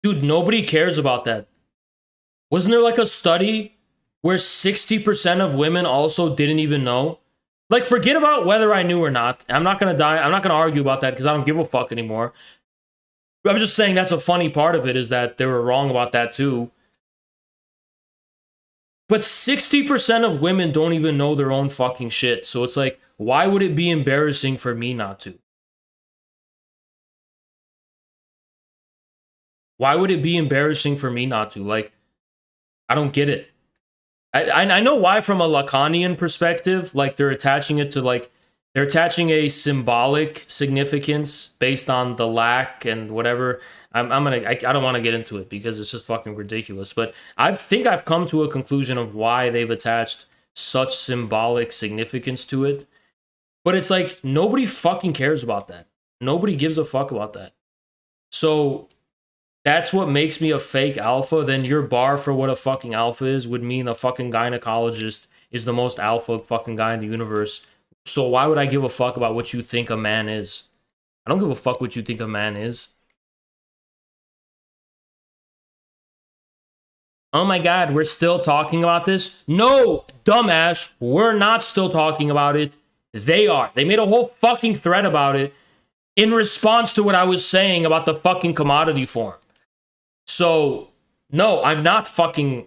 Dude, nobody cares about that. Wasn't there like a study where 60% of women also didn't even know? Like, forget about whether I knew or not. I'm not gonna argue about that because I don't give a fuck anymore. I'm just saying that's a funny part of it, is that they were wrong about that too. But 60% of women don't even know their own fucking shit. So it's like, why would it be embarrassing for me not to? Why would it be embarrassing for me not to? Like, I don't get it. I know why from a Lacanian perspective, like they're attaching it to like they're attaching a symbolic significance based on the lack and whatever. I don't want to get into it because it's just fucking ridiculous. But I think I've come to a conclusion of why they've attached such symbolic significance to it. But it's like nobody fucking cares about that. Nobody gives a fuck about that. So that's what makes me a fake alpha. Then your bar for what a fucking alpha is would mean a fucking gynecologist is the most alpha fucking guy in the universe. So why would I give a fuck about what you think a man is? I don't give a fuck what you think a man is. Oh my god, we're still talking about this? No, dumbass, we're not still talking about it. They are. They made a whole fucking thread about it in response to what I was saying about the fucking commodity form. So, no, I'm not fucking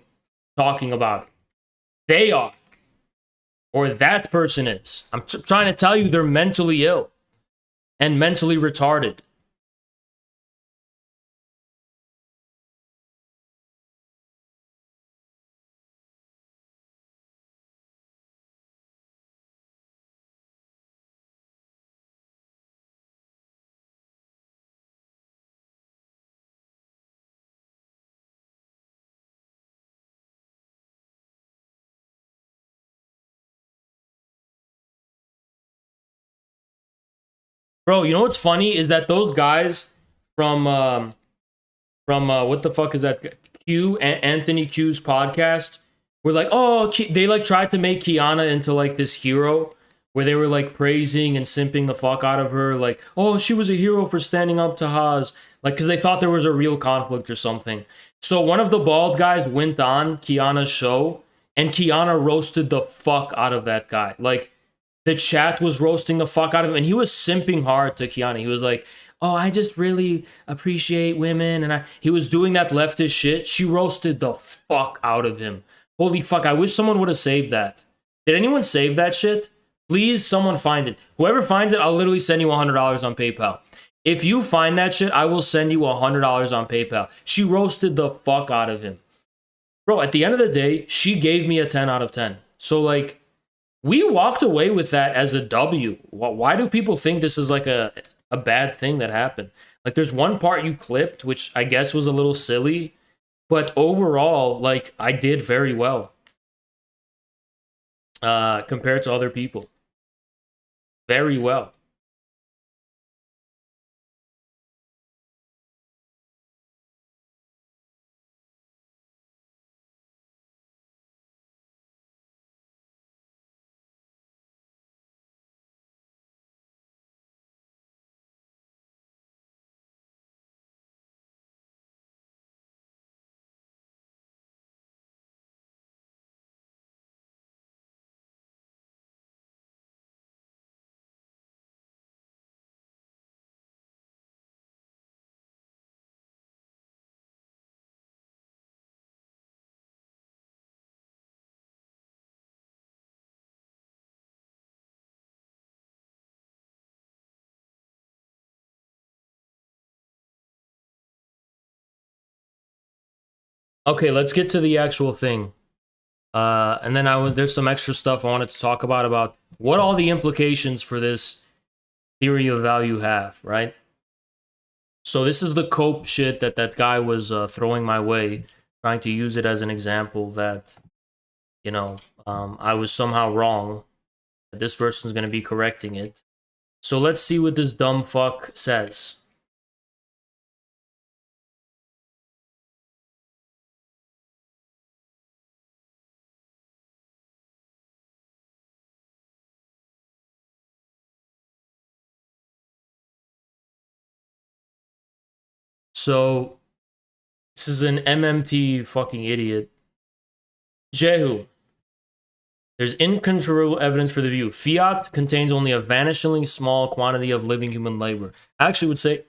talking about it. They are. Or that person is. I'm trying to tell you they're mentally ill and mentally retarded. Bro, you know what's funny is that those guys from what the fuck is that? Anthony Q's podcast were like, oh, they like tried to make Kiana into like this hero where they were like praising and simping the fuck out of her, like, oh, she was a hero for standing up to Haas, like, because they thought there was a real conflict or something. So one of the bald guys went on Kiana's show and Kiana roasted the fuck out of that guy. Like, the chat was roasting the fuck out of him, and he was simping hard to Kiana. He was like, oh, I just really appreciate women, and he was doing that leftist shit. She roasted the fuck out of him. Holy fuck, I wish someone would have saved that. Did anyone save that shit? Please, someone find it. Whoever finds it, I'll literally send you $100 on PayPal. If you find that shit, I will send you $100 on PayPal. She roasted the fuck out of him. Bro, at the end of the day, she gave me a 10 out of 10. So, like, we walked away with that as a W. Why do people think this is like a bad thing that happened? Like, there's one part you clipped, which I guess was a little silly, but overall, like, I did very well compared to other people. Very well. Okay, let's get to the actual thing. And then there's some extra stuff I wanted to talk about what all the implications for this theory of value have, right? So this is the cope shit that guy was throwing my way, trying to use it as an example that, you know, I was somehow wrong. That this person's going to be correcting it. So let's see what this dumb fuck says. So, this is an MMT fucking idiot. Jehu. There's incontrovertible evidence for the view. Fiat contains only a vanishingly small quantity of living human labor. I actually would say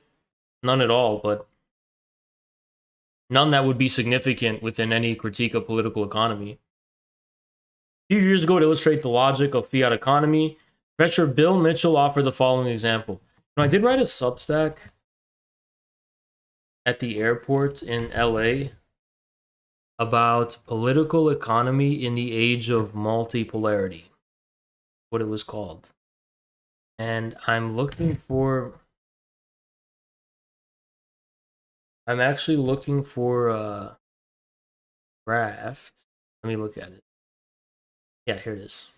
none at all, but none that would be significant within any critique of political economy. A few years ago, to illustrate the logic of fiat economy, Professor Bill Mitchell offered the following example. Now, I did write a Substack at the airport in LA about political economy in the age of multipolarity, what it was called. And I'm actually looking for a draft. Let me look at it. Yeah, here it is.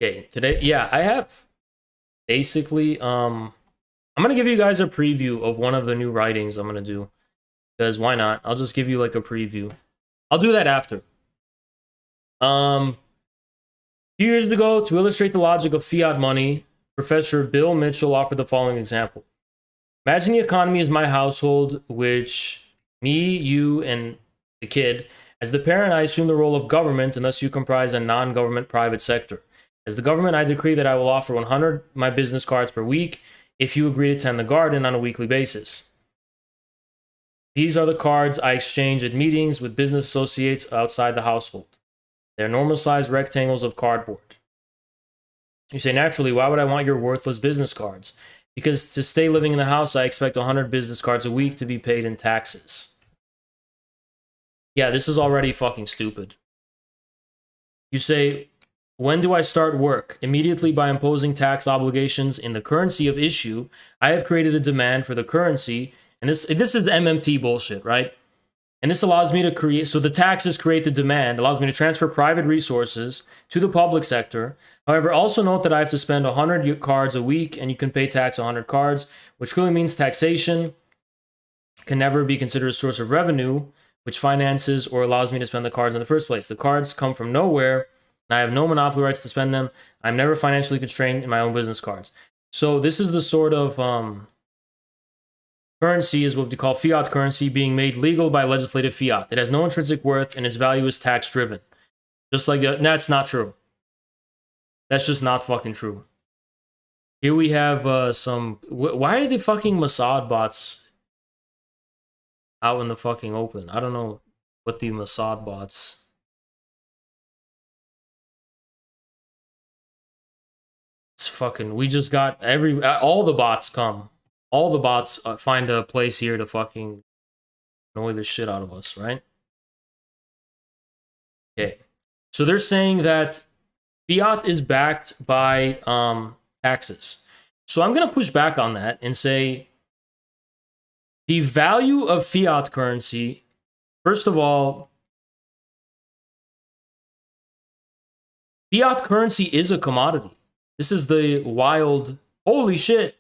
Okay, today, yeah, I have basically, I'm going to give you guys a preview of one of the new writings I'm going to do. Because why not? I'll just give you like a preview. I'll do that after. A few years ago, to illustrate the logic of fiat money, Professor Bill Mitchell offered the following example. Imagine the economy is my household, which me, you, and the kid. As the parent, I assume the role of government, and thus you comprise a non-government private sector. As the government, I decree that I will offer 100 my business cards per week if you agree to tend the garden on a weekly basis. These are the cards I exchange at meetings with business associates outside the household. They're normal-sized rectangles of cardboard. You say, naturally, why would I want your worthless business cards? Because to stay living in the house, I expect 100 business cards a week to be paid in taxes. Yeah, this is already fucking stupid. You say, when do I start work? Immediately by imposing tax obligations in the currency of issue. I have created a demand for the currency. And this is MMT bullshit, right? And this allows me to create, so the taxes create the demand, allows me to transfer private resources to the public sector. However, also note that I have to spend 100 cards a week, and you can pay tax on 100 cards, which clearly means taxation can never be considered a source of revenue, which finances or allows me to spend the cards in the first place. The cards come from nowhere, and I have no monopoly rights to spend them. I'm never financially constrained in my own business cards. So this is the sort of currency is what we call fiat currency being made legal by legislative fiat. It has no intrinsic worth and its value is tax driven. Just like that. That's not true. That's just not fucking true. Here we have some. Why are the fucking Mossad bots out in the fucking open? I don't know what the Mossad bots. It's fucking. We just got all the bots come. All the bots find a place here to fucking annoy the shit out of us, right? Okay. So they're saying that fiat is backed by taxes. So I'm going to push back on that and say the value of fiat currency, first of all, fiat currency is a commodity. This is the wild, holy shit,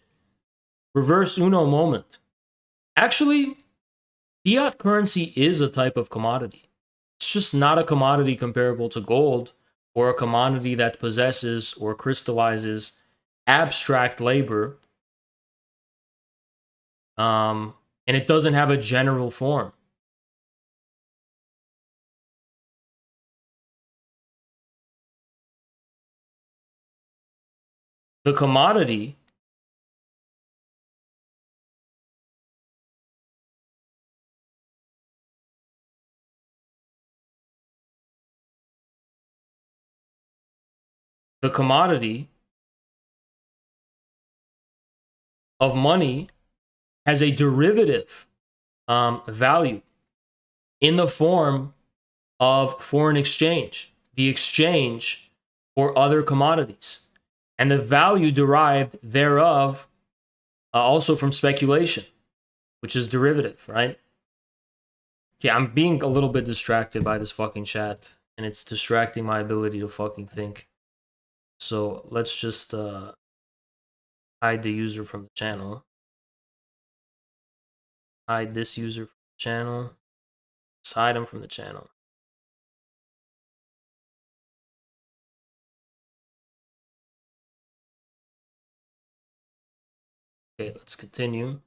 reverse Uno moment. Actually, fiat currency is a type of commodity. It's just not a commodity comparable to gold or a commodity that possesses or crystallizes abstract labor. And it doesn't have a general form. The commodity of money has a derivative value in the form of foreign exchange, the exchange for other commodities, and the value derived thereof also from speculation, which is derivative, right? Okay, I'm being a little bit distracted by this fucking chat, and it's distracting my ability to fucking think. So let's just hide the user from the channel. Hide this user from the channel. Just hide him from the channel. Okay, let's continue.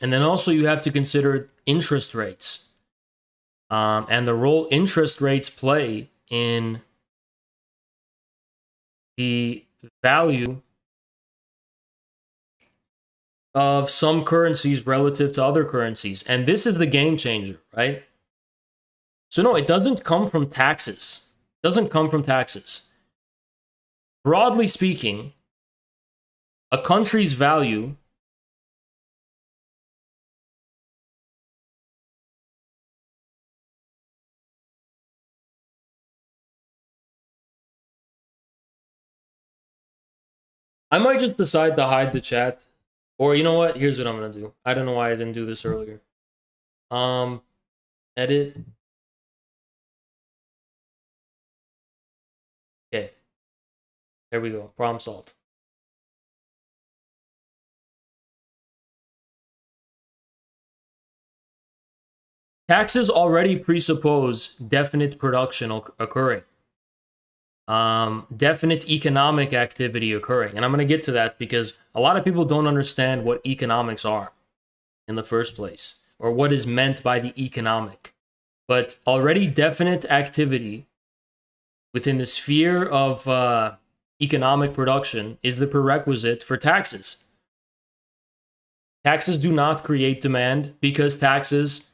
And then also you have to consider interest rates and the role interest rates play in the value of some currencies relative to other currencies. And this is the game changer, right? So no, it doesn't come from taxes. It doesn't come from taxes. Broadly speaking, a country's value I might just decide to hide the chat. Or you know what? Here's what I'm gonna do. I don't know why I didn't do this earlier. Edit. Okay. There we go. Problem solved. Taxes already presuppose definite production occurring. Definite economic activity occurring. And I'm going to get to that because a lot of people don't understand what economics are in the first place, or what is meant by the economic. But already definite activity within the sphere of economic production is the prerequisite for taxes. Taxes do not create demand because taxes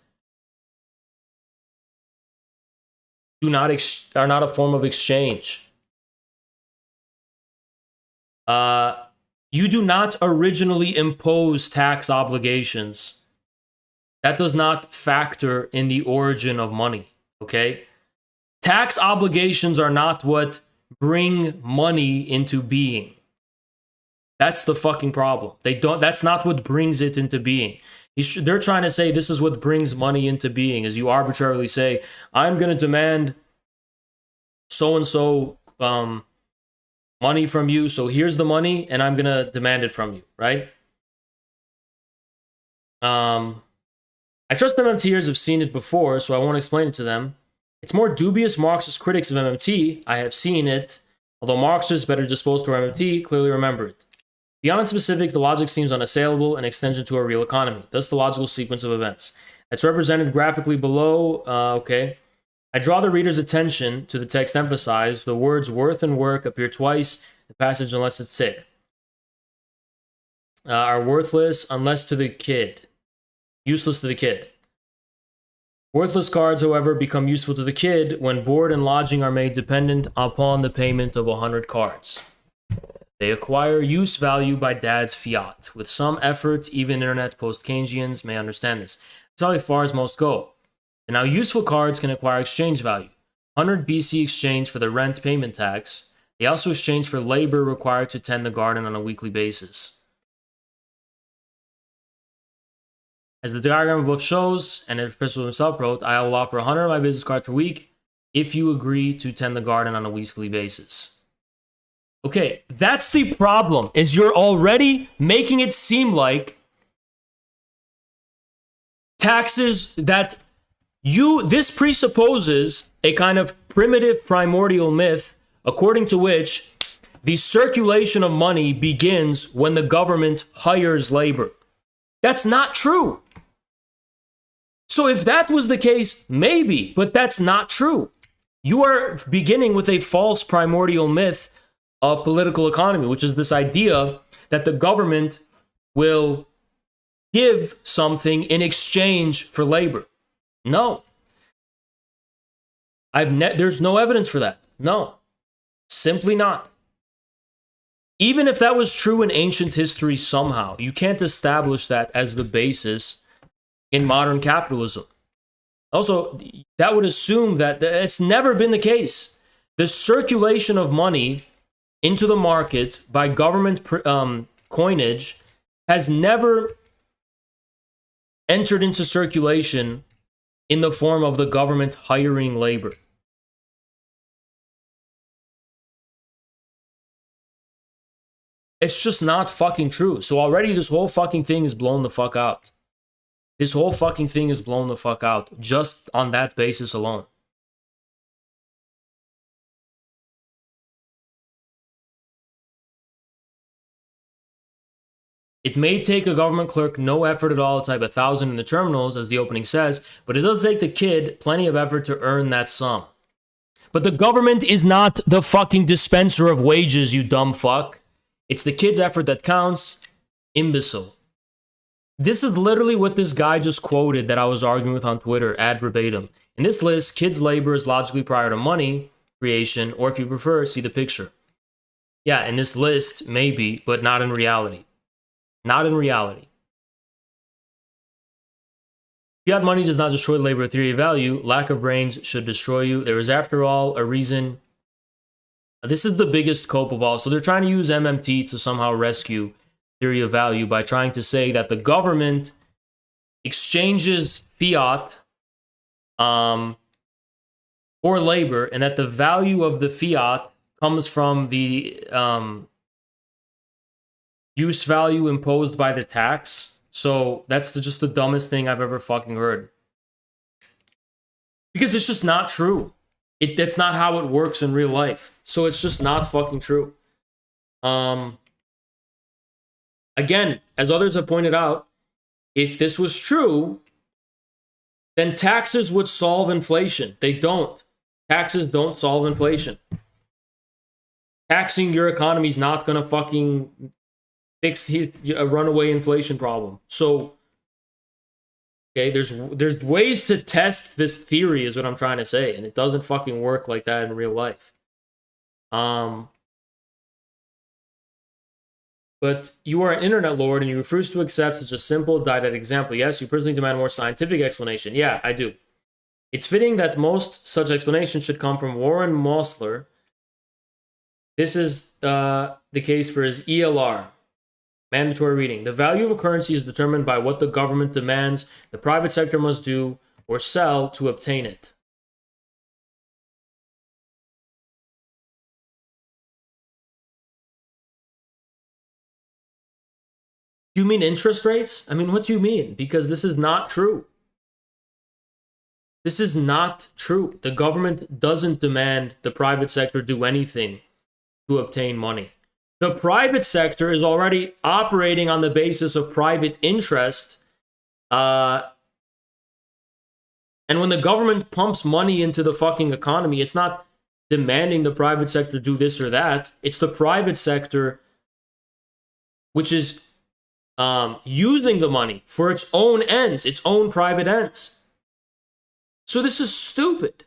are not a form of exchange. You do not originally impose tax obligations. That does not factor in the origin of money, okay? Tax obligations are not what bring money into being. That's the fucking problem. That's not what brings it into being. They're trying to say this is what brings money into being, is you arbitrarily say, I'm going to demand so-and-so money from you, so here's the money, and I'm going to demand it from you, right? I trust MMTers have seen it before, so I won't explain it to them. It's more dubious Marxist critics of MMT. I have seen it, although Marxists better disposed to MMT clearly remember it. Beyond specifics, the logic seems unassailable, an extension to a real economy, thus the logical sequence of events. It's represented graphically below. Okay. I draw the reader's attention to the text emphasized. The words worth and work appear twice. The passage, unless it's tick, are worthless unless to the kid. Useless to the kid. Worthless cards, however, become useful to the kid when board and lodging are made dependent upon the payment of 100 cards. They acquire use value by dad's fiat. With some effort, even internet post-Keynesians may understand this. That's how far as most go. And now useful cards can acquire exchange value. 100 BC exchange for the rent payment tax. They also exchange for labor required to tend the garden on a weekly basis. As the diagram above shows, and as Professor himself wrote, I will offer 100 of my business cards per week if you agree to tend the garden on a weekly basis. Okay, that's the problem, is you're already making it seem like taxes that this presupposes a kind of primitive primordial myth according to which the circulation of money begins when the government hires labor. That's not true. So if that was the case, maybe, but that's not true. You are beginning with a false primordial myth of political economy, which is this idea that the government will give something in exchange for labor. No. There's no evidence for that. No. Simply not. Even if that was true in ancient history somehow, you can't establish that as the basis in modern capitalism. Also, that would assume that it's never been the case. The circulation of money into the market by government coinage has never entered into circulation in the form of the government hiring labor. It's just not fucking true. So already this whole fucking thing is blown the fuck out. This whole fucking thing is blown the fuck out just on that basis alone. It may take a government clerk no effort at all to type 1,000 in the terminals, as the opening says, but it does take the kid plenty of effort to earn that sum. But the government is not the fucking dispenser of wages, you dumb fuck. It's the kid's effort that counts. Imbecile. This is literally what this guy just quoted that I was arguing with on Twitter, ad verbatim. In this list, kids' labor is logically prior to money creation, or if you prefer, see the picture. Yeah, in this list, maybe, but not in reality. Not in reality. Fiat money does not destroy labor theory of value. Lack of brains should destroy you. There is, after all, a reason This is the biggest cope of all. So they're trying to use MMT to somehow rescue theory of value by trying to say that the government exchanges fiat for labor, and that the value of the fiat comes from the use value imposed by the tax. So that's just the dumbest thing I've ever fucking heard. Because it's just not true. That's not how it works in real life. So it's just not fucking true. Again, as others have pointed out, if this was true, then taxes would solve inflation. They don't. Taxes don't solve inflation. Taxing your economy is not going to fucking fix a runaway inflation problem. So, okay, there's ways to test this theory is what I'm trying to say, and it doesn't fucking work like that in real life. But you are an internet lord and you refuse to accept such a simple didactic example. Yes, you personally demand a more scientific explanation. Yeah, I do. It's fitting that most such explanations should come from Warren Mosler. This is the case for his ELR. Mandatory reading. The value of a currency is determined by what the government demands the private sector must do or sell to obtain it. Do you mean interest rates? I mean, what do you mean? Because this is not true. This is not true. The government doesn't demand the private sector do anything to obtain money. The private sector is already operating on the basis of private interest. And when the government pumps money into the fucking economy, it's not demanding the private sector do this or that. It's the private sector which is using the money for its own ends, its own private ends. So this is stupid.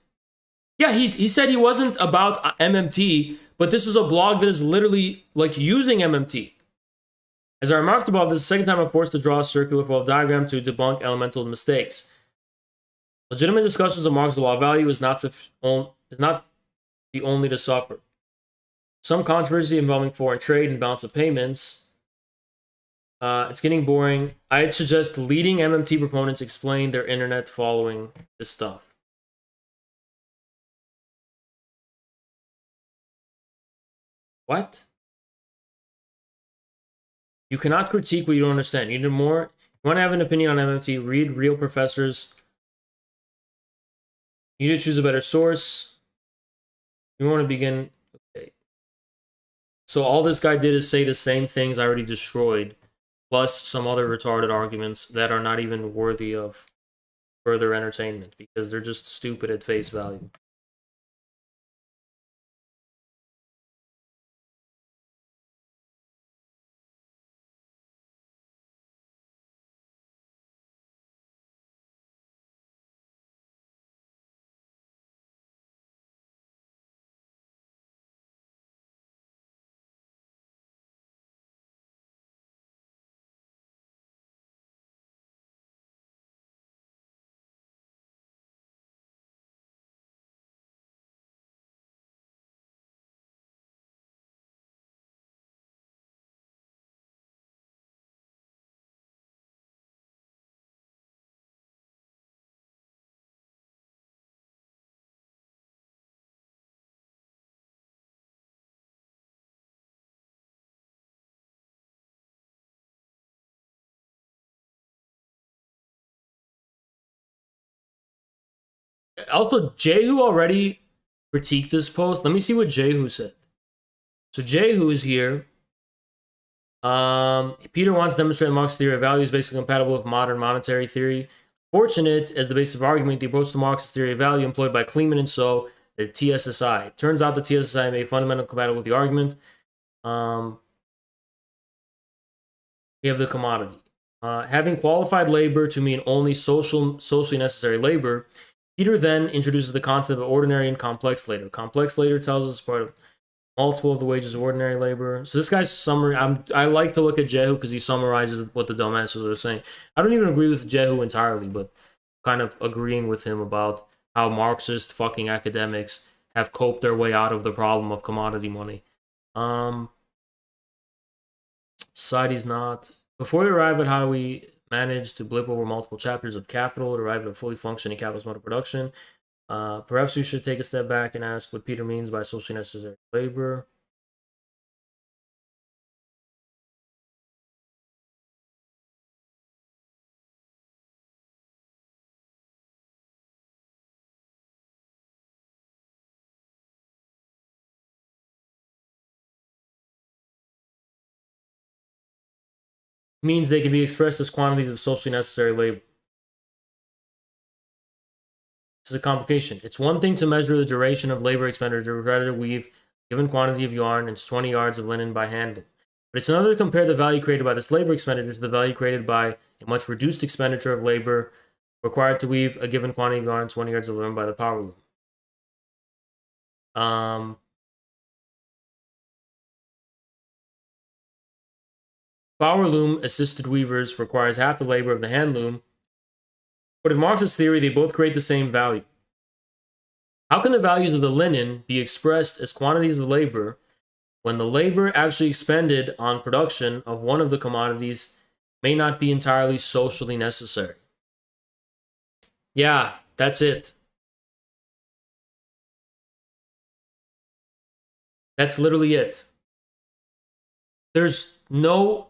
Yeah, he said he wasn't about MMT, but this is a blog that is literally like using MMT. As I remarked above, this is the second time I'm forced to draw a circular flow diagram to debunk elemental mistakes. Legitimate discussions of Marx's law of value is not the only to suffer. Some controversy involving foreign trade and balance of payments. It's getting boring. I'd suggest leading MMT proponents explain their internet following this stuff. What? You cannot critique what you don't understand. You need more. You want to have an opinion on MMT? Read real professors. You need to choose a better source. You want to begin. Okay. So all this guy did is say the same things I already destroyed, plus some other retarded arguments that are not even worthy of further entertainment because they're just stupid at face value. Also, Jehu already critiqued this post. Let me see what Jehu said. So Jehu is here. Peter wants to demonstrate Marx's theory of value is basically compatible with modern monetary theory. Fortunate as the basis of argument, the approach to Marx's theory of value employed by Kleeman and So, the TSSI. Turns out the TSSI may be fundamentally compatible with the argument. We have the commodity. Having qualified labor to mean only socially necessary labor, Peter then introduces the concept of ordinary and complex labor. Complex labor tells us part of multiple of the wages of ordinary labor. So this guy's summary, I like to look at Jehu because he summarizes what the dumbasses are saying. I don't even agree with Jehu entirely, but kind of agreeing with him about how Marxist fucking academics have coped their way out of the problem of commodity money. Society's not. Before we arrive at how we manage to blip over multiple chapters of capital to arrive at a fully functioning capitalist mode of production, perhaps we should take a step back and ask what Peter means by socially necessary labor. Means they can be expressed as quantities of socially necessary labor. This is a complication. It's one thing to measure the duration of labor expenditure required to weave a given quantity of yarn into 20 yards of linen by hand. But it's another to compare the value created by this labor expenditure to the value created by a much reduced expenditure of labor required to weave a given quantity of yarn 20 yards of linen by the power loom. Power loom assisted weavers requires half the labor of the hand loom, but in Marx's theory, they both create the same value. How can the values of the linen be expressed as quantities of labor when the labor actually expended on production of one of the commodities may not be entirely socially necessary? Yeah, that's it. That's literally it. There's no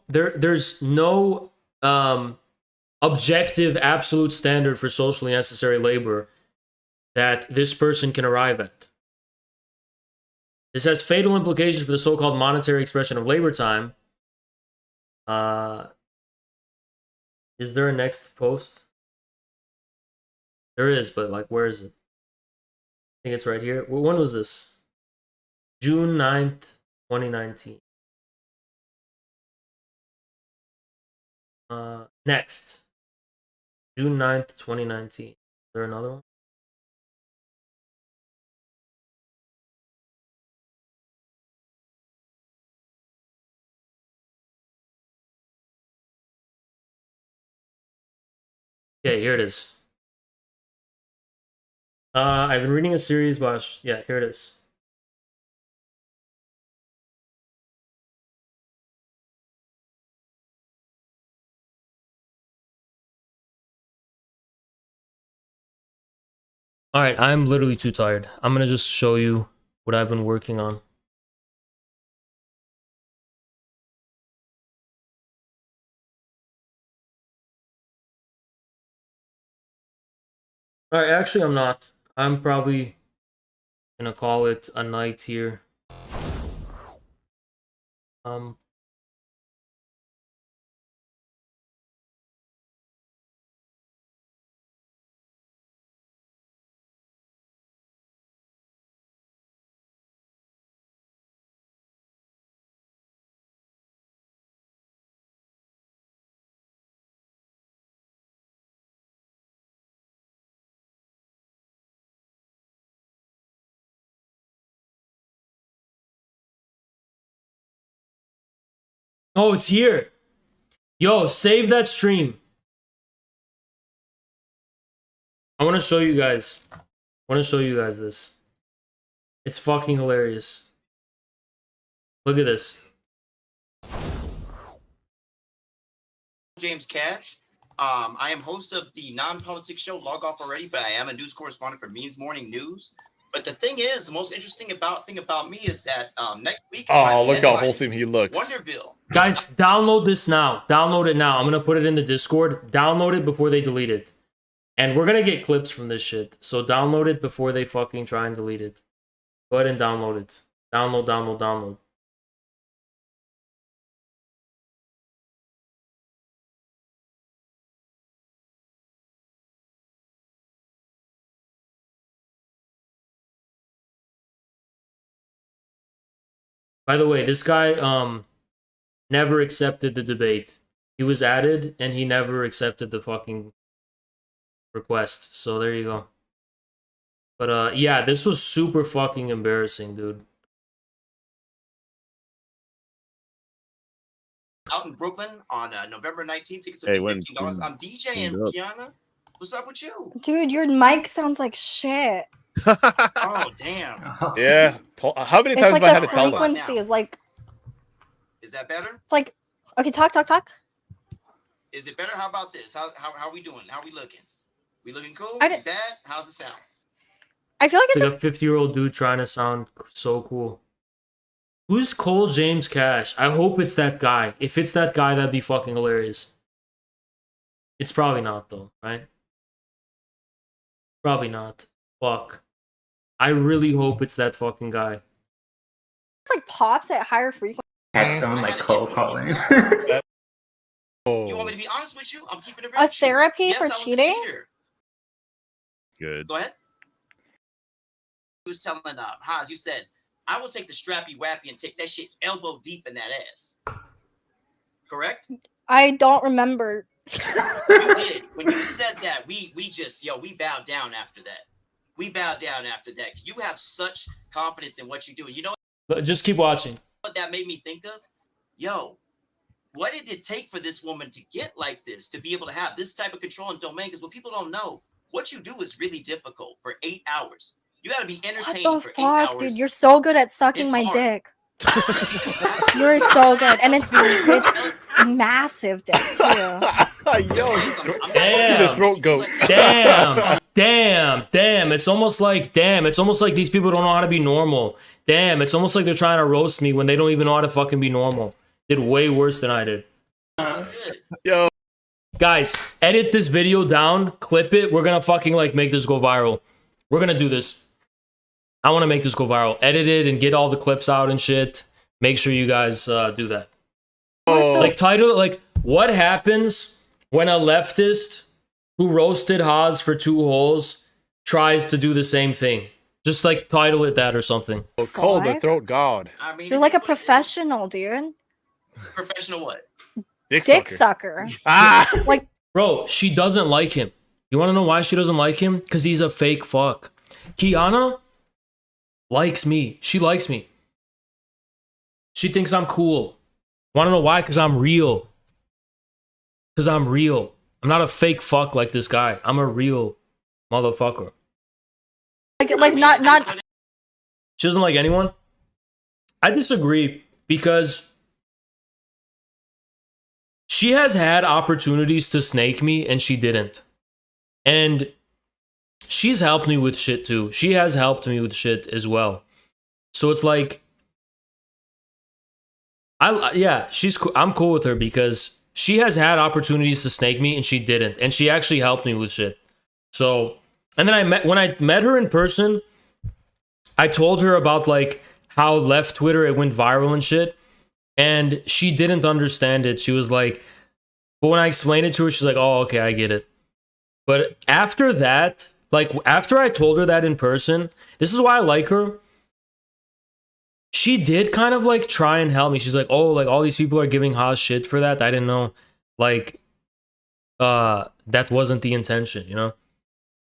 objective absolute standard for socially necessary labor that this person can arrive at. This has fatal implications for the so-called monetary expression of labor time. Is there a next post? There is, but like, where is it? I think it's right here. When was this? June 9th, 2019. Next. June 9th, 2019. Is there another one? Okay, here it is. I've been reading a series by... Yeah, here it is. Alright, I'm literally too tired. I'm gonna just show you what I've been working on. Alright, actually I'm not. I'm probably gonna call it a night here. Oh, it's here. Yo, save that stream. I want to show you guys. This. It's fucking hilarious. Look at this. James Cash. I am host of the non-politics show Log Off Already, but I am a news correspondent for Means Morning News. But the thing is, the most interesting thing about me is that next week... Oh, look how wholesome he looks. Wonderville. Guys, download this now. Download it now. I'm going to put it in the Discord. Download it before they delete it. And we're going to get clips from this shit. So download it before they fucking try and delete it. Go ahead and download it. Download. By the way, this guy never accepted the debate. He was added and he never accepted the fucking request. So there you go. But yeah, this was super fucking embarrassing, dude. Out in Brooklyn on November 19th. Tickets Hey, are when- $15. I'm DJing, when- Kiana. What's up with you? Dude, your mic sounds like shit. Oh damn! Yeah. How many It's times like have I had the to tell them? frequency is like, Is that better? it's like, okay, talk. Is it better? How about this? How are we doing? How we looking? We looking cool? I We don't- bad? How's it sound? I feel like It's it's like a 50-year-old dude trying to sound so cool. Who's Cole James Cash? I hope it's that guy. If it's that guy, that'd be fucking hilarious. It's probably not, though, right? Probably not. Fuck. I really hope it's that fucking guy. like pops at higher frequency. Had someone like cold calling. Oh, You want me to be honest with you? I'm keeping it real. A with you. therapy Yes, for I was a cheating? cheater. good. Go ahead. He was telling Haas, you said, I will take the strappy wappy and take that shit elbow deep in that ass. Correct? I don't remember. You did. When you said that, we bowed down after that. We bowed down after that. You have such confidence in what you do. And you know But just keep watching. what that made me think of? Yo, what did it take for this woman to get like this, to be able to have this type of control and domain? Because what people don't know, what you do is really difficult for 8 hours. You got to be What entertaining the for 8 fuck, hours. dude? You're so good at sucking It's my hard. dick. You're so good, and it's massive dick too. Yo, Damn. the throat goat. Damn. It's almost like these people don't know how to be normal. Damn, it's almost like they're trying to roast me when they don't even know how to fucking be normal. Did way worse than I did. Yo, Guys, edit this video down, clip it. We're gonna fucking like make this go viral. We're gonna do this. I want to make this go viral. Edit it and get all the clips out and shit. Make sure you guys do that. Like title it like what happens when a leftist who roasted Haas for 2 holes tries to do the same thing. Just like title it that or something. Cole the Fuck. throat god. I mean, You're it like is a what it is. professional, dude. Professional what? Dick Dick sucker. sucker. Ah, Like, Bro, she doesn't like him. You want to know why she doesn't like him? Because he's a fake fuck. Kiana likes me. She likes me. She thinks I'm cool. Want to know why? Because I'm real. Because I'm real. I'm not a fake fuck like this guy. I'm a real motherfucker. not. She doesn't like anyone? I disagree because she has had opportunities to snake me and she didn't. And she's helped me with shit too. She has helped me with shit as well. So it's like, I'm cool with her because she has had opportunities to snake me and she didn't. And she actually helped me with shit. So, and then when I met her in person, I told her about like how left Twitter it went viral and shit, and she didn't understand it. She was like, but when I explained it to her, she's like, "Oh, okay, I get it." But after that, like after I told her that in person, this is why I like her. She did kind of like try and help me. She's like, "Oh, like all these people are giving Haas shit for that. I didn't know, like, that wasn't the intention, you know."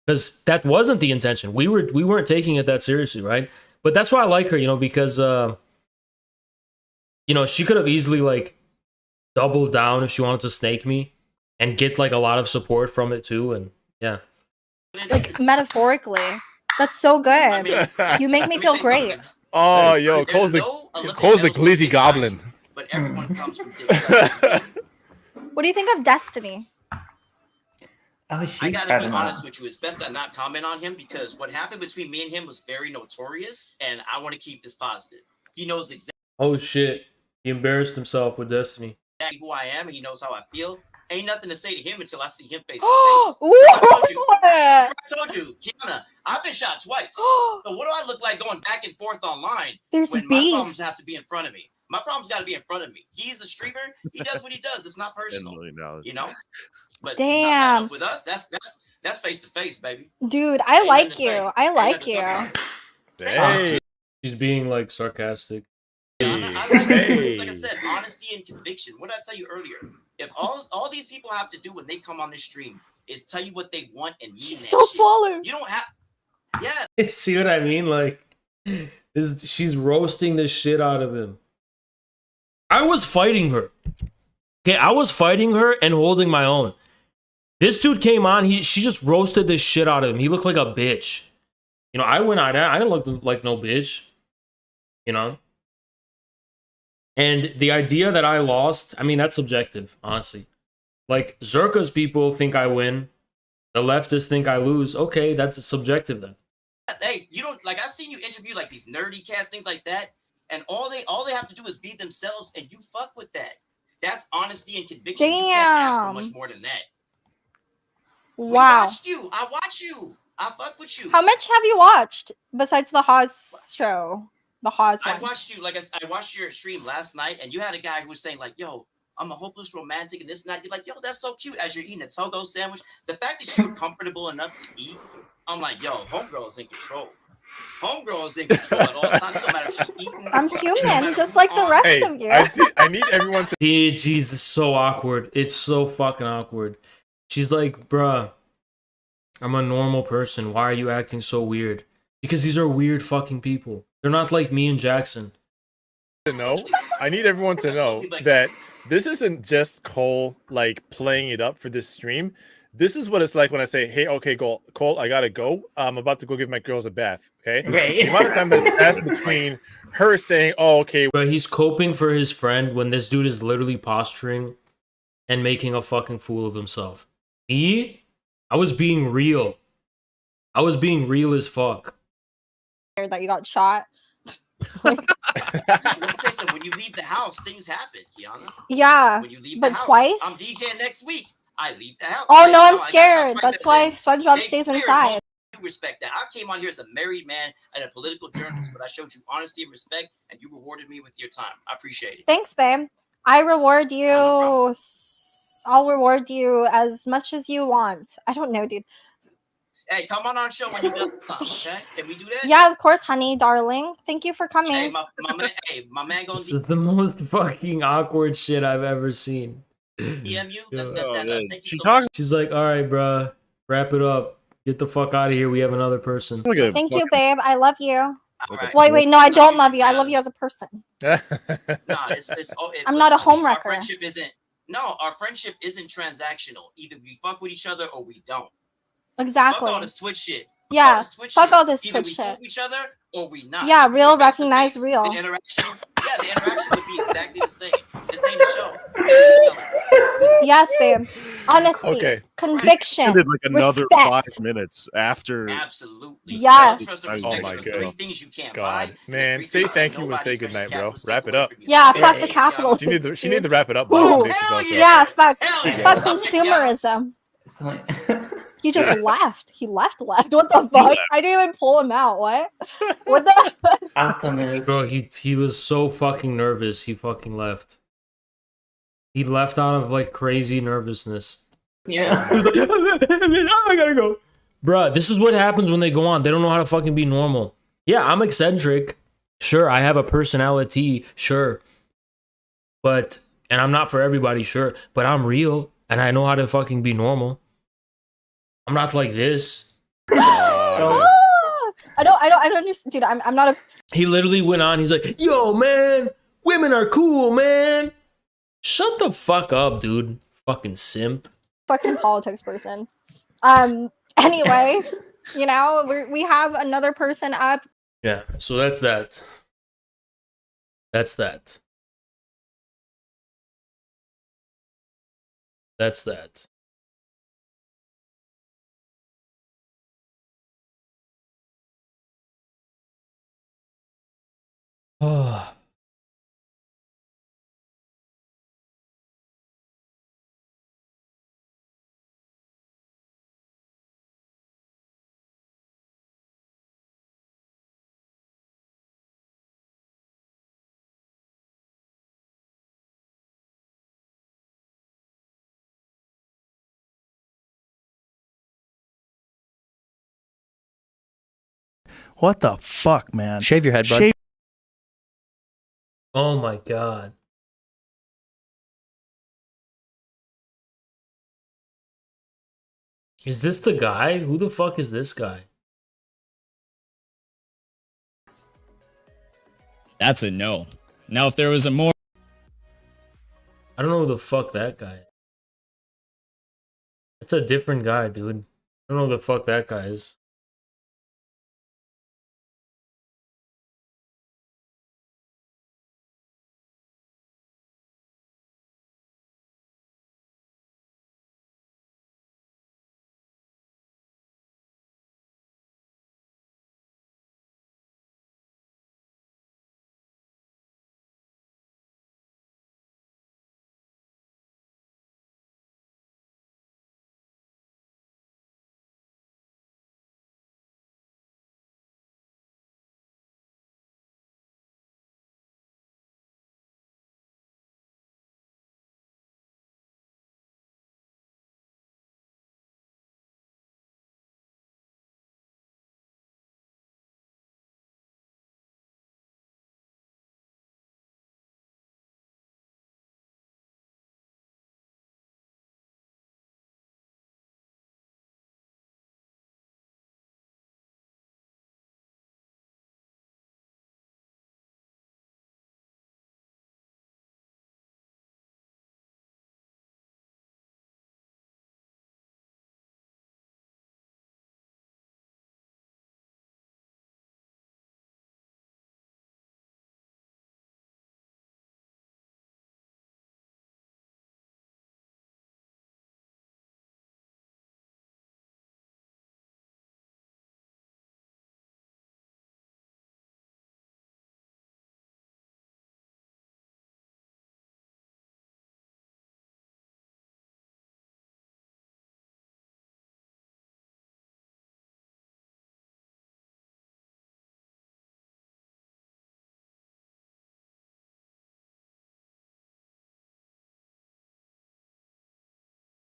Because that wasn't the intention. We weren't taking it that seriously, right? But that's why I like her, you know, because you know, she could have easily like doubled down if she wanted to snake me and get like a lot of support from it too. And yeah. Like metaphorically. That's so good. You make me feel great. oh, yo, Cole's the glizzy goblin. But everyone comes from different. What do you think of Destiny? Oh, I she gotta better be not. honest with you. It's best I not comment on him because what happened between me and him was very notorious, and I want to keep this positive. He knows exactly Oh shit. He embarrassed himself with Destiny. who I am, and he knows how I feel. Ain't nothing to say to him until I see him face to face. I told you, Kiana, I've been shot twice. So what do I look like going back and forth online There's when my beef. problems have to be in front of me? My problems got to be in front of me. He's a streamer. He does what he does. It's not $10 personal, million. you know. But Damn. with us, that's face to face, baby. Dude, I Ain't like nothing to you. say. I Ain't like nothing to you. talk about. Hey, She's being like sarcastic. I like, like I said, honesty and conviction. What did I tell you earlier? If all these people have to do when they come on this stream is tell you what they want and mean that Still shit. swallows. You don't have. Yeah, See what I mean? Like, she's roasting the shit out of him. I was fighting her. Okay, I was fighting her and holding my own. This dude came on, she just roasted the shit out of him. He looked like a bitch. You know, I went out. I didn't look like no bitch. You know. And the idea that I lost, I mean, that's subjective, honestly. Like, Zerka's people think I win. The leftists think I lose. Okay, that's subjective then. Hey, you don't like. I've seen you interview like these nerdy cats, things like that, and all they have to do is be themselves, and you fuck with that. That's honesty and conviction. Damn. You can't ask for much more than that. Wow. I watch you. I fuck with you. How much have you watched besides the Haas show? The Haas one. I watched you. Like I watched your stream last night, and you had a guy who was saying like, "Yo, I'm a hopeless romantic," and this and that. You're like, "Yo, that's so cute." As you're eating a Togo sandwich, the fact that you were comfortable enough to eat, I'm like, "Yo, homegirl's in control. Homegirl's in control at all times. No matter if she's eating." I'm human, just like the rest of you. I need everyone to. Jeez, it's so awkward. It's so fucking awkward. She's like, bruh, I'm a normal person. Why are you acting so weird? Because these are weird fucking people. They're not like me and Jackson. I need everyone to know that this isn't just Cole like playing it up for this stream. This is what it's like when I say, "Hey, okay, Cole, I gotta go. I'm about to go give my girls a bath." Okay. The amount of time that's passed between her saying, "Oh, okay," but he's coping for his friend when this dude is literally posturing and making a fucking fool of himself. I was being real. I was being real as fuck. That you got shot. Let me tell you something. When you leave the house, things happen, Kiana. Yeah, When you leave but the house, twice? I'm DJing next week. I leave the house. Oh no, I'm I got scared. shot That's twice why that day. SpongeBob Hey, stays clear, inside. you respect that. I came on here as a married man and a political journalist, but I showed you honesty and respect, and you rewarded me with your time. I appreciate it. Thanks, babe. I reward you. No I'll reward you as much as you want. I don't know, dude. Hey, come on our show when you got some time, okay? Can we do that? Yeah, of course, honey, darling. Thank you for coming. Hey, my man gonna This is the most fucking awkward shit I've ever seen. DM you. Let's set that up. Thank you she so talks much. She's like, all right, bruh, wrap it up. Get the fuck out of here. We have another person. like a Thank you, babe. I love you. All right. Wait, no, I don't love you. I love you as a person. Nah, I'm not a listen, homewrecker. Our friendship isn't transactional. Either we fuck with each other or we don't. Exactly. Fuck all this Twitch shit. Yeah, fuck all this Either Twitch we shit. prove each other or we not. Yeah, If we real go face to recognize face, real. The interaction would be exactly the same. This ain't a show. Yes, babe. Honesty, Okay. conviction, Did like another respect. 5 minutes after. Absolutely. Yes. Trust Oh and my respect are the God. three things you can't God, buy. man, Three say things thank that you and say nobody, goodnight, especially bro. capitalists, Wrap take it away up. from you. Yeah, Hey, fuck hey, the Kiana. capital. She need to wrap it up. Ooh. Boss. Hell Yeah, fuck Hell yeah. consumerism. It's like- He just left. He left. What the fuck? I didn't even pull him out. What? What the? Alpha move. Bro, he was so fucking nervous. He fucking left. He left out of like crazy nervousness. Yeah. He was like, oh, I gotta go. Bruh, this is what happens when they go on. They don't know how to fucking be normal. Yeah, I'm eccentric. Sure, I have a personality. Sure. And I'm not for everybody, sure. But I'm real, and I know how to fucking be normal. I'm not like this. I don't understand, dude. I'm not a He literally went on. He's like, yo, man, women are cool, man. Shut the fuck up, dude. Fucking simp. fucking politics person. Anyway, you know, we have another person up. Yeah, so that's that. That's that. That's that. Oh. What the fuck, man? Shave your head, bud. Shave- Oh my god. Is this the guy? Who the fuck is this guy? That's a no. Now, if there was a more... I don't know who the fuck that guy is. That's a different guy, dude. I don't know who the fuck that guy is.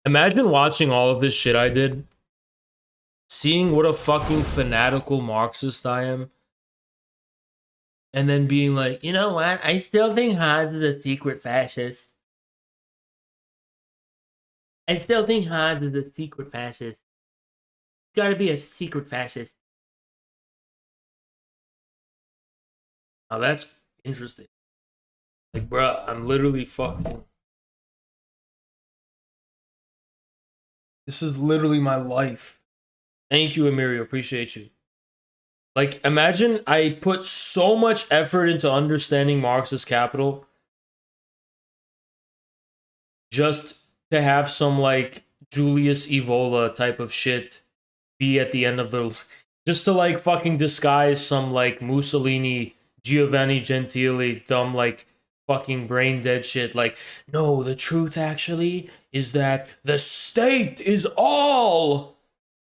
Imagine watching all of this shit I did, seeing what a fucking fanatical Marxist I am, and then being like, you know what? I still think Hans is a secret fascist. I still think Hans is a secret fascist. He's gotta be a secret fascist. Now that's interesting. Like, bruh, I'm literally fucking. This is literally my life. Thank you, Emirio. Appreciate you. Like, imagine I put so much effort into understanding Marxist capital just to have some, like, Julius Evola type of shit be at the end of the... Just to, like, fucking disguise some, like, Mussolini, Giovanni Gentili, dumb, like, fucking brain dead shit. Like, no, the truth actually is that the state is all.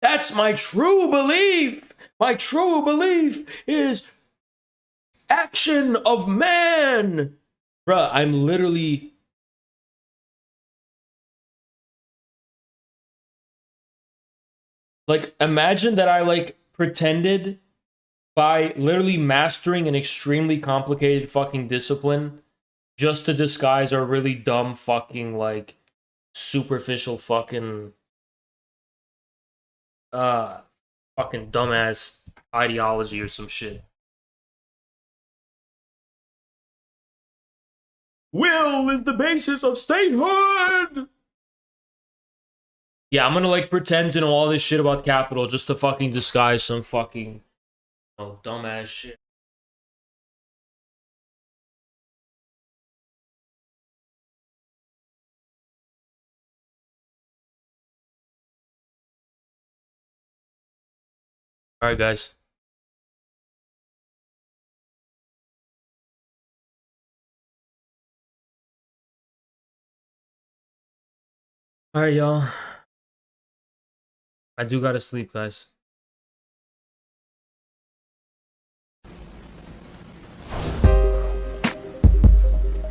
That's my true belief. My true belief is action of man. Bruh, I'm literally... Like, imagine that I, like, pretended by literally mastering an extremely complicated fucking discipline just to disguise our really dumb fucking, like, superficial fucking fucking dumbass ideology or some shit. Will is the basis of statehood! Yeah, I'm gonna, like, pretend to know all this shit about capital just to fucking disguise some fucking, dumbass shit. Alright, guys. Alright, y'all. I do gotta sleep, guys.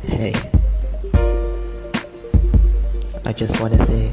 Hey, I just want to say